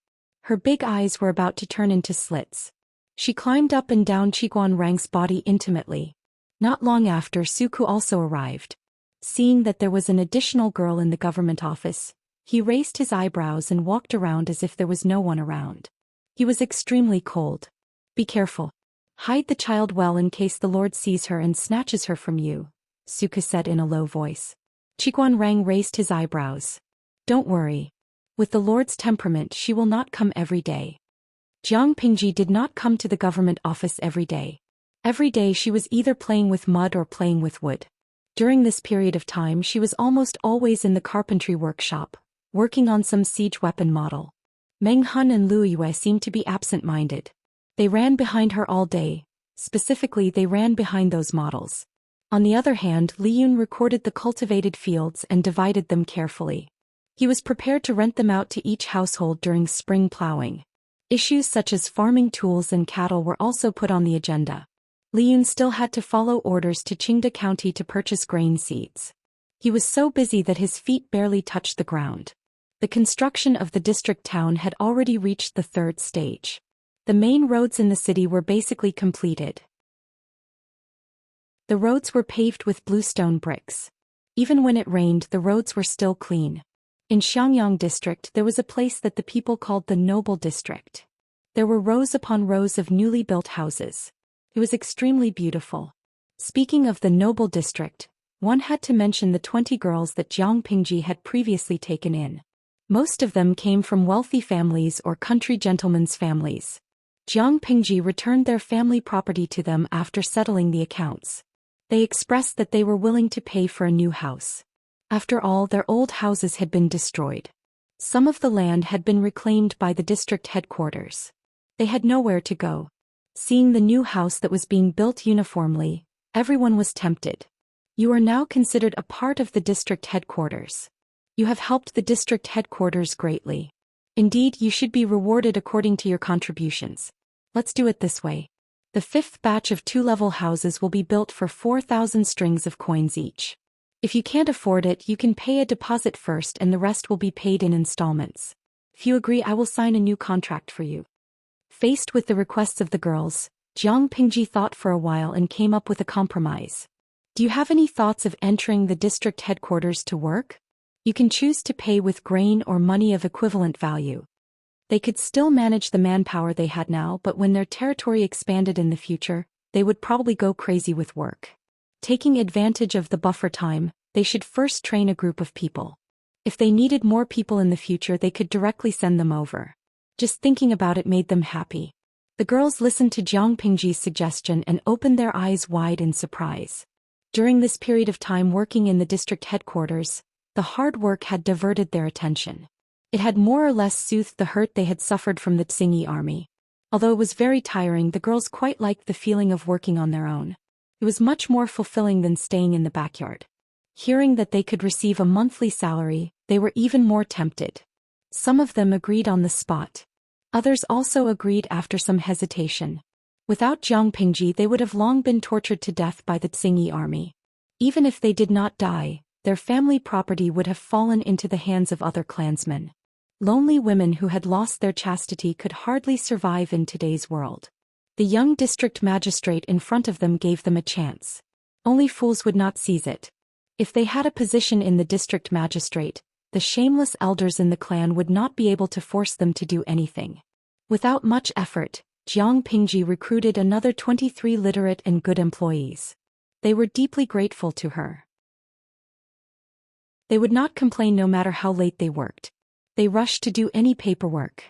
Her big eyes were about to turn into slits. She climbed up and down Qiguan Rang's body intimately. Not long after, Suku also arrived. Seeing that there was an additional girl in the government office, he raised his eyebrows and walked around as if there was no one around. He was extremely cold. Be careful. Hide the child well in case the Lord sees her and snatches her from you, Suku said in a low voice. Qiguan Rang raised his eyebrows. Don't worry. With the Lord's temperament she will not come every day. Jiang Pingji did not come to the government office every day. Every day she was either playing with mud or playing with wood. During this period of time she was almost always in the carpentry workshop, working on some siege weapon model. Meng Hun and Lu Yue seemed to be absent-minded. They ran behind her all day. Specifically, they ran behind those models. On the other hand, Li Yun recorded the cultivated fields and divided them carefully. He was prepared to rent them out to each household during spring plowing. Issues such as farming tools and cattle were also put on the agenda. Li Yun still had to follow orders to Qingda County to purchase grain seeds. He was so busy that his feet barely touched the ground. The construction of the district town had already reached the 3rd stage. The main roads in the city were basically completed. The roads were paved with bluestone bricks. Even when it rained, the roads were still clean. In Xiangyang district there was a place that the people called the Noble District. There were rows upon rows of newly built houses. It was extremely beautiful. Speaking of the Noble District, one had to mention the 20 girls that Jiang Pingji had previously taken in. Most of them came from wealthy families or country gentlemen's families. Jiang Pingji returned their family property to them after settling the accounts. They expressed that they were willing to pay for a new house. After all, their old houses had been destroyed. Some of the land had been reclaimed by the district headquarters. They had nowhere to go. Seeing the new house that was being built uniformly, everyone was tempted. You are now considered a part of the district headquarters. You have helped the district headquarters greatly. Indeed, you should be rewarded according to your contributions. Let's do it this way. The 5th batch of 2-level houses will be built for 4,000 strings of coins each. If you can't afford it, you can pay a deposit first and the rest will be paid in installments. If you agree, I will sign a new contract for you. Faced with the requests of the girls, Jiang Pingji thought for a while and came up with a compromise. Do you have any thoughts of entering the district headquarters to work? You can choose to pay with grain or money of equivalent value. They could still manage the manpower they had now, but when their territory expanded in the future, they would probably go crazy with work. Taking advantage of the buffer time, they should first train a group of people. If they needed more people in the future, they could directly send them over. Just thinking about it made them happy. The girls listened to Jiang Pingji's suggestion and opened their eyes wide in surprise. During this period of time working in the district headquarters, the hard work had diverted their attention. It had more or less soothed the hurt they had suffered from the Tsingy army. Although it was very tiring, the girls quite liked the feeling of working on their own. It was much more fulfilling than staying in the backyard. Hearing that they could receive a monthly salary, they were even more tempted. Some of them agreed on the spot. Others also agreed after some hesitation. Without Jiang Pingji, they would have long been tortured to death by the Tsingy army. Even if they did not die, their family property would have fallen into the hands of other clansmen. Lonely women who had lost their chastity could hardly survive in today's world. The young district magistrate in front of them gave them a chance. Only fools would not seize it. If they had a position in the district magistrate, the shameless elders in the clan would not be able to force them to do anything. Without much effort, Jiang Pingji recruited another 23 literate and good employees. They were deeply grateful to her. They would not complain no matter how late they worked. They rushed to do any paperwork.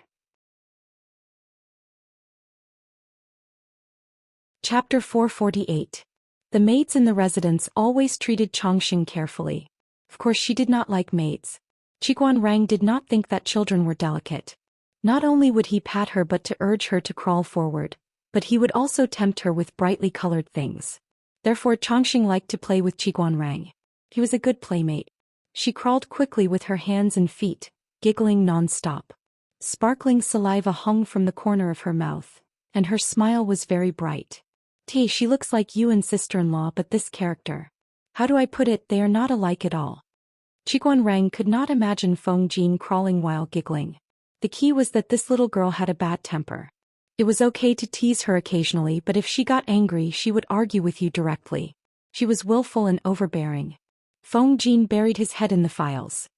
Chapter 448. The maids in the residence always treated Chongqing carefully. Of course, she did not like maids. Qiguan Rang did not think that children were delicate. Not only would he pat her but to urge her to crawl forward, but he would also tempt her with brightly colored things. Therefore Chongqing liked to play with Qiguan Rang. He was a good playmate. She crawled quickly with her hands and feet, giggling non-stop. Sparkling saliva hung from the corner of her mouth, and her smile was very bright. She looks like you and sister-in-law, but this character. How do I put it, they are not alike at all. Qiguan Rang could not imagine Feng Jin crawling while giggling. The key was that this little girl had a bad temper. It was okay to tease her occasionally, but if she got angry she would argue with you directly. She was willful and overbearing. Feng Jin buried his head in the files.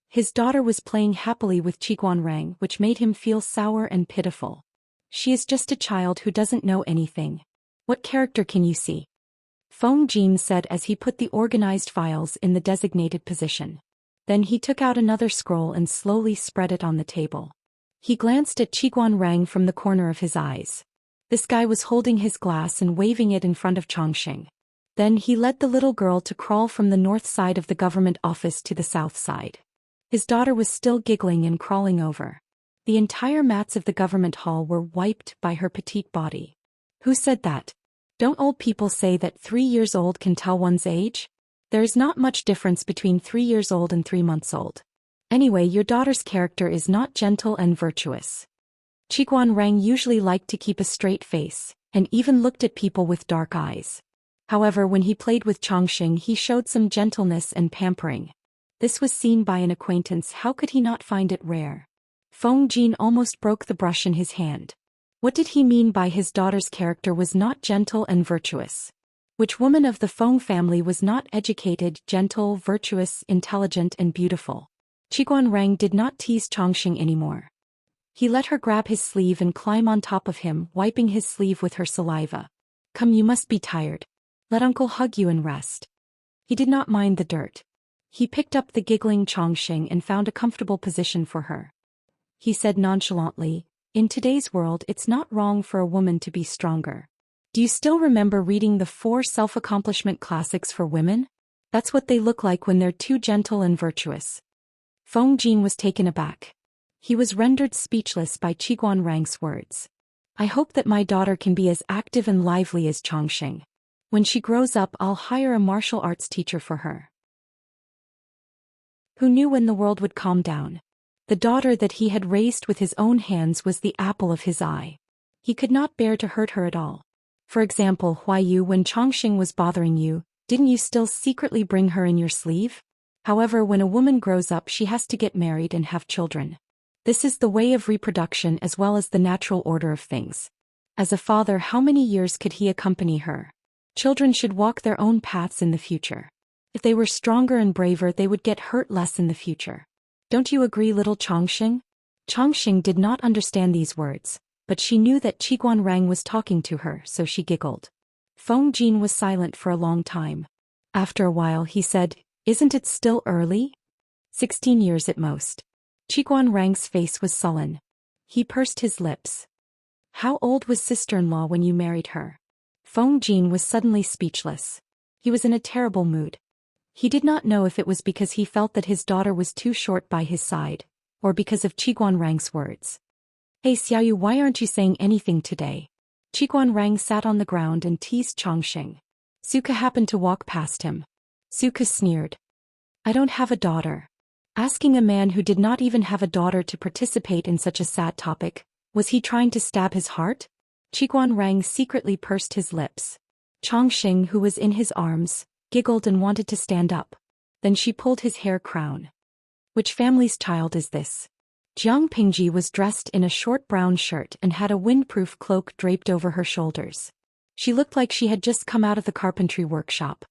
His daughter was playing happily with Qiguan Rang, which made him feel sour and pitiful. She is just a child who doesn't know anything. What character can you see? Feng Jin said as he put the organized files in the designated position. Then he took out another scroll and slowly spread it on the table. He glanced at Qiguan Rang from the corner of his eyes. This guy was holding his glass and waving it in front of Chongqing. Then he led the little girl to crawl from the north side of the government office to the south side. His daughter was still giggling and crawling over. The entire mats of the government hall were wiped by her petite body. Who said that? Don't old people say that 3 years old can tell one's age? There is not much difference between 3 years old and 3 months old. Anyway, your daughter's character is not gentle and virtuous. Qiguan Rang usually liked to keep a straight face, and even looked at people with dark eyes. However, when he played with Chongqing he showed some gentleness and pampering. This was seen by an acquaintance. How could he not find it rare? Feng Jin almost broke the brush in his hand. What did he mean by his daughter's character was not gentle and virtuous? Which woman of the Feng family was not educated, gentle, virtuous, intelligent and beautiful? Qiguan Rang did not tease Chongqing anymore. He let her grab his sleeve and climb on top of him, wiping his sleeve with her saliva. Come, you must be tired. Let uncle hug you and rest. He did not mind the dirt. He picked up the giggling Chongqing and found a comfortable position for her. He said nonchalantly, in today's world it's not wrong for a woman to be stronger. Do you still remember reading the 4 self-accomplishment classics for women? That's what they look like when they're too gentle and virtuous. Feng Jin was taken aback. He was rendered speechless by Qiguan Rang's words. I hope that my daughter can be as active and lively as Chongqing. When she grows up, I'll hire a martial arts teacher for her. Who knew when the world would calm down? The daughter that he had raised with his own hands was the apple of his eye. He could not bear to hurt her at all. For example, Huai Yu, when Chongqing was bothering you, Didn't you still secretly bring her in your sleeve? However, when a woman grows up, she has to get married and have children. This is the way of reproduction as well as the natural order of things. As a father, how many years could he accompany her? Children should walk their own paths in the future. If they were stronger and braver, they would get hurt less in the future. Don't you agree, little Chongqing? Chongqing did not understand these words, but she knew that Qiguan Rang was talking to her, so she giggled. Feng Jin was silent for a long time. After a while he said, "Isn't it still early?" 16 years at most. Qiguan Rang's face was sullen. He pursed his lips. How old was sister-in-law when you married her? Feng Jin was suddenly speechless. He was in a terrible mood. He did not know if it was because he felt that his daughter was too short by his side, or because of Qiguan Rang's words. Hey Xiaoyu, why aren't you saying anything today? Qiguan Rang sat on the ground and teased Chongqing. Suka happened to walk past him. Suka sneered. I don't have a daughter. Asking a man who did not even have a daughter to participate in such a sad topic, was he trying to stab his heart? Qiguan Rang secretly pursed his lips. Chongqing, who was in his arms, giggled and wanted to stand up. Then she pulled his hair crown. Which family's child is this? Jiang Pingji was dressed in a short brown shirt and had a windproof cloak draped over her shoulders. She looked like she had just come out of the carpentry workshop.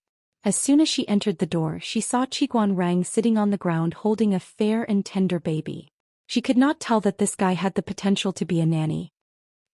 As soon as she entered the door, she saw Qiguan Rang sitting on the ground holding a fair and tender baby. She could not tell that this guy had the potential to be a nanny.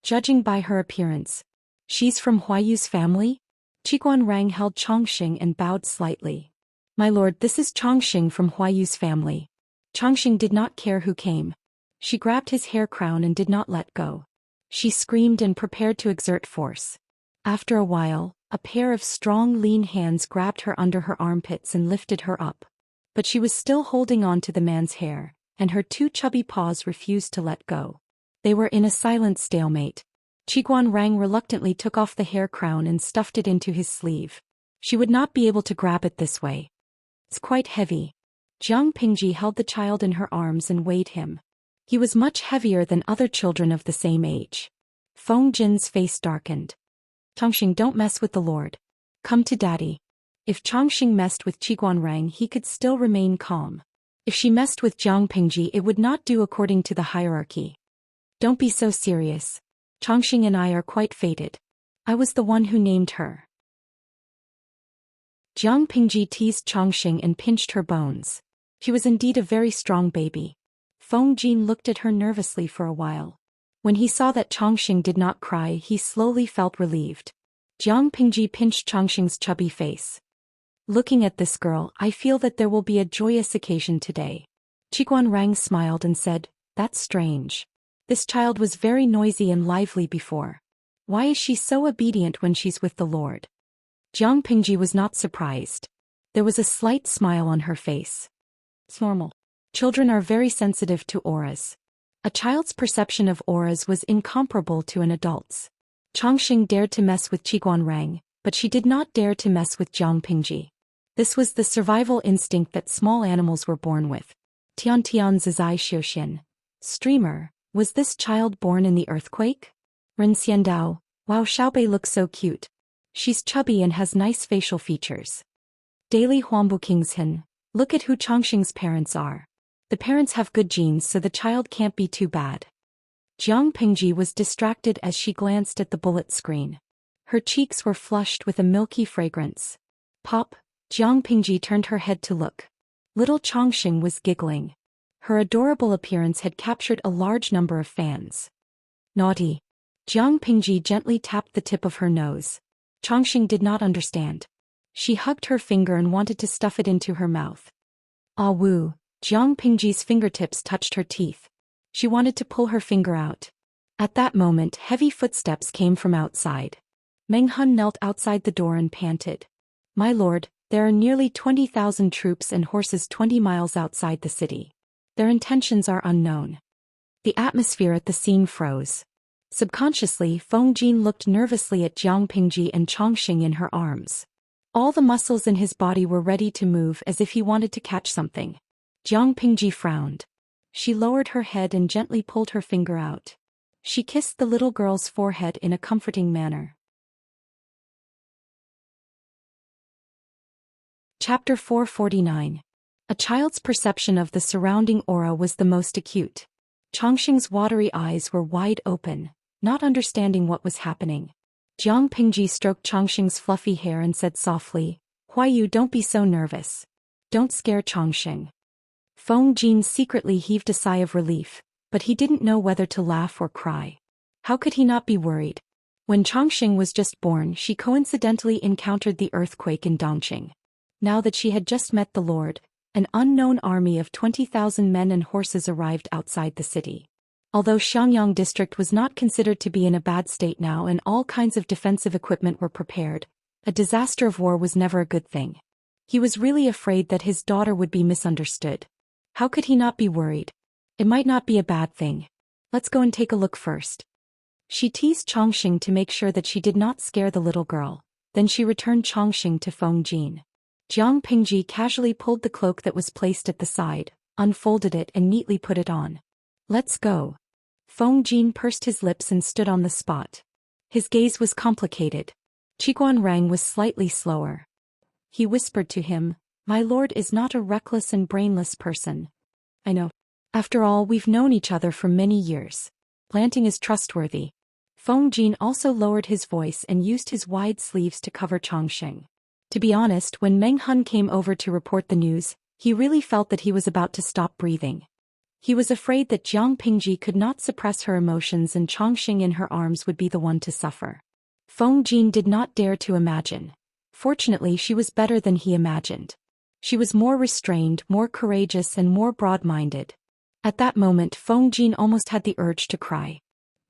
Judging by her appearance, she's from Huayu's family? Qiguan Rang held Chongqing and bowed slightly. My lord, this is Chongqing from Huayu's family. Chongqing did not care who came. She grabbed his hair crown and did not let go. She screamed and prepared to exert force. After a while, a pair of strong, lean hands grabbed her under her armpits and lifted her up. But she was still holding on to the man's hair, and her two chubby paws refused to let go. They were in a silent stalemate. Qiguan Rang reluctantly took off the hair crown and stuffed it into his sleeve. She would not be able to grab it this way. It's quite heavy. Jiang Pingji held the child in her arms and weighed him. He was much heavier than other children of the same age. Feng Jin's face darkened. Chongqing, don't mess with the lord. Come to daddy. If Chongqing messed with Qiguan Rang, he could still remain calm. If she messed with Jiang Pingji, it would not do according to the hierarchy. Don't be so serious. Chongqing and I are quite fated. I was the one who named her. Jiang Pingji teased Chongqing and pinched her bones. She was indeed a very strong baby. Feng Jin looked at her nervously for a while. When he saw that Chongqing did not cry, he slowly felt relieved. Jiang Pingji pinched Chongqing's chubby face. Looking at this girl, I feel that there will be a joyous occasion today. Qiguan Rang smiled and said, That's strange. This child was very noisy and lively before. Why is she so obedient when she's with the Lord? Jiang Pingji was not surprised. There was a slight smile on her face. It's normal. Children are very sensitive to auras. A child's perception of auras was incomparable to an adult's. Chongqing dared to mess with Qiguan Rang, but she did not dare to mess with Jiang Pingji. This was the survival instinct that small animals were born with. Tian Tian Zizai Xiuxian. Streamer, was this child born in the earthquake? Ren Xiandao, wow, Xiaobei looks so cute. She's chubby and has nice facial features. Daily Huangbu Kingshan, look at who Chongqing's parents are. The parents have good genes, so the child can't be too bad. Jiang Pingji was distracted as she glanced at the bullet screen. Her cheeks were flushed with a milky fragrance. Pop, Jiang Pingji turned her head to look. Little Chongqing was giggling. Her adorable appearance had captured a large number of fans. Naughty. Jiang Pingji gently tapped the tip of her nose. Chongqing did not understand. She hugged her finger and wanted to stuff it into her mouth. Ah woo, Jiang Pingji's fingertips touched her teeth. She wanted to pull her finger out. At that moment, heavy footsteps came from outside. Meng Hun knelt outside the door and panted. My lord, there are nearly 20,000 troops and horses 20 miles outside the city. Their intentions are unknown. The atmosphere at the scene froze. Subconsciously, Feng Jin looked nervously at Jiang Pingji and Chongqing in her arms. All the muscles in his body were ready to move as if he wanted to catch something. Jiang Pingji frowned. She lowered her head and gently pulled her finger out. She kissed the little girl's forehead in a comforting manner. Chapter 449. A child's perception of the surrounding aura was the most acute. Chongqing's watery eyes were wide open, not understanding what was happening. Jiang Pingji stroked Chongqing's fluffy hair and said softly, "Huayu, don't be so nervous. Don't scare Chongqing." Feng Jin secretly heaved a sigh of relief, but he didn't know whether to laugh or cry. How could he not be worried? When Chongqing was just born, she coincidentally encountered the earthquake in Dongqing. Now that she had just met the Lord, an unknown army of 20,000 men and horses arrived outside the city. Although Xiangyang district was not considered to be in a bad state now and all kinds of defensive equipment were prepared, a disaster of war was never a good thing. He was really afraid that his daughter would be misunderstood. How could he not be worried? It might not be a bad thing. Let's go and take a look first. She teased Chongqing to make sure that she did not scare the little girl. Then she returned Chongqing to Feng Jin. Jiang Pingji casually pulled the cloak that was placed at the side, unfolded it and neatly put it on. "Let's go." Feng Jin pursed his lips and stood on the spot. His gaze was complicated. Qiguan Rang was slightly slower. He whispered to him, "My lord is not a reckless and brainless person. I know. After all, we've known each other for many years. Planting is trustworthy." Feng Jin also lowered his voice and used his wide sleeves to cover Chongqing. To be honest, when Meng Hun came over to report the news, he really felt that he was about to stop breathing. He was afraid that Jiang Pingji could not suppress her emotions and Chongqing in her arms would be the one to suffer. Feng Jin did not dare to imagine. Fortunately, she was better than he imagined. She was more restrained, more courageous and more broad-minded. At that moment, Feng Jin almost had the urge to cry.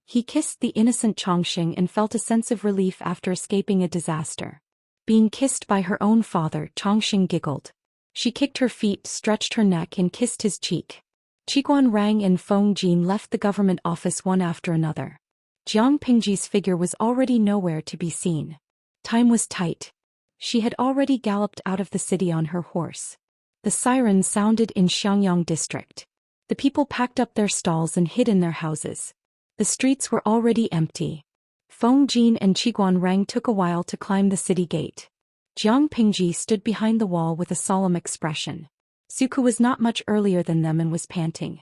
He kissed the innocent Chongqing and felt a sense of relief after escaping a disaster. Being kissed by her own father, Chongqing giggled. She kicked her feet, stretched her neck and kissed his cheek. Qiguan Rang and Feng Jin left the government office one after another. Jiang Pingji's figure was already nowhere to be seen. Time was tight. She had already galloped out of the city on her horse. The siren sounded in Xiangyang district. The people packed up their stalls and hid in their houses. The streets were already empty. Feng Jin and Qiguan Rang took a while to climb the city gate. Jiang Pingji stood behind the wall with a solemn expression. Suku was not much earlier than them and was panting.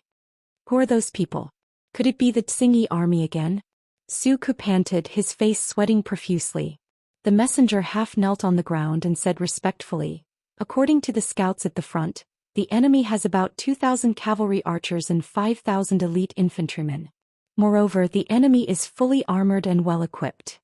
"Who are those people? Could it be the Tsingyi army again?" Suku panted, his face sweating profusely. The messenger half knelt on the ground and said respectfully, "According to the scouts at the front, the enemy has about 2,000 cavalry archers and 5,000 elite infantrymen. Moreover, the enemy is fully armored and well-equipped.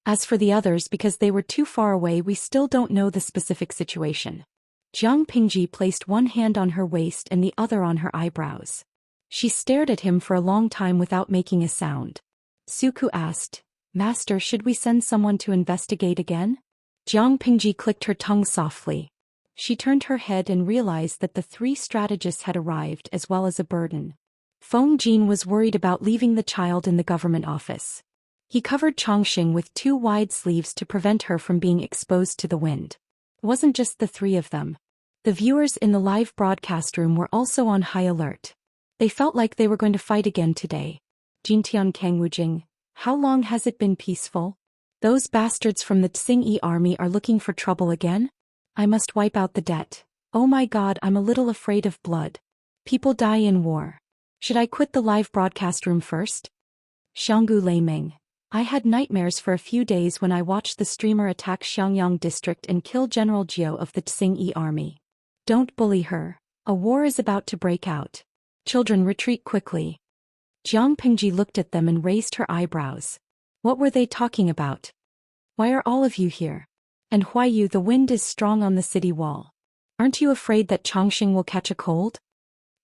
As for the others, because they were too far away, we still don't know the specific situation." Jiang Pingji placed one hand on her waist and the other on her eyebrows. She stared at him for a long time without making a sound. Suku asked, "Master, should we send someone to investigate again?" Jiang Pingji clicked her tongue softly. She turned her head and realized that the three strategists had arrived as well as a burden. Feng Jin was worried about leaving the child in the government office. He covered Chongqing with two wide sleeves to prevent her from being exposed to the wind. It wasn't just the three of them. The viewers in the live broadcast room were also on high alert. They felt like they were going to fight again today. Jintian Kangwujing, how long has it been peaceful? Those bastards from the Tsingyi army are looking for trouble again? I must wipe out the debt. Oh my god, I'm a little afraid of blood. People die in war. Should I quit the live broadcast room first? Xianggu Leiming. I had nightmares for a few days when I watched the streamer attack Xiangyang district and kill General Jiao of the Tsingyi army. Don't bully her. A war is about to break out. Children, retreat quickly. Jiang Pingji looked at them and raised her eyebrows. What were they talking about? Why are all of you here? And Huayu, the wind is strong on the city wall. Aren't you afraid that Chongqing will catch a cold?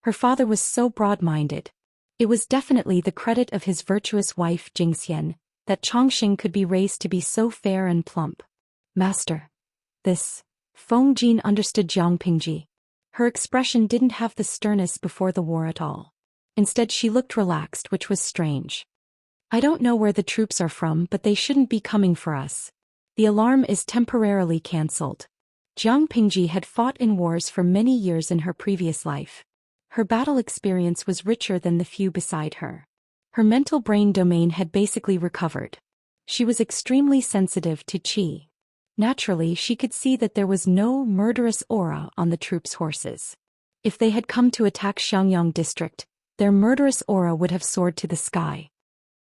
Her father was so broad-minded. It was definitely the credit of his virtuous wife Jingxian that Chongqing could be raised to be so fair and plump. Master. This. Feng Jin understood Jiang Pingji. Her expression didn't have the sternness before the war at all. Instead, she looked relaxed, which was strange. I don't know where the troops are from, but they shouldn't be coming for us. The alarm is temporarily cancelled. Jiang Pingji had fought in wars for many years in her previous life. Her battle experience was richer than the few beside her. Her mental brain domain had basically recovered. She was extremely sensitive to qi. Naturally, she could see that there was no murderous aura on the troops' horses. If they had come to attack Xiangyang district, their murderous aura would have soared to the sky.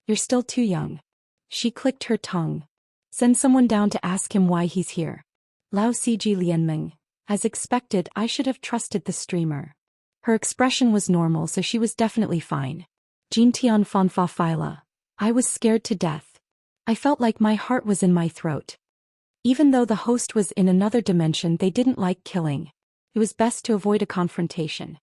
You're still too young. She clicked her tongue. Send someone down to ask him why he's here. Lao Ciji Lianming. As expected, I should have trusted the streamer. Her expression was normal, so she was definitely fine. Jintian Fanfa Phyla. I was scared to death. I felt like my heart was in my throat. Even though the host was in another dimension, they didn't like killing. It was best to avoid a confrontation.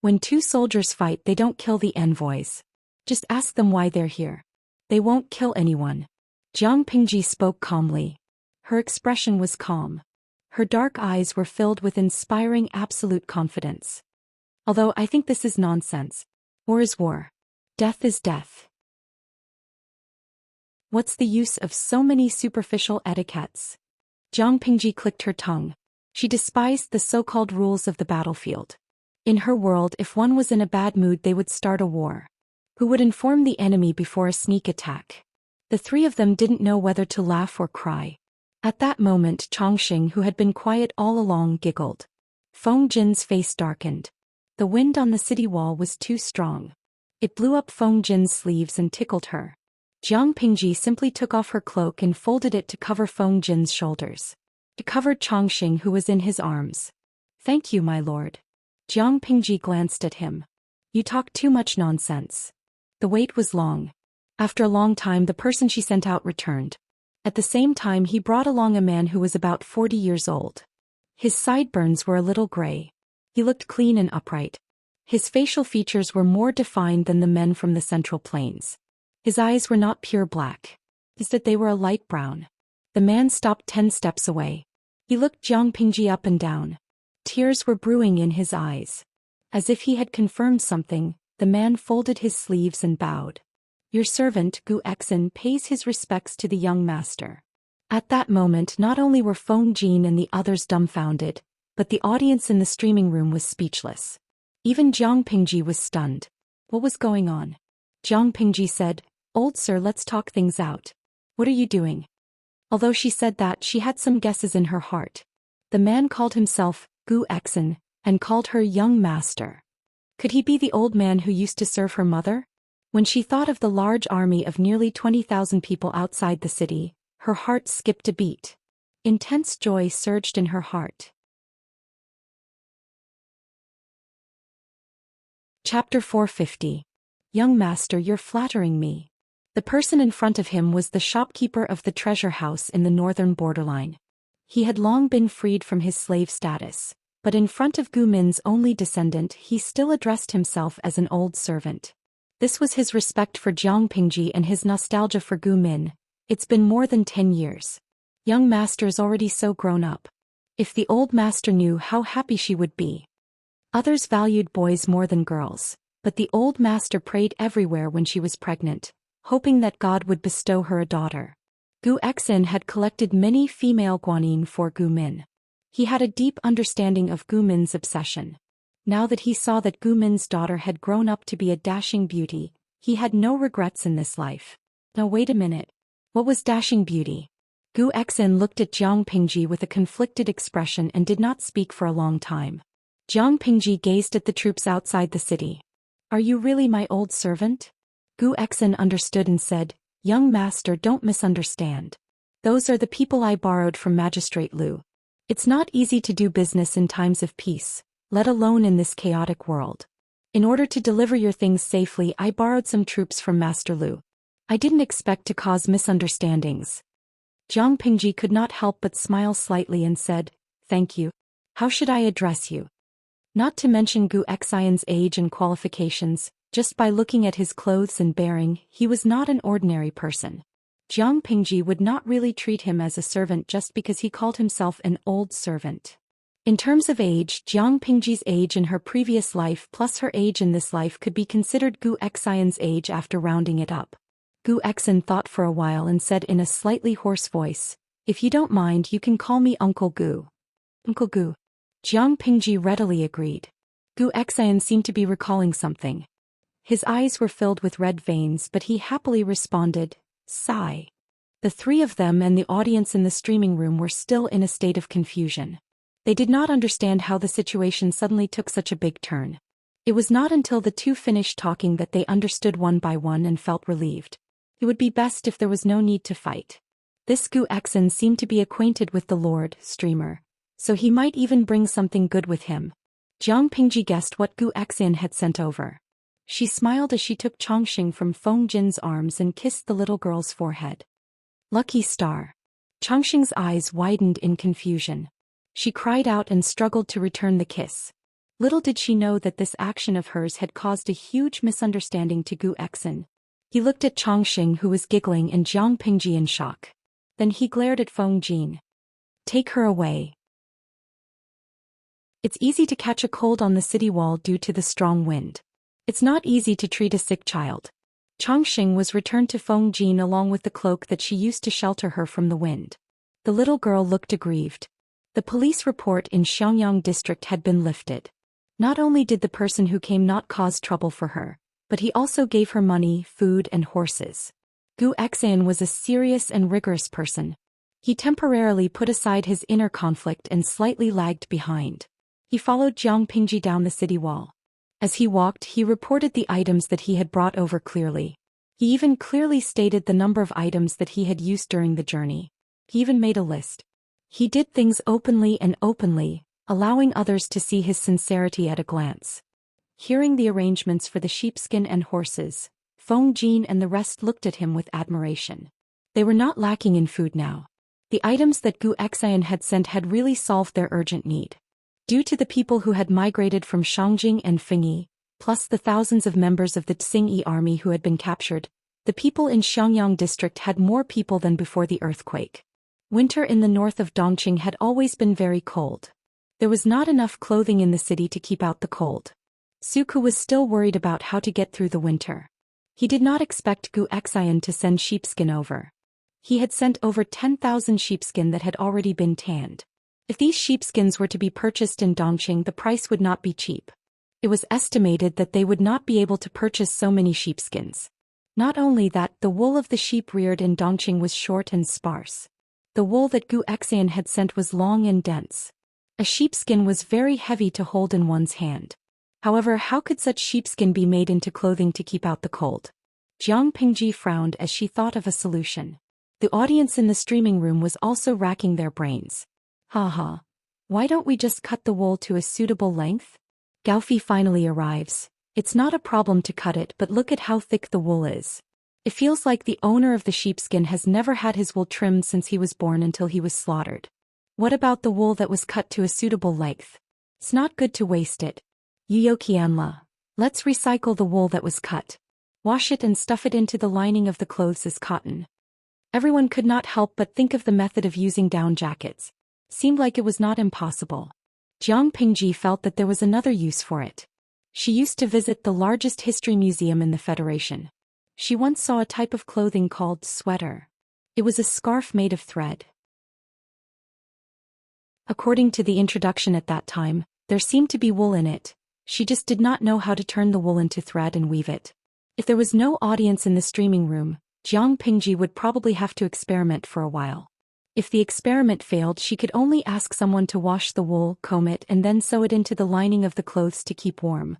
When two soldiers fight, they don't kill the envoys. Just ask them why they're here. They won't kill anyone. Jiang Pingji spoke calmly. Her expression was calm. Her dark eyes were filled with inspiring absolute confidence. Although I think this is nonsense. War is war. Death is death. What's the use of so many superficial etiquettes? Jiang Pingji clicked her tongue. She despised the so-called rules of the battlefield. In her world, if one was in a bad mood, they would start a war. Who would inform the enemy before a sneak attack? The three of them didn't know whether to laugh or cry. At that moment, Chongqing, who had been quiet all along, giggled. Feng Jin's face darkened. The wind on the city wall was too strong. It blew up Feng Jin's sleeves and tickled her. Jiang Pingji simply took off her cloak and folded it to cover Feng Jin's shoulders. It covered Chongqing, who was in his arms. Thank you, my lord. Jiang Pingji glanced at him. You talk too much nonsense. The wait was long. After a long time, the person she sent out returned. At the same time, he brought along a man who was about 40 years old. His sideburns were a little gray. He looked clean and upright. His facial features were more defined than the men from the Central Plains. His eyes were not pure black. Instead, they were a light brown. The man stopped 10 steps away. He looked Jiang Pingji up and down. Tears were brewing in his eyes. As if he had confirmed something, the man folded his sleeves and bowed. Your servant, Gu Exin, pays his respects to the young master. At that moment, not only were Feng Jin and the others dumbfounded, but the audience in the streaming room was speechless. Even Jiang Pingji was stunned. What was going on? Jiang Pingji said, Old sir, let's talk things out. What are you doing? Although she said that, she had some guesses in her heart. The man called himself Gu Exin and called her young master. Could he be the old man who used to serve her mother? When she thought of the large army of nearly 20,000 people outside the city, her heart skipped a beat. Intense joy surged in her heart. Chapter 450. Young master, you're flattering me. The person in front of him was the shopkeeper of the treasure house in the northern borderline. He had long been freed from his slave status, but in front of Gu Min's only descendant he still addressed himself as an old servant. This was his respect for Jiang Pingji and his nostalgia for Gu Min. It's been more than 10 years. Young master is already so grown up. If the old master knew how happy she would be. Others valued boys more than girls, but the old master prayed everywhere when she was pregnant, hoping that God would bestow her a daughter. Gu Exin had collected many female guanyin for Gu Min. He had a deep understanding of Gu Min's obsession. Now that he saw that Gu Min's daughter had grown up to be a dashing beauty, he had no regrets in this life. Now wait a minute. What was dashing beauty? Gu Exin looked at Jiang Pingji with a conflicted expression and did not speak for a long time. Jiang Pingji gazed at the troops outside the city. Are you really my old servant? Gu Exin understood and said, Young master, don't misunderstand. Those are the people I borrowed from Magistrate Liu. It's not easy to do business in times of peace, let alone in this chaotic world. In order to deliver your things safely, I borrowed some troops from Master Liu. I didn't expect to cause misunderstandings. Jiang Pingji could not help but smile slightly and said, Thank you. How should I address you? Not to mention Gu Exion's age and qualifications, just by looking at his clothes and bearing, he was not an ordinary person. Jiang Pingji would not really treat him as a servant just because he called himself an old servant. In terms of age, Jiang Pingji's age in her previous life plus her age in this life could be considered Gu Exion's age after rounding it up. Gu Exin thought for a while and said in a slightly hoarse voice, If you don't mind, you can call me Uncle Gu. Uncle Gu. Jiang Pingji readily agreed. Gu Exion seemed to be recalling something. His eyes were filled with red veins, but he happily responded, Sigh. The three of them and the audience in the streaming room were still in a state of confusion. They did not understand how the situation suddenly took such a big turn. It was not until the two finished talking that they understood one by one and felt relieved. It would be best if there was no need to fight. This Gu Exen seemed to be acquainted with the Lord Streamer, so he might even bring something good with him. Jiang Pingji guessed what Gu Exen had sent over. She smiled as she took Chongqing from Feng Jin's arms and kissed the little girl's forehead. Lucky star. Chongqing's eyes widened in confusion. She cried out and struggled to return the kiss. Little did she know that this action of hers had caused a huge misunderstanding to Gu Exen. He looked at Chongqing, who was giggling, and Jiang Pingji in shock. Then he glared at Feng Jin. Take her away. It's easy to catch a cold on the city wall due to the strong wind. It's not easy to treat a sick child. Chongqing was returned to Feng Jin along with the cloak that she used to shelter her from the wind. The little girl looked aggrieved. The police report in Xiangyang district had been lifted. Not only did the person who came not cause trouble for her, but he also gave her money, food and horses. Gu Exen was a serious and rigorous person. He temporarily put aside his inner conflict and slightly lagged behind. He followed Jiang Pingji down the city wall. As he walked, he reported the items that he had brought over clearly. He even clearly stated the number of items that he had used during the journey. He even made a list. He did things openly, allowing others to see his sincerity at a glance. Hearing the arrangements for the sheepskin and horses, Feng Jin and the rest looked at him with admiration. They were not lacking in food now. The items that Gu Exen had sent had really solved their urgent need. Due to the people who had migrated from Shangjing and Fengyi, plus the thousands of members of the Tsingyi army who had been captured, the people in Xiangyang district had more people than before the earthquake. Winter in the north of Dongqing had always been very cold. There was not enough clothing in the city to keep out the cold. Suku was still worried about how to get through the winter. He did not expect Gu Exen to send sheepskin over. He had sent over 10,000 sheepskin that had already been tanned. If these sheepskins were to be purchased in Dongqing, the price would not be cheap. It was estimated that they would not be able to purchase so many sheepskins. Not only that, the wool of the sheep reared in Dongqing was short and sparse. The wool that Gu Exen had sent was long and dense. A sheepskin was very heavy to hold in one's hand. However, how could such sheepskin be made into clothing to keep out the cold? Jiang Pingji frowned as she thought of a solution. The audience in the streaming room was also racking their brains. Haha. Why don't we just cut the wool to a suitable length? Gaofi finally arrives. It's not a problem to cut it, but look at how thick the wool is. It feels like the owner of the sheepskin has never had his wool trimmed since he was born until he was slaughtered. What about the wool that was cut to a suitable length? It's not good to waste it. Yuyokianla. Let's recycle the wool that was cut. Wash it and stuff it into the lining of the clothes as cotton. Everyone could not help but think of the method of using down jackets. Seemed like it was not impossible. Jiang Pingji felt that there was another use for it. She used to visit the largest history museum in the Federation. She once saw a type of clothing called sweater. It was a scarf made of thread. According to the introduction at that time, there seemed to be wool in it. She just did not know how to turn the wool into thread and weave it. If there was no audience in the streaming room, Jiang Pingji would probably have to experiment for a while. If the experiment failed, she could only ask someone to wash the wool, comb it, and then sew it into the lining of the clothes to keep warm.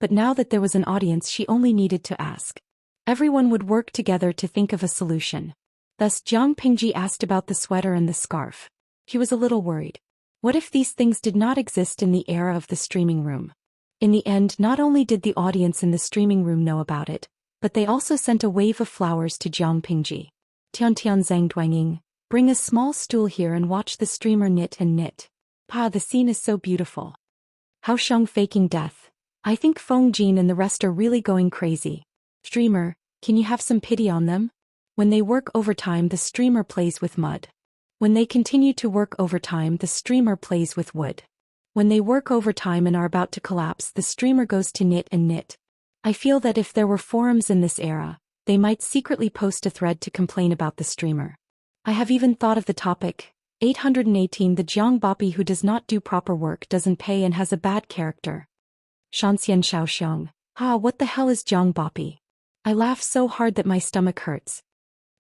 But now that there was an audience, she only needed to ask. Everyone would work together to think of a solution. Thus Jiang Pingji asked about the sweater and the scarf. He was a little worried. What if these things did not exist in the era of the streaming room? In the end, not only did the audience in the streaming room know about it, but they also sent a wave of flowers to Jiang Pingji. Tiantian Zhang Duanging. Bring a small stool here and watch the streamer knit and knit. Pa, the scene is so beautiful. Hao Sheng faking death. I think Feng Jin and the rest are really going crazy. Streamer, can you have some pity on them? When they work overtime, the streamer plays with mud. When they continue to work overtime, the streamer plays with wood. When they work overtime and are about to collapse, the streamer goes to knit and knit. I feel that if there were forums in this era, they might secretly post a thread to complain about the streamer. I have even thought of the topic. 818 The Jiang Bopi who does not do proper work doesn't pay and has a bad character. Shanxian Shaoxiong. What the hell is Jiang Bopi? I laugh so hard that my stomach hurts.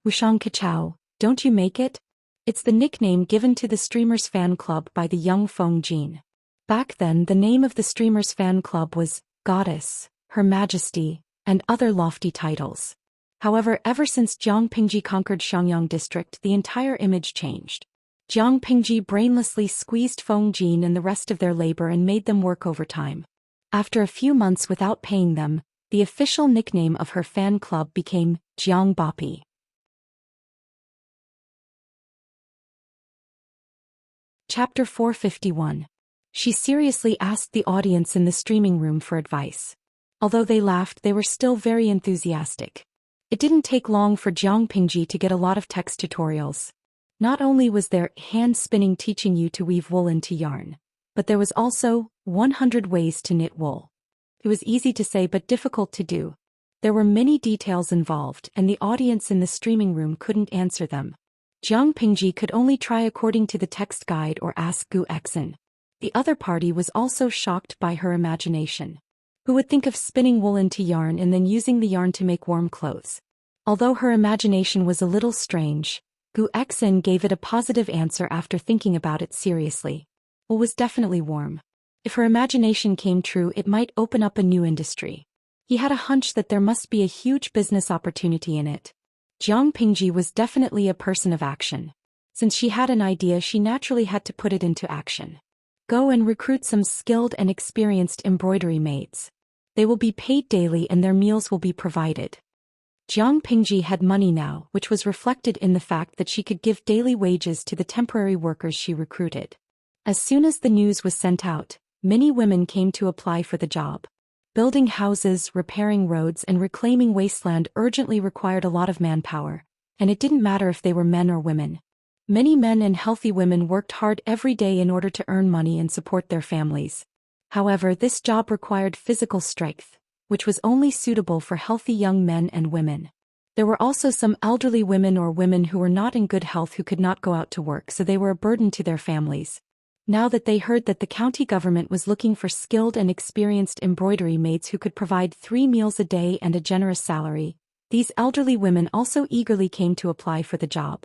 Wushang Kachao. Don't you make it? It's the nickname given to the streamer's fan club by the young Feng Jin. Back then the name of the streamer's fan club was Goddess, Her Majesty, and other lofty titles. However, ever since Jiang Pingji conquered Shangyang district, the entire image changed. Jiang Pingji brainlessly squeezed Feng Jin and the rest of their labor and made them work overtime. After a few months without paying them, the official nickname of her fan club became Jiang Bapi. Chapter 451. She seriously asked the audience in the streaming room for advice. Although they laughed, they were still very enthusiastic. It didn't take long for Jiang Pingji to get a lot of text tutorials. Not only was there hand spinning teaching you to weave wool into yarn, but there was also 100 ways to knit wool. It was easy to say but difficult to do. There were many details involved and the audience in the streaming room couldn't answer them. Jiang Pingji could only try according to the text guide or ask Gu Exin. The other party was also shocked by her imagination. Who would think of spinning wool into yarn and then using the yarn to make warm clothes? Although her imagination was a little strange, Gu Exin gave it a positive answer after thinking about it seriously. Wool was definitely warm. If her imagination came true, it might open up a new industry. He had a hunch that there must be a huge business opportunity in it. Jiang Pingji was definitely a person of action. Since she had an idea, she naturally had to put it into action. Go and recruit some skilled and experienced embroidery maids. They will be paid daily and their meals will be provided. Jiang Pingji had money now, which was reflected in the fact that she could give daily wages to the temporary workers she recruited. As soon as the news was sent out, many women came to apply for the job. Building houses, repairing roads, and reclaiming wasteland urgently required a lot of manpower, and it didn't matter if they were men or women. Many men and healthy women worked hard every day in order to earn money and support their families. However, this job required physical strength, which was only suitable for healthy young men and women. There were also some elderly women or women who were not in good health who could not go out to work, so they were a burden to their families. Now that they heard that the county government was looking for skilled and experienced embroidery maids who could provide 3 meals a day and a generous salary, these elderly women also eagerly came to apply for the job.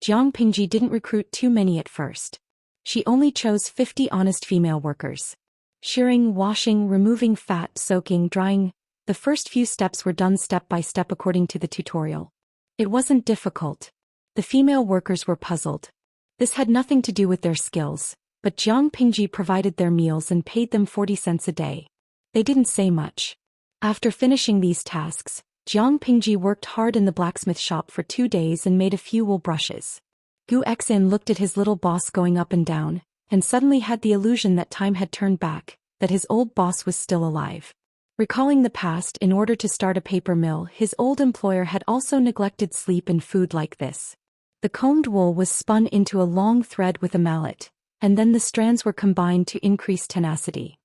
Jiang Pingji didn't recruit too many at first. She only chose 50 honest female workers. Shearing, washing, removing fat, soaking, drying. The first few steps were done step by step according to the tutorial. It wasn't difficult. The female workers were puzzled. This had nothing to do with their skills, but Jiang Pingji provided their meals and paid them 40 cents a day. They didn't say much. After finishing these tasks, Jiang Pingji worked hard in the blacksmith shop for 2 days and made a few wool brushes. Gu Exin looked at his little boss going up and down, and suddenly had the illusion that time had turned back, that his old boss was still alive. Recalling the past, in order to start a paper mill, his old employer had also neglected sleep and food like this. The combed wool was spun into a long thread with a mallet, and then the strands were combined to increase tenacity.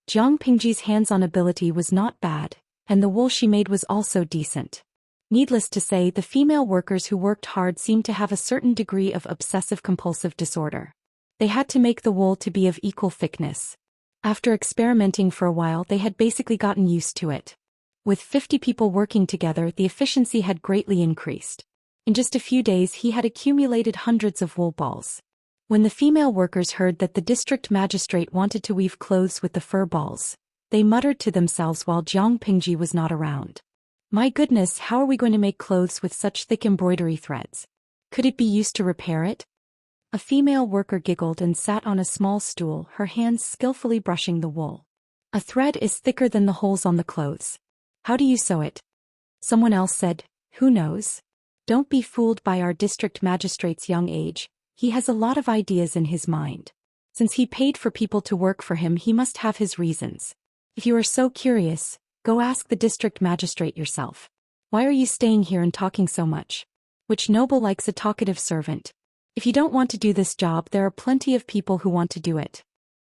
Jiang Pingji's hands-on ability was not bad, and the wool she made was also decent. Needless to say, the female workers who worked hard seemed to have a certain degree of obsessive-compulsive disorder. They had to make the wool to be of equal thickness. After experimenting for a while, they had basically gotten used to it. With 50 people working together, the efficiency had greatly increased. In just a few days, he had accumulated hundreds of wool balls. When the female workers heard that the district magistrate wanted to weave clothes with the fur balls, they muttered to themselves while Jiang Pingji was not around. My goodness, how are we going to make clothes with such thick embroidery threads? Could it be used to repair it? A female worker giggled and sat on a small stool, her hands skillfully brushing the wool. A thread is thicker than the holes on the clothes. How do you sew it? Someone else said, who knows? Don't be fooled by our district magistrate's young age. He has a lot of ideas in his mind. Since he paid for people to work for him, he must have his reasons. If you are so curious, go ask the district magistrate yourself. Why are you staying here and talking so much? Which noble likes a talkative servant? If you don't want to do this job, there are plenty of people who want to do it.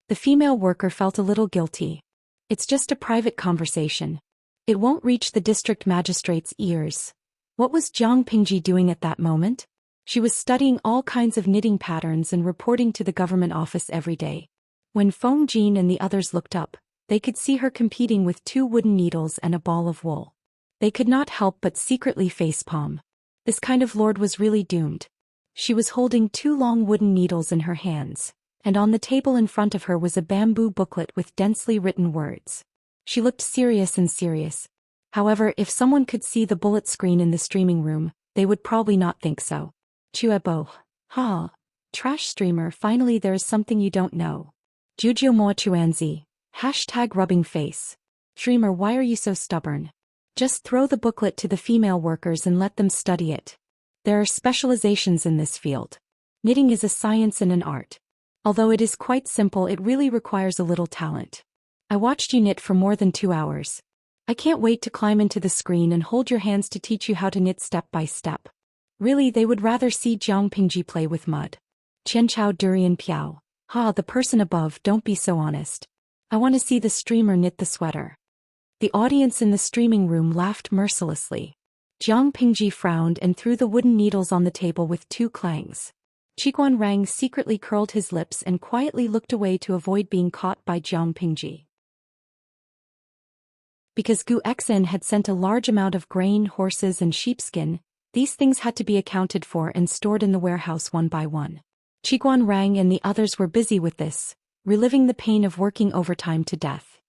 The female worker felt a little guilty. It's just a private conversation. It won't reach the district magistrate's ears. What was Jiang Pingji doing at that moment? She was studying all kinds of knitting patterns and reporting to the government office every day. When Feng Jin and the others looked up, they could see her competing with 2 wooden needles and a ball of wool. They could not help but secretly facepalm. This kind of lord was really doomed. She was holding 2 long wooden needles in her hands, and on the table in front of her was a bamboo booklet with densely written words. She looked serious and serious. However, if someone could see the bullet screen in the streaming room, they would probably not think so. Chuebo. Ha. Trash streamer, finally there is something you don't know. Jujio Moa Chuanzi. #rubbing face. Streamer, why are you so stubborn? Just throw the booklet to the female workers and let them study it. There are specializations in this field. Knitting is a science and an art. Although it is quite simple, it really requires a little talent. I watched you knit for more than 2 hours. I can't wait to climb into the screen and hold your hands to teach you how to knit step by step. Really, they would rather see Jiang Pingji play with mud. Qian Chao Durian Piao. Ha, the person above, don't be so honest. I want to see the streamer knit the sweater. The audience in the streaming room laughed mercilessly. Jiang Pingji frowned and threw the wooden needles on the table with 2 clangs. Qiguan Rang secretly curled his lips and quietly looked away to avoid being caught by Jiang Pingji. Because Gu Xen had sent a large amount of grain, horses and sheepskin, these things had to be accounted for and stored in the warehouse one by one. Qiguan Rang and the others were busy with this, reliving the pain of working overtime to death.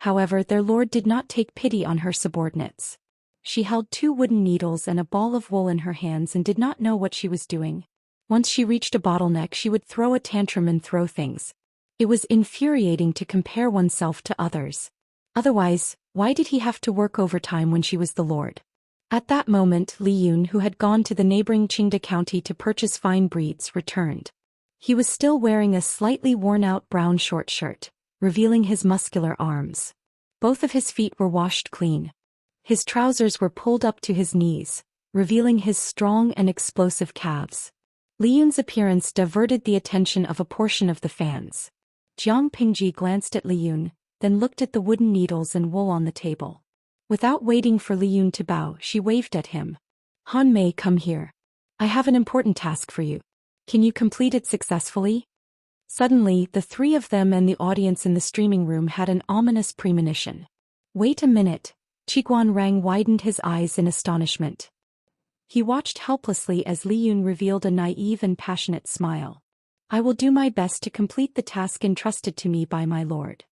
However, their lord did not take pity on her subordinates. She held 2 wooden needles and a ball of wool in her hands and did not know what she was doing. Once she reached a bottleneck, she would throw a tantrum and throw things. It was infuriating to compare oneself to others. Otherwise, why did he have to work overtime when she was the lord? At that moment, Li Yun, who had gone to the neighboring Qingda County to purchase fine breeds, returned. He was still wearing a slightly worn-out brown short shirt, revealing his muscular arms. Both of his feet were washed clean. His trousers were pulled up to his knees, revealing his strong and explosive calves. Li Yun's appearance diverted the attention of a portion of the fans. Jiang Pingji glanced at Li Yun, then looked at the wooden needles and wool on the table. Without waiting for Li Yun to bow, she waved at him. Han Mei, come here. I have an important task for you. Can you complete it successfully? Suddenly, the 3 of them and the audience in the streaming room had an ominous premonition. Wait a minute. Qiguan Rang widened his eyes in astonishment. He watched helplessly as Li Yun revealed a naive and passionate smile. I will do my best to complete the task entrusted to me by my lord.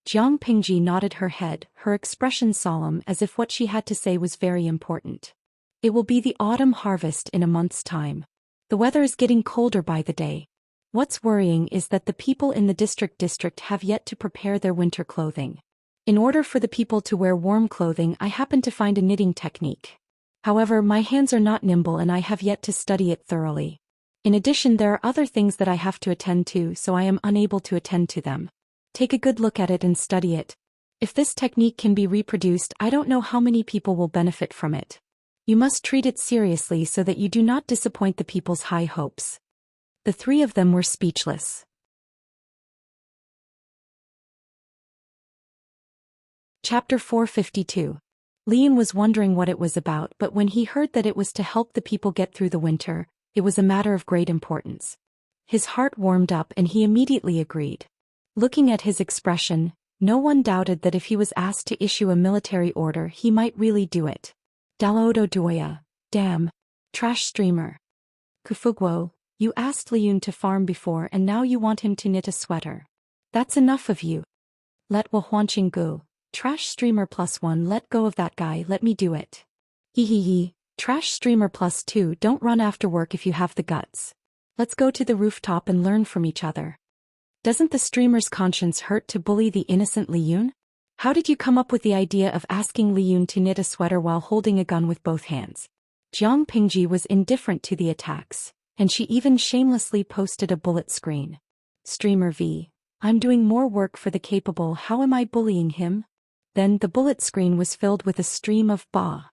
Jiang Pingji nodded her head, her expression solemn as if what she had to say was very important. It will be the autumn harvest in a month's time. The weather is getting colder by the day. What's worrying is that the people in the district have yet to prepare their winter clothing. In order for the people to wear warm clothing, I happen to find a knitting technique. However, my hands are not nimble and I have yet to study it thoroughly. In addition, there are other things that I have to attend to, so I am unable to attend to them. Take a good look at it and study it. If this technique can be reproduced, I don't know how many people will benefit from it. You must treat it seriously so that you do not disappoint the people's high hopes. The 3 of them were speechless. Chapter 452. Li Yun was wondering what it was about, but when he heard that it was to help the people get through the winter, it was a matter of great importance. His heart warmed up and he immediately agreed. Looking at his expression, no one doubted that if he was asked to issue a military order, he might really do it. Dalodo Doya. Damn. Trash streamer. Kufugwo, you asked Li Yun to farm before and now you want him to knit a sweater. That's enough of you. Let Wa Huanqinggu. Trash streamer +1, let go of that guy, let me do it. Hehehe. Trash streamer +2, don't run after work if you have the guts. Let's go to the rooftop and learn from each other. Doesn't the streamer's conscience hurt to bully the innocent Li Yun? How did you come up with the idea of asking Li Yun to knit a sweater while holding a gun with both hands? Jiang Pingji was indifferent to the attacks, and she even shamelessly posted a bullet screen. Streamer V. I'm doing more work for the capable, how am I bullying him? Then the bullet screen was filled with a stream of ba,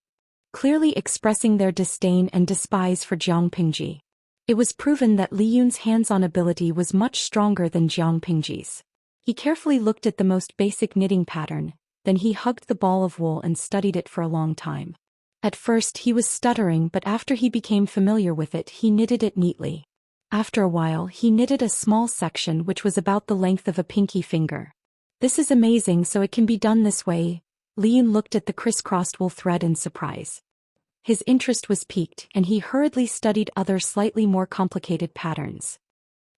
clearly expressing their disdain and despise for Jiang Pingji. It was proven that Li Yun's hands-on ability was much stronger than Jiang Pingji's. He carefully looked at the most basic knitting pattern, then he hugged the ball of wool and studied it for a long time. At first he was stuttering, but after he became familiar with it, he knitted it neatly. After a while, he knitted a small section which was about the length of a pinky finger. This is amazing, so it can be done this way. Li Yun looked at the crisscrossed wool thread in surprise. His interest was piqued and he hurriedly studied other slightly more complicated patterns.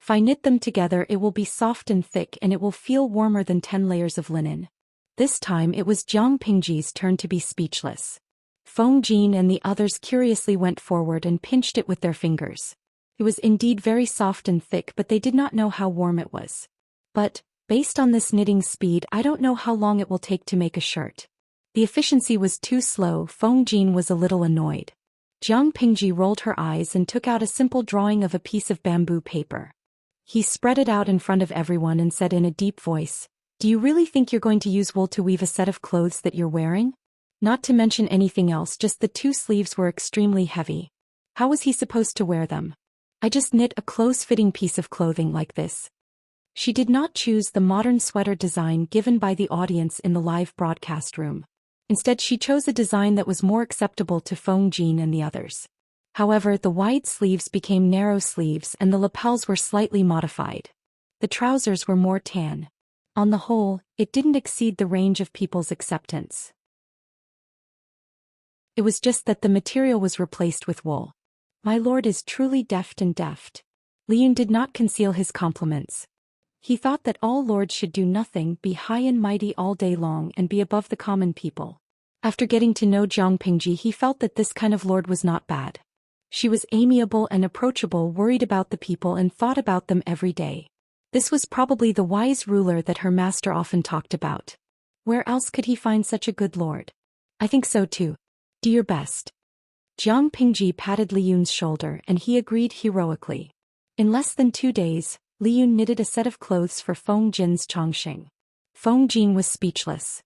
If I knit them together it will be soft and thick and it will feel warmer than 10 layers of linen. This time it was Jiang Pingji's turn to be speechless. Feng Jin and the others curiously went forward and pinched it with their fingers. It was indeed very soft and thick, but they did not know how warm it was. But, based on this knitting speed, I don't know how long it will take to make a shirt. The efficiency was too slow. Feng Jin was a little annoyed. Jiang Pingji rolled her eyes and took out a simple drawing of a piece of bamboo paper. He spread it out in front of everyone and said in a deep voice, "Do you really think you're going to use wool to weave a set of clothes that you're wearing? Not to mention anything else, just the 2 sleeves were extremely heavy. How was he supposed to wear them? I just knit a close-fitting piece of clothing like this." She did not choose the modern sweater design given by the audience in the live broadcast room. Instead, she chose a design that was more acceptable to Feng Jin and the others. However, the wide sleeves became narrow sleeves and the lapels were slightly modified. The trousers were more tan. On the whole, it didn't exceed the range of people's acceptance. It was just that the material was replaced with wool. My lord is truly deft and deft. Liyun did not conceal his compliments. He thought that all lords should do nothing, be high and mighty all day long and be above the common people. After getting to know Jiang Pingji, he felt that this kind of lord was not bad. She was amiable and approachable, worried about the people and thought about them every day. This was probably the wise ruler that her master often talked about. Where else could he find such a good lord? I think so too. Do your best. Jiang Pingji patted Liyun's shoulder and he agreed heroically. In less than 2 days, Liyun knitted a set of clothes for Feng Jin's Chongqing. Feng Jin was speechless.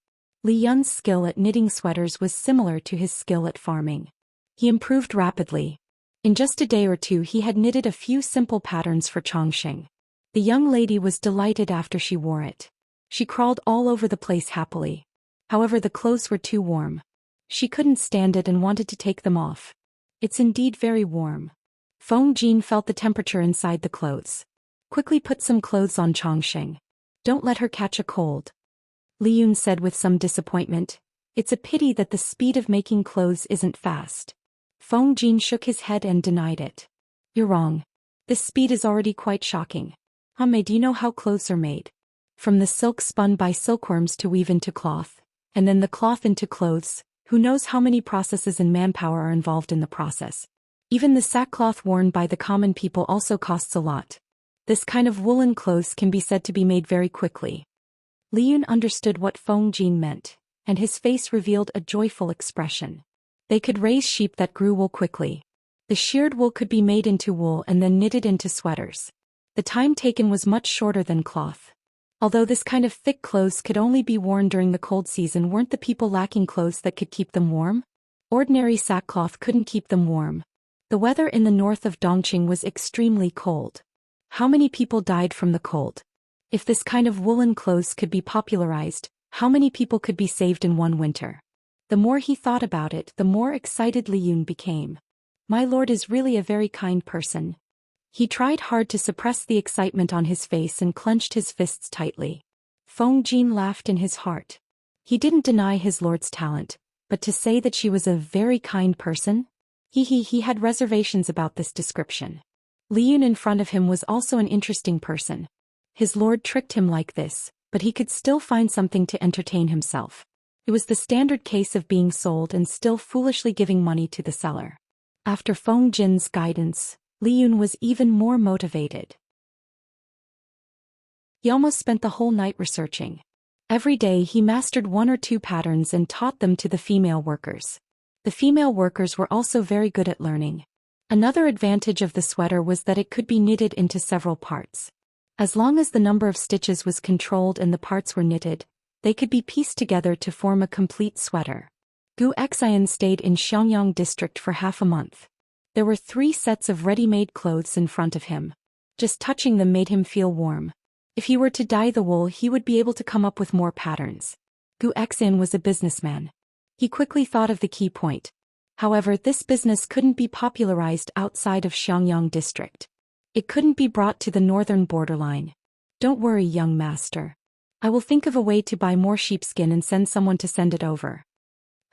Liyun's skill at knitting sweaters was similar to his skill at farming. He improved rapidly. In just a day or two he had knitted a few simple patterns for Chongqing. The young lady was delighted after she wore it. She crawled all over the place happily. However, the clothes were too warm. She couldn't stand it and wanted to take them off. It's indeed very warm. Feng Jin felt the temperature inside the clothes. Quickly put some clothes on Chongqing. Don't let her catch a cold. Liyun said with some disappointment. It's a pity that the speed of making clothes isn't fast. Feng Jin shook his head and denied it. You're wrong. This speed is already quite shocking. Ame, do you know how clothes are made? From the silk spun by silkworms to weave into cloth, and then the cloth into clothes. Who knows how many processes and manpower are involved in the process. Even the sackcloth worn by the common people also costs a lot. This kind of woolen clothes can be said to be made very quickly. Liyun understood what Feng Jin meant, and his face revealed a joyful expression. They could raise sheep that grew wool quickly. The sheared wool could be made into wool and then knitted into sweaters. The time taken was much shorter than cloth. Although this kind of thick clothes could only be worn during the cold season, weren't the people lacking clothes that could keep them warm? Ordinary sackcloth couldn't keep them warm. The weather in the north of Dongqing was extremely cold. How many people died from the cold? If this kind of woolen clothes could be popularized, how many people could be saved in one winter? The more he thought about it, the more excited Liyun became. My lord is really a very kind person. He tried hard to suppress the excitement on his face and clenched his fists tightly. Feng Jin laughed in his heart. He didn't deny his lord's talent, but to say that she was a very kind person? He had reservations about this description. Liyun in front of him was also an interesting person. His lord tricked him like this, but he could still find something to entertain himself. It was the standard case of being sold and still foolishly giving money to the seller. After Feng Jin's guidance, Liyun was even more motivated. He almost spent the whole night researching. Every day he mastered 1 or 2 patterns and taught them to the female workers. The female workers were also very good at learning. Another advantage of the sweater was that it could be knitted into several parts. As long as the number of stitches was controlled and the parts were knitted, they could be pieced together to form a complete sweater. Gu Xian stayed in Xiangyang district for half a month. There were 3 sets of ready-made clothes in front of him. Just touching them made him feel warm. If he were to dye the wool, he would be able to come up with more patterns. Gu Xian was a businessman. He quickly thought of the key point. However, this business couldn't be popularized outside of Xiangyang district. It couldn't be brought to the northern borderline. Don't worry, young master. I will think of a way to buy more sheepskin and send someone to send it over.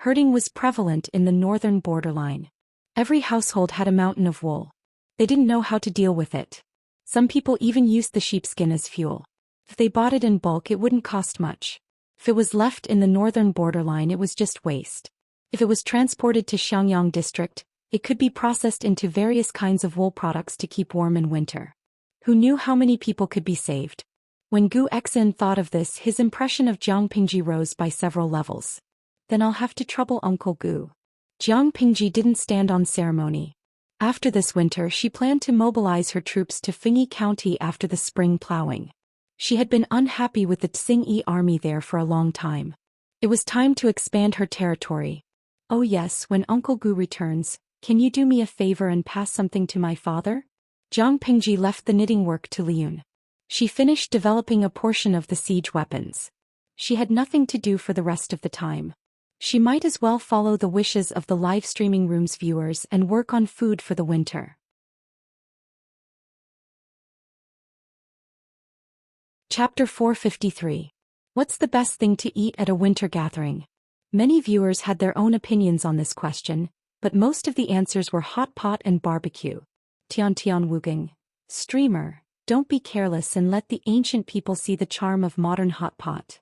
Herding was prevalent in the northern borderline. Every household had a mountain of wool. They didn't know how to deal with it. Some people even used the sheepskin as fuel. If they bought it in bulk, it wouldn't cost much. If it was left in the northern borderline, it was just waste. If it was transported to Xiangyang district, it could be processed into various kinds of wool products to keep warm in winter. Who knew how many people could be saved? When Gu Exin thought of this, his impression of Jiang Pingji rose by several levels. Then I'll have to trouble Uncle Gu. Jiang Pingji didn't stand on ceremony. After this winter, she planned to mobilize her troops to Fengyi County after the spring plowing. She had been unhappy with the Tsingyi army there for a long time. It was time to expand her territory. Oh yes, when Uncle Gu returns, can you do me a favor and pass something to my father? Jiang Pingji left the knitting work to Liyun. She finished developing a portion of the siege weapons. She had nothing to do for the rest of the time. She might as well follow the wishes of the live streaming room's viewers and work on food for the winter. Chapter 453. What's the best thing to eat at a winter gathering? Many viewers had their own opinions on this question, but most of the answers were hot pot and barbecue. Tian Wuging. Streamer, don't be careless and let the ancient people see the charm of modern hot pot.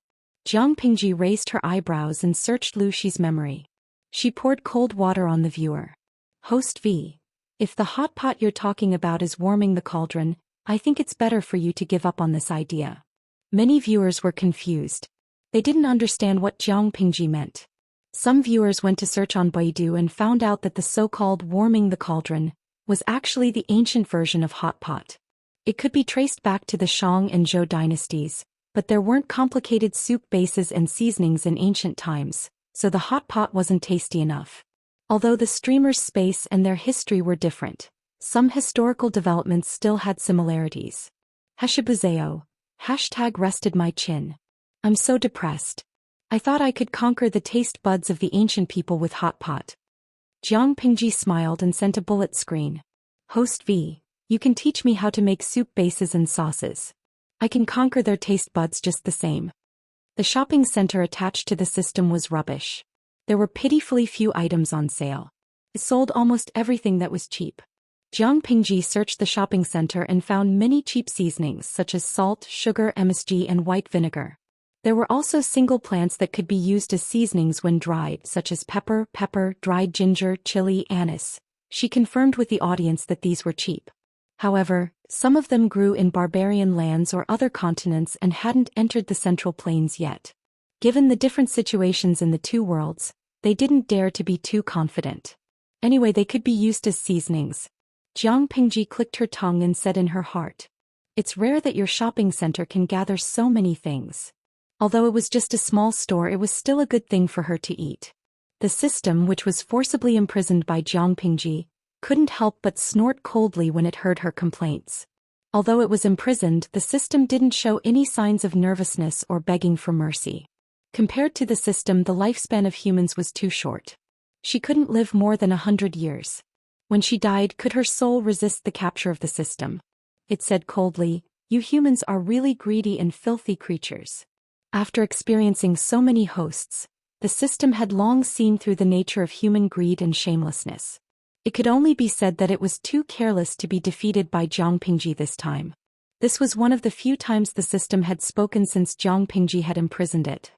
Jiang Pingji raised her eyebrows and searched Lu Shi's memory. She poured cold water on the viewer. Host V. If the hot pot you're talking about is warming the cauldron, I think it's better for you to give up on this idea. Many viewers were confused. They didn't understand what Jiang Pingji meant. Some viewers went to search on Baidu and found out that the so-called warming the cauldron was actually the ancient version of hot pot. It could be traced back to the Shang and Zhou dynasties, but there weren't complicated soup bases and seasonings in ancient times, so the hot pot wasn't tasty enough. Although the streamer's space and their history were different, some historical developments still had similarities. Hashibuzeo. #rested my chin. I'm so depressed. I thought I could conquer the taste buds of the ancient people with hot pot. Jiang Pingji smiled and sent a bullet screen. Host V. You can teach me how to make soup bases and sauces. I can conquer their taste buds just the same. The shopping center attached to the system was rubbish. There were pitifully few items on sale. It sold almost everything that was cheap. Jiang Pingji searched the shopping center and found many cheap seasonings such as salt, sugar, MSG, and white vinegar. There were also single plants that could be used as seasonings when dried, such as pepper, dried ginger, chili, anise. She confirmed with the audience that these were cheap. However, some of them grew in barbarian lands or other continents and hadn't entered the Central Plains yet. Given the different situations in the two worlds, they didn't dare to be too confident. Anyway, they could be used as seasonings. Jiang Pingji clicked her tongue and said in her heart, "It's rare that your shopping center can gather so many things." Although it was just a small store, it was still a good thing for her to eat. The system, which was forcibly imprisoned by Jiang Pingji, couldn't help but snort coldly when it heard her complaints. Although it was imprisoned, the system didn't show any signs of nervousness or begging for mercy. Compared to the system, the lifespan of humans was too short. She couldn't live more than 100 years. When she died, could her soul resist the capture of the system? It said coldly, "You humans are really greedy and filthy creatures." After experiencing so many hosts, the system had long seen through the nature of human greed and shamelessness. It could only be said that it was too careless to be defeated by Jiang Pingji this time. This was one of the few times the system had spoken since Jiang Pingji had imprisoned it.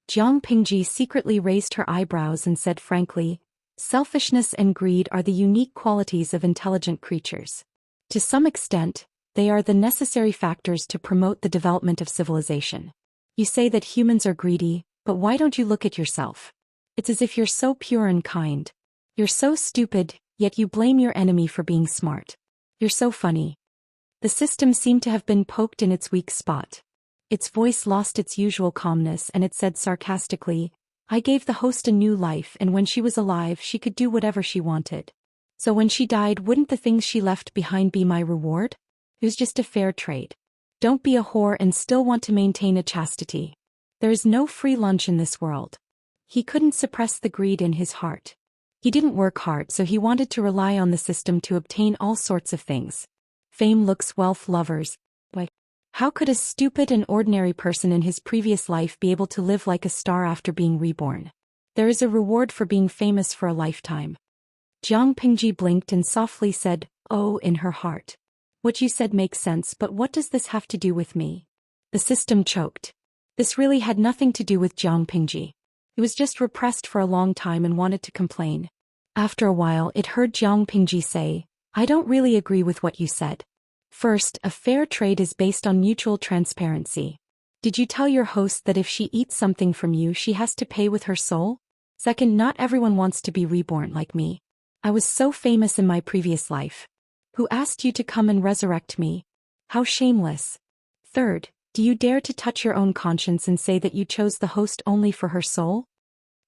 Jiang Pingji secretly raised her eyebrows and said frankly, "Selfishness and greed are the unique qualities of intelligent creatures. To some extent, they are the necessary factors to promote the development of civilization. You say that humans are greedy, but why don't you look at yourself? It's as if you're so pure and kind. You're so stupid, yet you blame your enemy for being smart. You're so funny." The system seemed to have been poked in its weak spot. Its voice lost its usual calmness and it said sarcastically, "I gave the host a new life, and when she was alive she could do whatever she wanted. So when she died, wouldn't the things she left behind be my reward? It was just a fair trade. Don't be a whore and still want to maintain a chastity. There is no free lunch in this world." He couldn't suppress the greed in his heart. He didn't work hard, so he wanted to rely on the system to obtain all sorts of things. Fame, looks, wealth, lovers. How could a stupid and ordinary person in his previous life be able to live like a star after being reborn? There is a reward for being famous for a lifetime. Jiang Pingji blinked and softly said, "Oh," in her heart. "What you said makes sense, but what does this have to do with me?" The system choked. This really had nothing to do with Jiang Pingji. It was just repressed for a long time and wanted to complain. After a while it heard Jiang Pingji say, "I don't really agree with what you said. First, a fair trade is based on mutual transparency. Did you tell your host that if she eats something from you she has to pay with her soul? Second, not everyone wants to be reborn like me. I was so famous in my previous life. Who asked you to come and resurrect me? How shameless. Third, do you dare to touch your own conscience and say that you chose the host only for her soul?"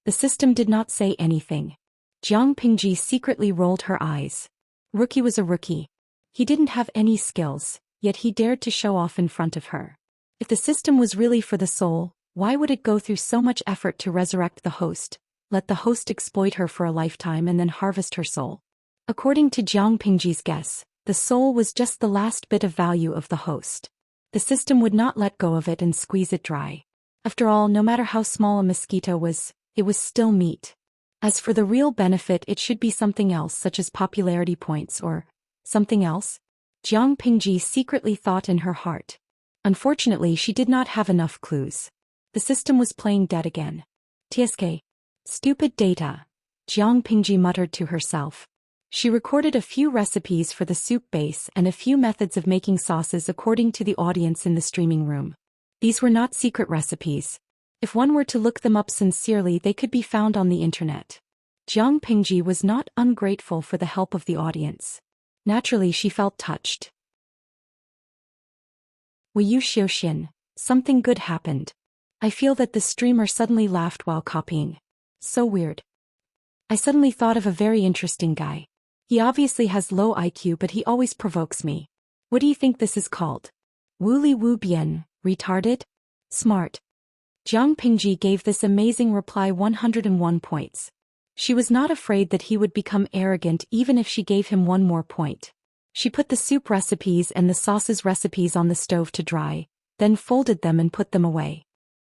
The system did not say anything. Jiang Pingji secretly rolled her eyes. Rookie was a rookie. He didn't have any skills, yet he dared to show off in front of her. If the system was really for the soul, why would it go through so much effort to resurrect the host, let the host exploit her for a lifetime and then harvest her soul? According to Jiang Pingji's guess, the soul was just the last bit of value of the host. The system would not let go of it and squeeze it dry. After all, no matter how small a mosquito was, it was still meat. As for the real benefit, it should be something else, such as popularity points or something else. Jiang Pingji secretly thought in her heart. Unfortunately, she did not have enough clues. The system was playing dead again. TSK. Stupid data. Jiang Pingji muttered to herself. She recorded a few recipes for the soup base and a few methods of making sauces according to the audience in the streaming room. These were not secret recipes. If one were to look them up sincerely, they could be found on the internet. Jiang Pingji was not ungrateful for the help of the audience. Naturally, she felt touched. Wu Xiuxian, something good happened. I feel that the streamer suddenly laughed while copying. So weird. I suddenly thought of a very interesting guy. He obviously has low IQ, but he always provokes me. What do you think this is called? Wu Li Wu Bian, retarded? Smart. Jiang Pingji gave this amazing reply 101 points. She was not afraid that he would become arrogant even if she gave him one more point. She put the soup recipes and the sauces recipes on the stove to dry, then folded them and put them away.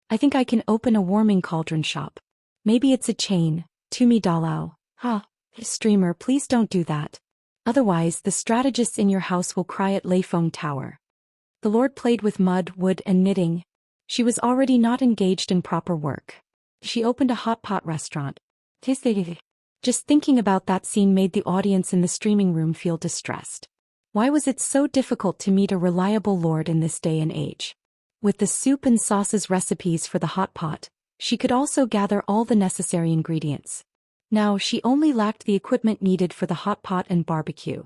I think I can open a warming cauldron shop. Maybe it's a chain, Tumi Dalao. Ha. Streamer, please don't do that. Otherwise, the strategists in your house will cry at Leifeng Tower. The Lord played with mud, wood, and knitting. She was already not engaged in proper work. She opened a hot pot restaurant. Just thinking about that scene made the audience in the streaming room feel distressed. Why was it so difficult to meet a reliable lord in this day and age? With the soup and sauces recipes for the hot pot, she could also gather all the necessary ingredients. Now she only lacked the equipment needed for the hot pot and barbecue.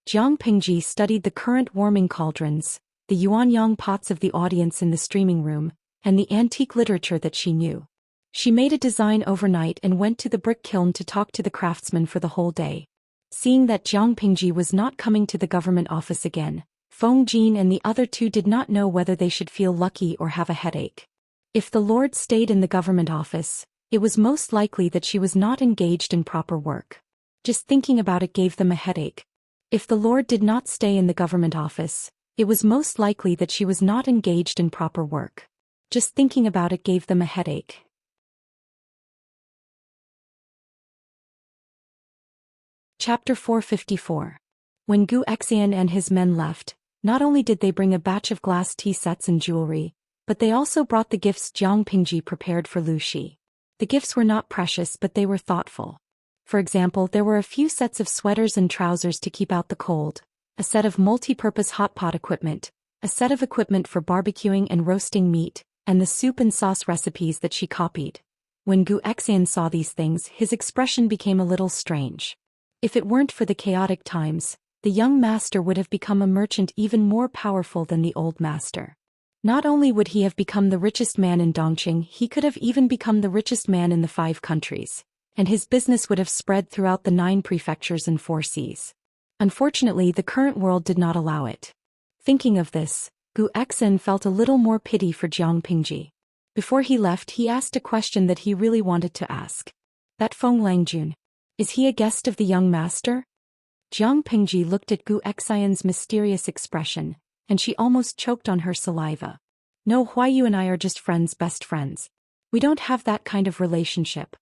Jiang Pingji studied the current warming cauldrons, the yuanyang pots of the audience in the streaming room, and the antique literature that she knew. She made a design overnight and went to the brick kiln to talk to the craftsman for the whole day. Seeing that Jiang Pingji was not coming to the government office again, Feng Jin and the other two did not know whether they should feel lucky or have a headache. If the Lord stayed in the government office, it was most likely that she was not engaged in proper work. Just thinking about it gave them a headache. If the Lord did not stay in the government office, it was most likely that she was not engaged in proper work. Just thinking about it gave them a headache. Chapter 454. When Gu Xian and his men left, not only did they bring a batch of glass tea sets and jewelry, but they also brought the gifts Jiang Pingji prepared for Lu Shi. The gifts were not precious, but they were thoughtful. For example, there were a few sets of sweaters and trousers to keep out the cold, a set of multi-purpose hot pot equipment, a set of equipment for barbecuing and roasting meat, and the soup and sauce recipes that she copied. When Gu Xian saw these things, his expression became a little strange. If it weren't for the chaotic times, the young master would have become a merchant even more powerful than the old master. Not only would he have become the richest man in Dongqing, he could have even become the richest man in the 5 countries, and his business would have spread throughout the 9 prefectures and 4 seas. Unfortunately, the current world did not allow it. Thinking of this, Gu Xian felt a little more pity for Jiang Pingji. Before he left, he asked a question that he really wanted to ask. That Feng Langjun, is he a guest of the young master? Jiang Pingji looked at Gu Xian's mysterious expression, and she almost choked on her saliva. "No, why you and I are just friends, best friends. We don't have that kind of relationship."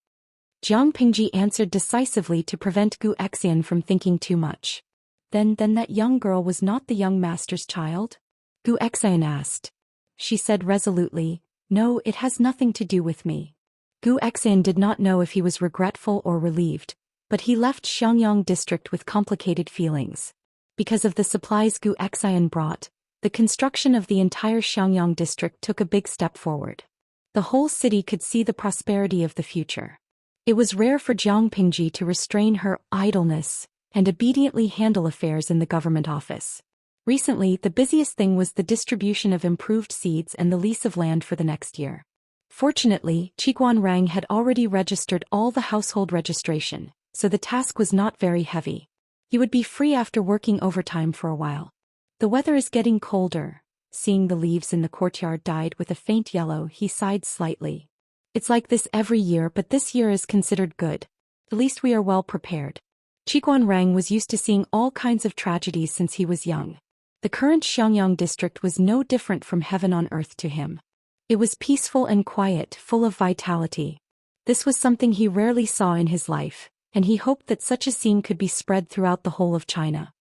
Jiang Pingji answered decisively to prevent Gu Xian from thinking too much. Then that young girl was not the young master's child?" Gu Xian asked. She said resolutely, "No, it has nothing to do with me." Gu Xian did not know if he was regretful or relieved, but he left Xiangyang district with complicated feelings. Because of the supplies Gu Xian brought, the construction of the entire Xiangyang district took a big step forward. The whole city could see the prosperity of the future. It was rare for Jiang Pingji to restrain her idleness and obediently handle affairs in the government office. Recently, the busiest thing was the distribution of improved seeds and the lease of land for the next year. Fortunately, Qiguan Rang had already registered all the household registration, so the task was not very heavy. He would be free after working overtime for a while. "The weather is getting colder." Seeing the leaves in the courtyard dyed with a faint yellow, he sighed slightly. "It's like this every year, but this year is considered good. At least we are well prepared." Qiguan Rang was used to seeing all kinds of tragedies since he was young. The current Xiangyang district was no different from heaven on earth to him. It was peaceful and quiet, full of vitality. This was something he rarely saw in his life, and he hoped that such a scene could be spread throughout the whole of China.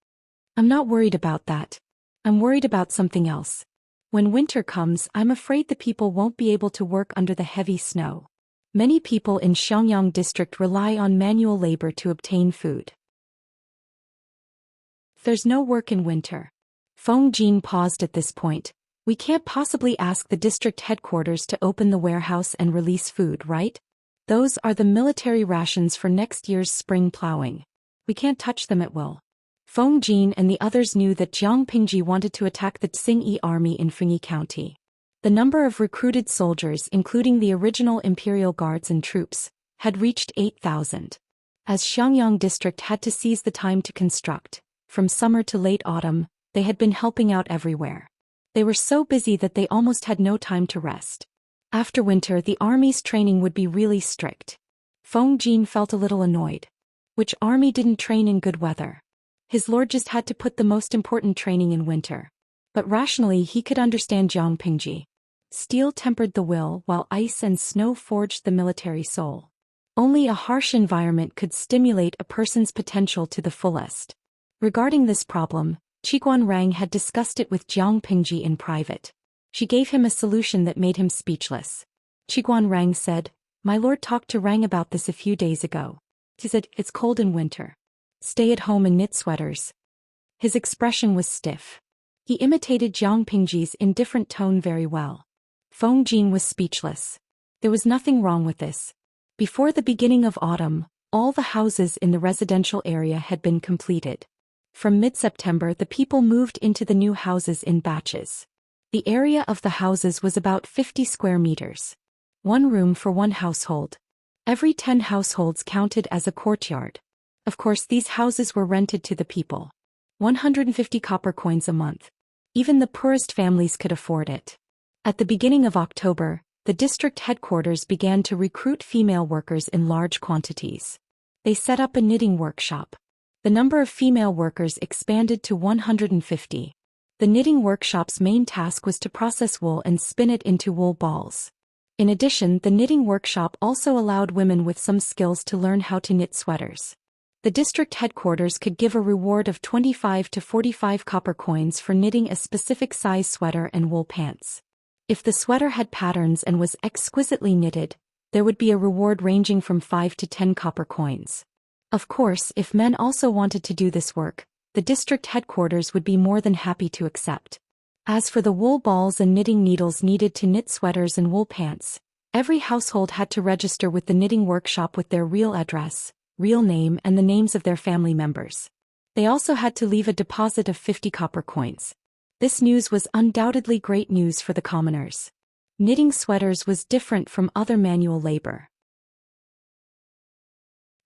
"I'm not worried about that. I'm worried about something else. When winter comes, I'm afraid the people won't be able to work under the heavy snow. Many people in Xiangyang district rely on manual labor to obtain food. There's no work in winter." Feng Jin paused at this point. "We can't possibly ask the district headquarters to open the warehouse and release food, right? Those are the military rations for next year's spring plowing. We can't touch them at will." Feng Jin and the others knew that Jiang Pingji wanted to attack the Xingyi army in Fengyi County. The number of recruited soldiers, including the original imperial guards and troops, had reached 8,000. As Xiangyang district had to seize the time to construct, from summer to late autumn, they had been helping out everywhere. They were so busy that they almost had no time to rest. After winter, the army's training would be really strict. Feng Jin felt a little annoyed. Which army didn't train in good weather? His lord just had to put the most important training in winter. But rationally he could understand Jiang Pingji. Steel tempered the will while ice and snow forged the military soul. Only a harsh environment could stimulate a person's potential to the fullest. Regarding this problem, Qiguan Rang had discussed it with Jiang Pingji in private. She gave him a solution that made him speechless. Qiguan Rang said, "My lord talked to Rang about this a few days ago. He said, it's cold in winter. Stay at home and knit sweaters." His expression was stiff. He imitated Jiang Pingji's indifferent tone very well. Feng Jin was speechless. There was nothing wrong with this. Before the beginning of autumn, all the houses in the residential area had been completed. From mid-September the people moved into the new houses in batches. The area of the houses was about 50 square meters. One room for one household. Every 10 households counted as a courtyard. Of course, these houses were rented to the people. 150 copper coins a month. Even the poorest families could afford it. At the beginning of October, the district headquarters began to recruit female workers in large quantities. They set up a knitting workshop. The number of female workers expanded to 150. The knitting workshop's main task was to process wool and spin it into wool balls. In addition, the knitting workshop also allowed women with some skills to learn how to knit sweaters. The district headquarters could give a reward of 25 to 45 copper coins for knitting a specific size sweater and wool pants. If the sweater had patterns and was exquisitely knitted, there would be a reward ranging from 5 to 10 copper coins. Of course, if men also wanted to do this work, the district headquarters would be more than happy to accept. As for the wool balls and knitting needles needed to knit sweaters and wool pants, every household had to register with the knitting workshop with their real address, real name and the names of their family members. They also had to leave a deposit of 50 copper coins. This news was undoubtedly great news for the commoners. Knitting sweaters was different from other manual labor.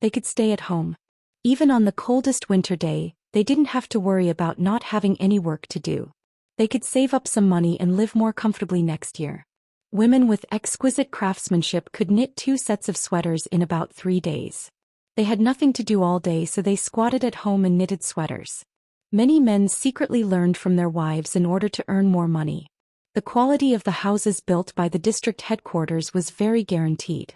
They could stay at home. Even on the coldest winter day, they didn't have to worry about not having any work to do. They could save up some money and live more comfortably next year. Women with exquisite craftsmanship could knit 2 sets of sweaters in about 3 days. They had nothing to do all day, so they squatted at home and knitted sweaters. Many men secretly learned from their wives in order to earn more money. The quality of the houses built by the district headquarters was very guaranteed.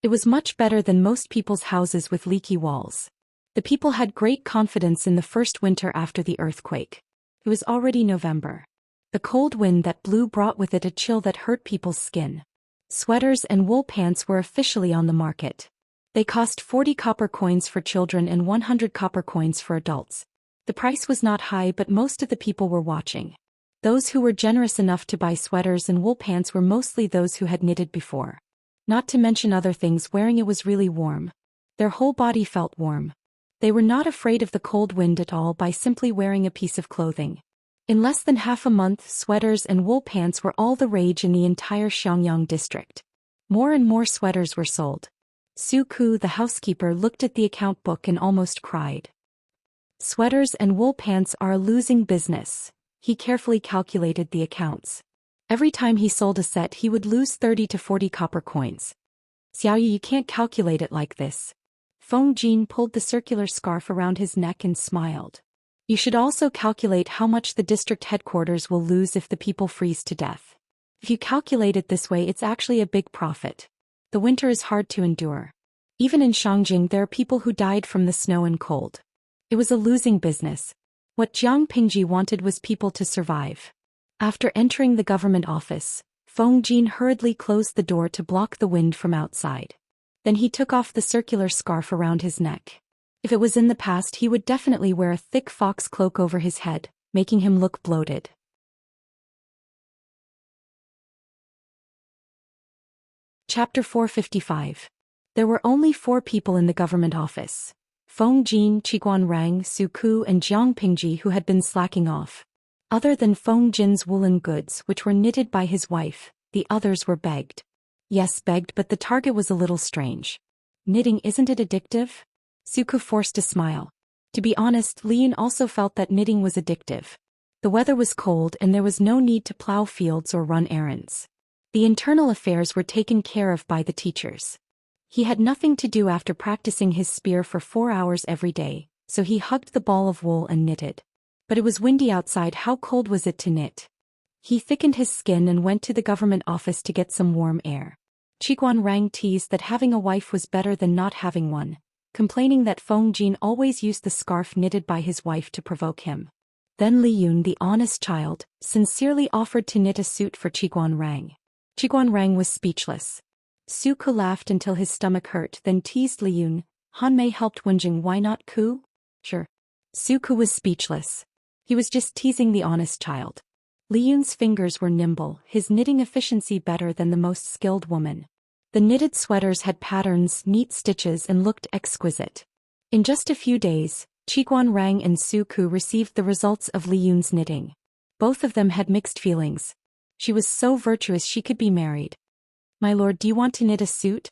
It was much better than most people's houses with leaky walls. The people had great confidence in the first winter after the earthquake. It was already November. The cold wind that blew brought with it a chill that hurt people's skin. Sweaters and wool pants were officially on the market. They cost 40 copper coins for children and 100 copper coins for adults. The price was not high, but most of the people were watching. Those who were generous enough to buy sweaters and wool pants were mostly those who had knitted before. Not to mention other things, wearing it was really warm. Their whole body felt warm. They were not afraid of the cold wind at all by simply wearing a piece of clothing. In less than half a month, sweaters and wool pants were all the rage in the entire Xiangyang district. More and more sweaters were sold. Su Ku, the housekeeper, looked at the account book and almost cried. Sweaters and wool pants are a losing business. He carefully calculated the accounts. Every time he sold a set, he would lose 30 to 40 copper coins. Xiaoyu, you can't calculate it like this. Feng Jin pulled the circular scarf around his neck and smiled. You should also calculate how much the district headquarters will lose if the people freeze to death. If you calculate it this way, it's actually a big profit. The winter is hard to endure. Even in Shangjing, there are people who died from the snow and cold. It was a losing business. What Jiang Pingji wanted was people to survive. After entering the government office, Feng Jin hurriedly closed the door to block the wind from outside. Then he took off the circular scarf around his neck. If it was in the past, he would definitely wear a thick fox cloak over his head, making him look bloated. Chapter 455. There were only 4 people in the government office. Feng Jin, Qiguan Rang, Su Ku and Jiang Pingji, who had been slacking off. Other than Feng Jin's woolen goods, which were knitted by his wife, the others were begged. Yes, begged, but the target was a little strange. Knitting, isn't it addictive? Su Ku forced a smile. To be honest, Liyun also felt that knitting was addictive. The weather was cold and there was no need to plow fields or run errands. The internal affairs were taken care of by the teachers. He had nothing to do after practicing his spear for 4 hours every day, so he hugged the ball of wool and knitted. But it was windy outside. How cold was it to knit? He thickened his skin and went to the government office to get some warm air. Qiguan Rang teased that having a wife was better than not having one, complaining that Feng Jin always used the scarf knitted by his wife to provoke him. Then Liyun, the honest child, sincerely offered to knit a suit for Qiguan Rang. Qiguan Rang was speechless. Su Ku laughed until his stomach hurt, then teased Liyun. Han Mei helped Wenjing, why not Ku? Sure. Su Ku was speechless. He was just teasing the honest child. Liyun's fingers were nimble, his knitting efficiency better than the most skilled woman. The knitted sweaters had patterns, neat stitches and looked exquisite. In just a few days, Qiguan Rang and Su Ku received the results of Liyun's knitting. Both of them had mixed feelings. She was so virtuous she could be married. My lord, do you want to knit a suit?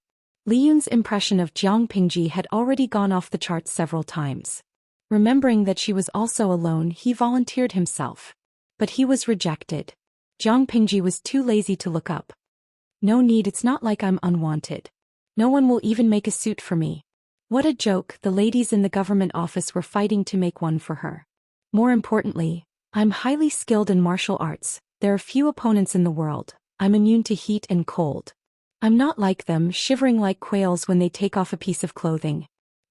Liyun's impression of Jiang Pingji had already gone off the charts several times. Remembering that she was also alone, he volunteered himself. But he was rejected. Jiang Pingji was too lazy to look up. No need, it's not like I'm unwanted. No one will even make a suit for me. What a joke, the ladies in the government office were fighting to make one for her. More importantly, I'm highly skilled in martial arts, there are few opponents in the world, I'm immune to heat and cold. I'm not like them, shivering like quails when they take off a piece of clothing.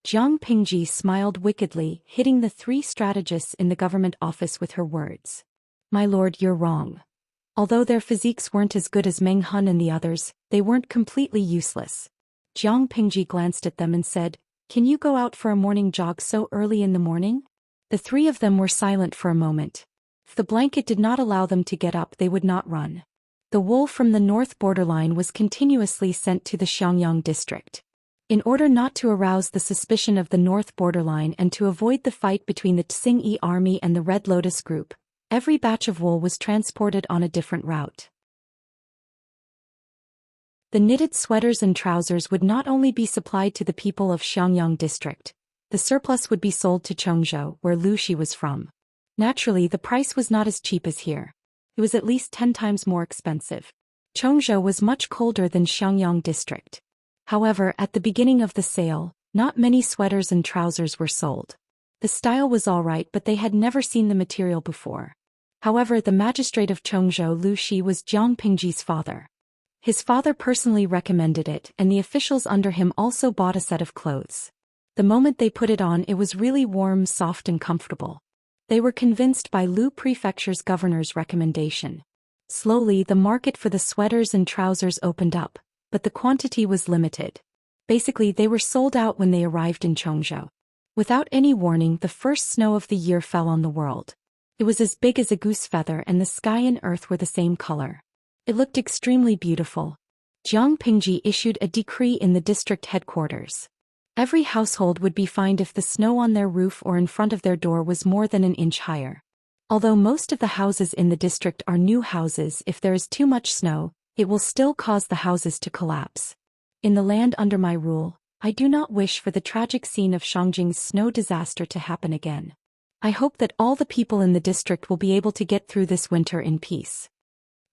Jiang Pingji smiled wickedly, hitting the 3 strategists in the government office with her words. My lord, you're wrong. Although their physiques weren't as good as Meng Hun and the others, they weren't completely useless. Jiang Pingji glanced at them and said, can you go out for a morning jog so early in the morning? The 3 of them were silent for a moment. If the blanket did not allow them to get up, they would not run. The wool from the north borderline was continuously sent to the Xiangyang district. In order not to arouse the suspicion of the north borderline and to avoid the fight between the Tsing-Yi army and the Red Lotus group, every batch of wool was transported on a different route. The knitted sweaters and trousers would not only be supplied to the people of Xiangyang district, the surplus would be sold to Chengzhou, where Lu Shi was from. Naturally, the price was not as cheap as here. It was at least 10 times more expensive. Chengzhou was much colder than Xiangyang district. However, at the beginning of the sale, not many sweaters and trousers were sold. The style was alright, but they had never seen the material before. However, the magistrate of Chongzhou Lu Shi was Jiang Pingji's father. His father personally recommended it, and the officials under him also bought a set of clothes. The moment they put it on, it was really warm, soft and comfortable. They were convinced by Lu Prefecture's governor's recommendation. Slowly, the market for the sweaters and trousers opened up, but the quantity was limited. Basically, they were sold out when they arrived in Chongzhou. Without any warning, the first snow of the year fell on the world. It was as big as a goose feather, and the sky and earth were the same color. It looked extremely beautiful. Jiang Pingji issued a decree in the district headquarters. Every household would be fined if the snow on their roof or in front of their door was more than an inch higher. Although most of the houses in the district are new houses, if there is too much snow, it will still cause the houses to collapse. In the land under my rule, I do not wish for the tragic scene of Shangjing's snow disaster to happen again. I hope that all the people in the district will be able to get through this winter in peace.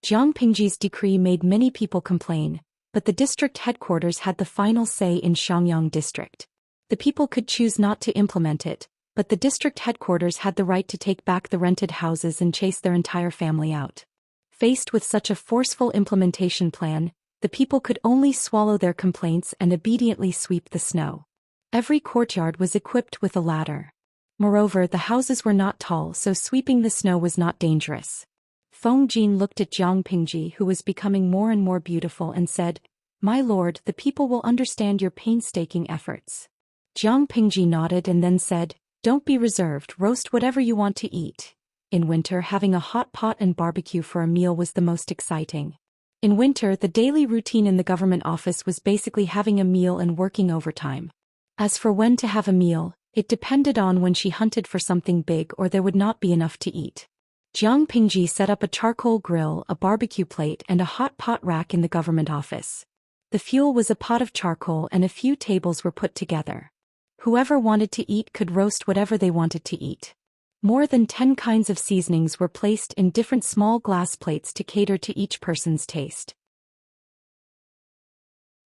Jiang Pingji's decree made many people complain, but the district headquarters had the final say in Shangyang district. The people could choose not to implement it, but the district headquarters had the right to take back the rented houses and chase their entire family out. Faced with such a forceful implementation plan, the people could only swallow their complaints and obediently sweep the snow. Every courtyard was equipped with a ladder. Moreover, the houses were not tall, so sweeping the snow was not dangerous. Feng Jin looked at Jiang Pingji, who was becoming more and more beautiful, and said, "My lord, the people will understand your painstaking efforts." Jiang Pingji nodded and then said, "Don't be reserved, roast whatever you want to eat." In winter, having a hot pot and barbecue for a meal was the most exciting. In winter, the daily routine in the government office was basically having a meal and working overtime. As for when to have a meal, it depended on when she hunted for something big or there would not be enough to eat. Jiang Pingji set up a charcoal grill, a barbecue plate and a hot pot rack in the government office. The fuel was a pot of charcoal and a few tables were put together. Whoever wanted to eat could roast whatever they wanted to eat. More than 10 kinds of seasonings were placed in different small glass plates to cater to each person's taste.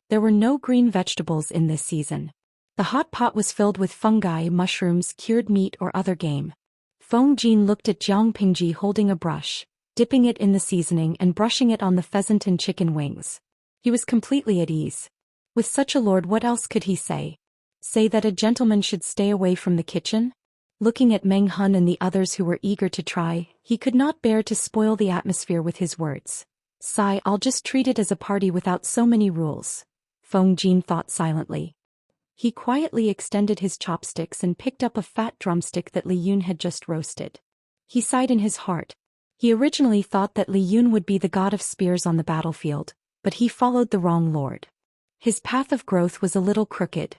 There were no green vegetables in this season. The hot pot was filled with fungi, mushrooms, cured meat or other game. Feng Jin looked at Jiang Pingji holding a brush, dipping it in the seasoning and brushing it on the pheasant and chicken wings. He was completely at ease. With such a lord, what else could he say? Say that a gentleman should stay away from the kitchen? Looking at Meng Hun and the others who were eager to try, he could not bear to spoil the atmosphere with his words. Sigh, I'll just treat it as a party without so many rules. Feng Jin thought silently. He quietly extended his chopsticks and picked up a fat drumstick that Li Yun had just roasted. He sighed in his heart. He originally thought that Li Yun would be the god of spears on the battlefield, but he followed the wrong lord. His path of growth was a little crooked.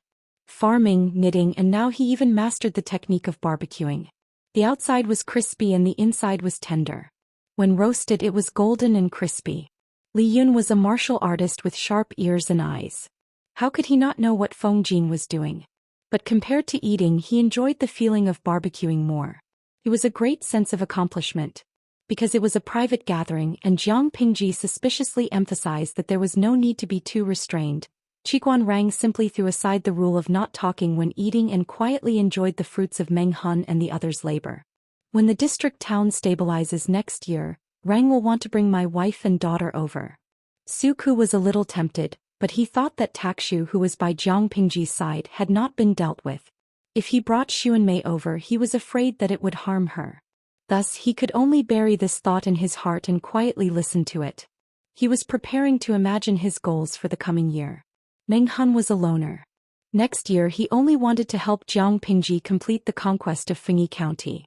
Farming, knitting, and now he even mastered the technique of barbecuing. The outside was crispy and the inside was tender. When roasted, it was golden and crispy. Li Yun was a martial artist with sharp ears and eyes. How could he not know what Feng Jin was doing? But compared to eating, he enjoyed the feeling of barbecuing more. It was a great sense of accomplishment. Because it was a private gathering and Jiang Pingji suspiciously emphasized that there was no need to be too restrained, Qiguan Rang simply threw aside the rule of not talking when eating and quietly enjoyed the fruits of Meng Hun and the others' labor. When the district town stabilizes next year, Rang will want to bring my wife and daughter over. Su Ku was a little tempted, but he thought that Takshu, who was by Jiang Pingji's side, had not been dealt with. If he brought Xuanmei over, he was afraid that it would harm her. Thus he could only bury this thought in his heart and quietly listen to it. He was preparing to imagine his goals for the coming year. Meng Hun was a loner. Next year he only wanted to help Jiang Pingji complete the conquest of Fengyi County.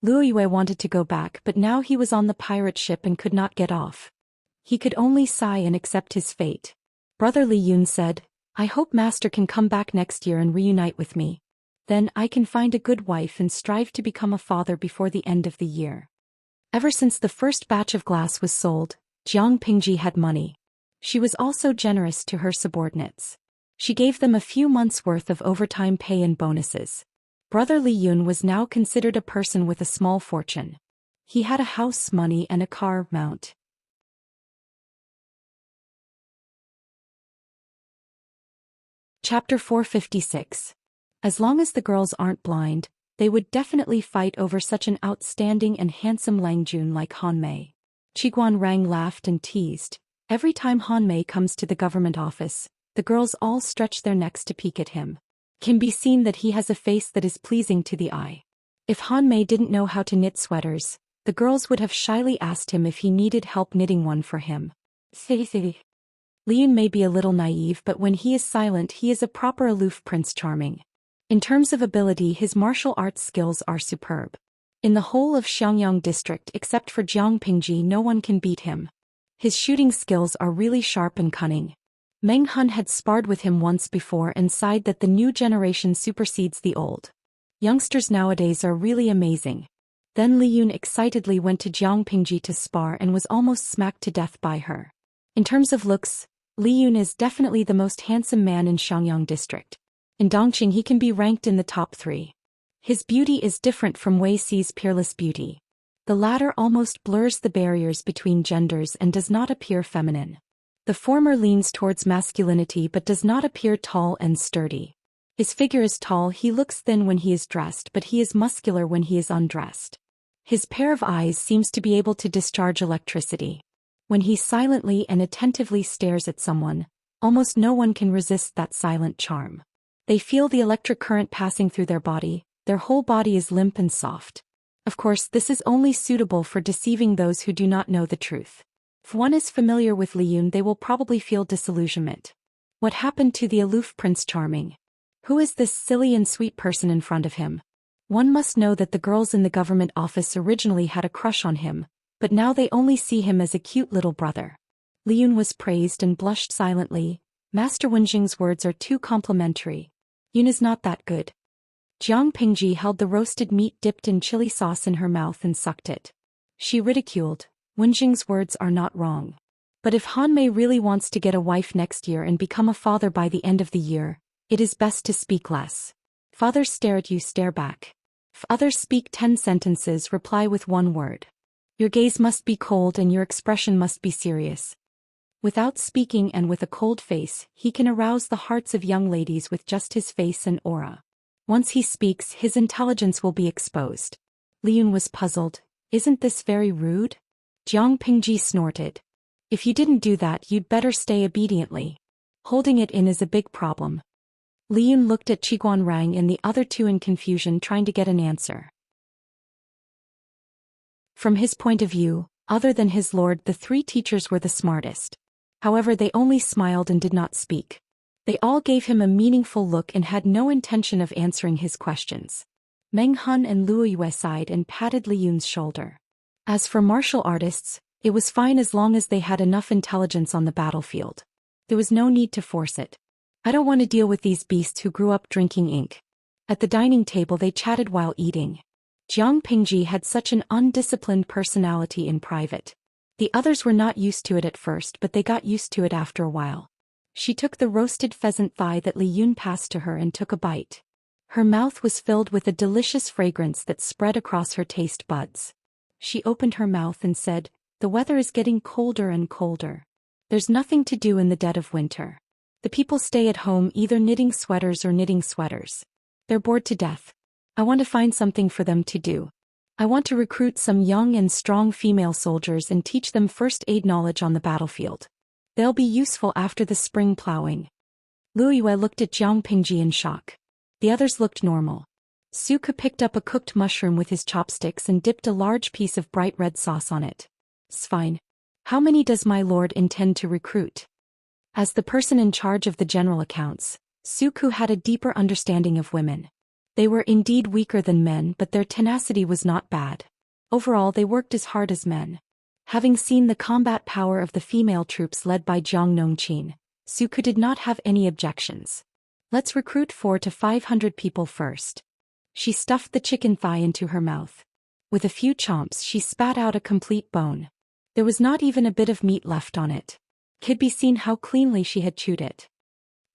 Luo Yue wanted to go back, but now he was on the pirate ship and could not get off. He could only sigh and accept his fate. Brother Li Yun said, "I hope Master can come back next year and reunite with me. Then I can find a good wife and strive to become a father before the end of the year." Ever since the first batch of glass was sold, Jiang Pingji had money. She was also generous to her subordinates. She gave them a few months' worth of overtime pay and bonuses. Brother Li Yun was now considered a person with a small fortune. He had a house, money, and a car mount. Chapter 456. As long as the girls aren't blind, They would definitely fight over such an outstanding and handsome Langjun like Han Mei. Qiguan Rang laughed and teased. Every time Han Mei comes to the government office, the girls all stretch their necks to peek at him. Can be seen that he has a face that is pleasing to the eye. If Han Mei didn't know how to knit sweaters, the girls would have shyly asked him if he needed help knitting one for him. Liyun may be a little naive, but when he is silent he is a proper aloof Prince Charming. In terms of ability, his martial arts skills are superb. In the whole of Xiangyang district except for Jiang Pingji, no one can beat him. His shooting skills are really sharp and cunning. Meng Hun had sparred with him once before and sighed that the new generation supersedes the old. Youngsters nowadays are really amazing. Then Liyun excitedly went to Jiang Pingji to spar and was almost smacked to death by her. In terms of looks, Liyun is definitely the most handsome man in Xiangyang district. In Dongqing he can be ranked in the top 3. His beauty is different from Wei Xi's peerless beauty. The latter almost blurs the barriers between genders and does not appear feminine. The former leans towards masculinity but does not appear tall and sturdy. His figure is tall, he looks thin when he is dressed, but he is muscular when he is undressed. His pair of eyes seems to be able to discharge electricity. When he silently and attentively stares at someone, almost no one can resist that silent charm. They feel the electric current passing through their body, their whole body is limp and soft. Of course, this is only suitable for deceiving those who do not know the truth. If one is familiar with Liyun, they will probably feel disillusionment. What happened to the aloof Prince Charming? Who is this silly and sweet person in front of him? One must know that the girls in the government office originally had a crush on him, but now they only see him as a cute little brother. Liyun was praised and blushed silently. Master Wenjing's words are too complimentary. Yun is not that good. Jiang Pingji held the roasted meat dipped in chili sauce in her mouth and sucked it. She ridiculed. Wenjing's words are not wrong. But if Han Mei really wants to get a wife next year and become a father by the end of the year, it is best to speak less. If others stare at you, stare back. If others speak 10 sentences, reply with 1 word. Your gaze must be cold and your expression must be serious. Without speaking and with a cold face, he can arouse the hearts of young ladies with just his face and aura. Once he speaks, his intelligence will be exposed. Liyun was puzzled. Isn't this very rude? Jiang Pingji snorted. If you didn't do that, you'd better stay obediently. Holding it in is a big problem. Liyun looked at Qiguan Rang and the other 2 in confusion, trying to get an answer. From his point of view, other than his lord, the 3 teachers were the smartest. However, they only smiled and did not speak. They all gave him a meaningful look and had no intention of answering his questions. Meng Hun and Luo Yue sighed and patted Liyun's shoulder. As for martial artists, it was fine as long as they had enough intelligence on the battlefield. There was no need to force it. I don't want to deal with these beasts who grew up drinking ink. At the dining table they chatted while eating. Jiang Pingji had such an undisciplined personality in private. The others were not used to it at first, but they got used to it after a while. She took the roasted pheasant thigh that Liyun passed to her and took a bite. Her mouth was filled with a delicious fragrance that spread across her taste buds. She opened her mouth and said, "The weather is getting colder and colder. There's nothing to do in the dead of winter. The people stay at home either knitting sweaters or knitting sweaters. They're bored to death. I want to find something for them to do. I want to recruit some young and strong female soldiers and teach them first aid knowledge on the battlefield. They'll be useful after the spring plowing." Luo Yue looked at Jiang Pingji in shock. The others looked normal. Suke picked up a cooked mushroom with his chopsticks and dipped a large piece of bright red sauce on it. "Swine. How many does my lord intend to recruit?" As the person in charge of the general accounts, Suku had a deeper understanding of women. They were indeed weaker than men, but their tenacity was not bad. Overall, they worked as hard as men. Having seen the combat power of the female troops led by Jiang Nongqin, Suku did not have any objections. "Let's recruit 400 to 500 people first." She stuffed the chicken thigh into her mouth. With a few chomps, she spat out a complete bone. There was not even a bit of meat left on it. Could be seen how cleanly she had chewed it.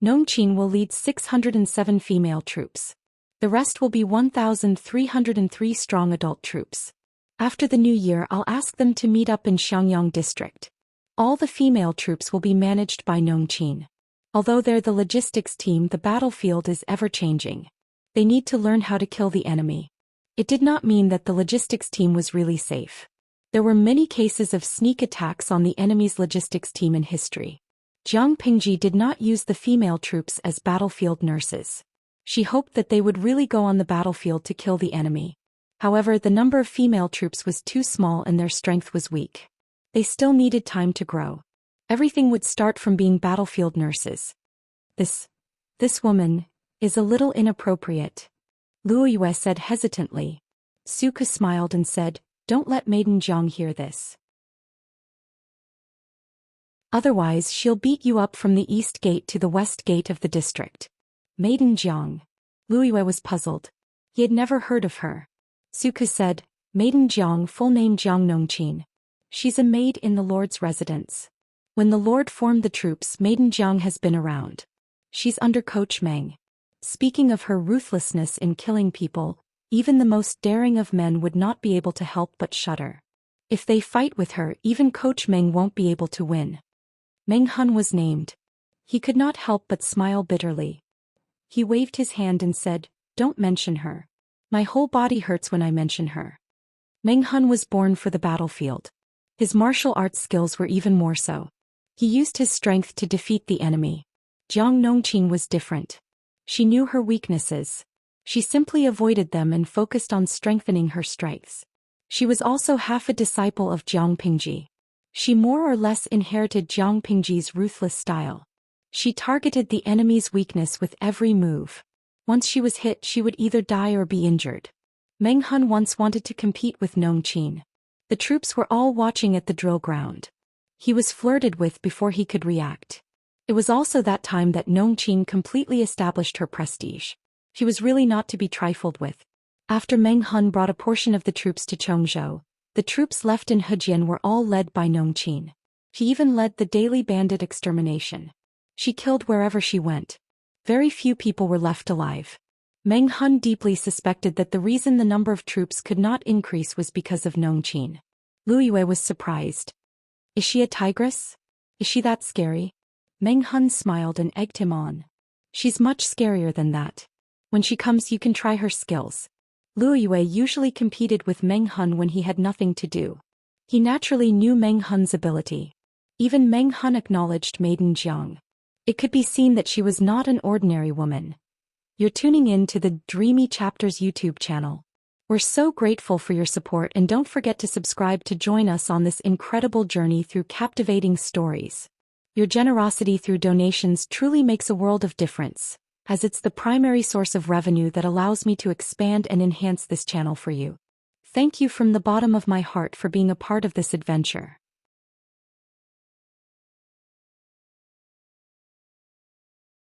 "Nongqin will lead 607 female troops. The rest will be 1,303 strong adult troops. After the new year, I'll ask them to meet up in Xiangyang district. All the female troops will be managed by Nongqin. Although they're the logistics team, the battlefield is ever-changing. They need to learn how to kill the enemy. It did not mean that the logistics team was really safe. There were many cases of sneak attacks on the enemy's logistics team in history. Jiang Pingji did not use the female troops as battlefield nurses. She hoped that they would really go on the battlefield to kill the enemy. However, the number of female troops was too small and their strength was weak. They still needed time to grow. Everything would start from being battlefield nurses. This woman is a little inappropriate, Luo Yue said hesitantly. Suku smiled and said, "Don't let Maiden Jiang hear this. Otherwise she'll beat you up from the east gate to the west gate of the district." Maiden Jiang. Luo Yue was puzzled. He had never heard of her. Suku said, "Maiden Jiang, full name Jiang Nongqin. She's a maid in the Lord's residence. When the Lord formed the troops, Maiden Jiang has been around. She's under Coach Meng. Speaking of her ruthlessness in killing people, even the most daring of men would not be able to help but shudder. If they fight with her, even Coach Meng won't be able to win." Meng Hun was named. He could not help but smile bitterly. He waved his hand and said, "Don't mention her. My whole body hurts when I mention her." Meng Hun was born for the battlefield. His martial arts skills were even more so. He used his strength to defeat the enemy. Jiang Nongqin was different. She knew her weaknesses. She simply avoided them and focused on strengthening her strengths. She was also half a disciple of Jiang Pingji. She more or less inherited Jiang Pingji's ruthless style. She targeted the enemy's weakness with every move. Once she was hit, she would either die or be injured. Meng Hun once wanted to compete with Nongqin. The troops were all watching at the drill ground. He was flirted with before he could react. It was also that time that Nongqin completely established her prestige. She was really not to be trifled with. After Meng Hun brought a portion of the troops to Chongzhou, the troops left in Hejian were all led by Nongqin. She even led the daily bandit extermination. She killed wherever she went. Very few people were left alive. Meng Hun deeply suspected that the reason the number of troops could not increase was because of Nongqin. Luo Yue was surprised. "Is she a tigress? Is she that scary?" Meng Hun smiled and egged him on. "She's much scarier than that. When she comes, you can try her skills." Luo Yue usually competed with Meng Hun when he had nothing to do. He naturally knew Meng Hun's ability. Even Meng Hun acknowledged Maiden Jiang. It could be seen that she was not an ordinary woman. You're tuning in to the Dreamy Chapters YouTube channel. We're so grateful for your support, and don't forget to subscribe to join us on this incredible journey through captivating stories. Your generosity through donations truly makes a world of difference, as it's the primary source of revenue that allows me to expand and enhance this channel for you. Thank you from the bottom of my heart for being a part of this adventure.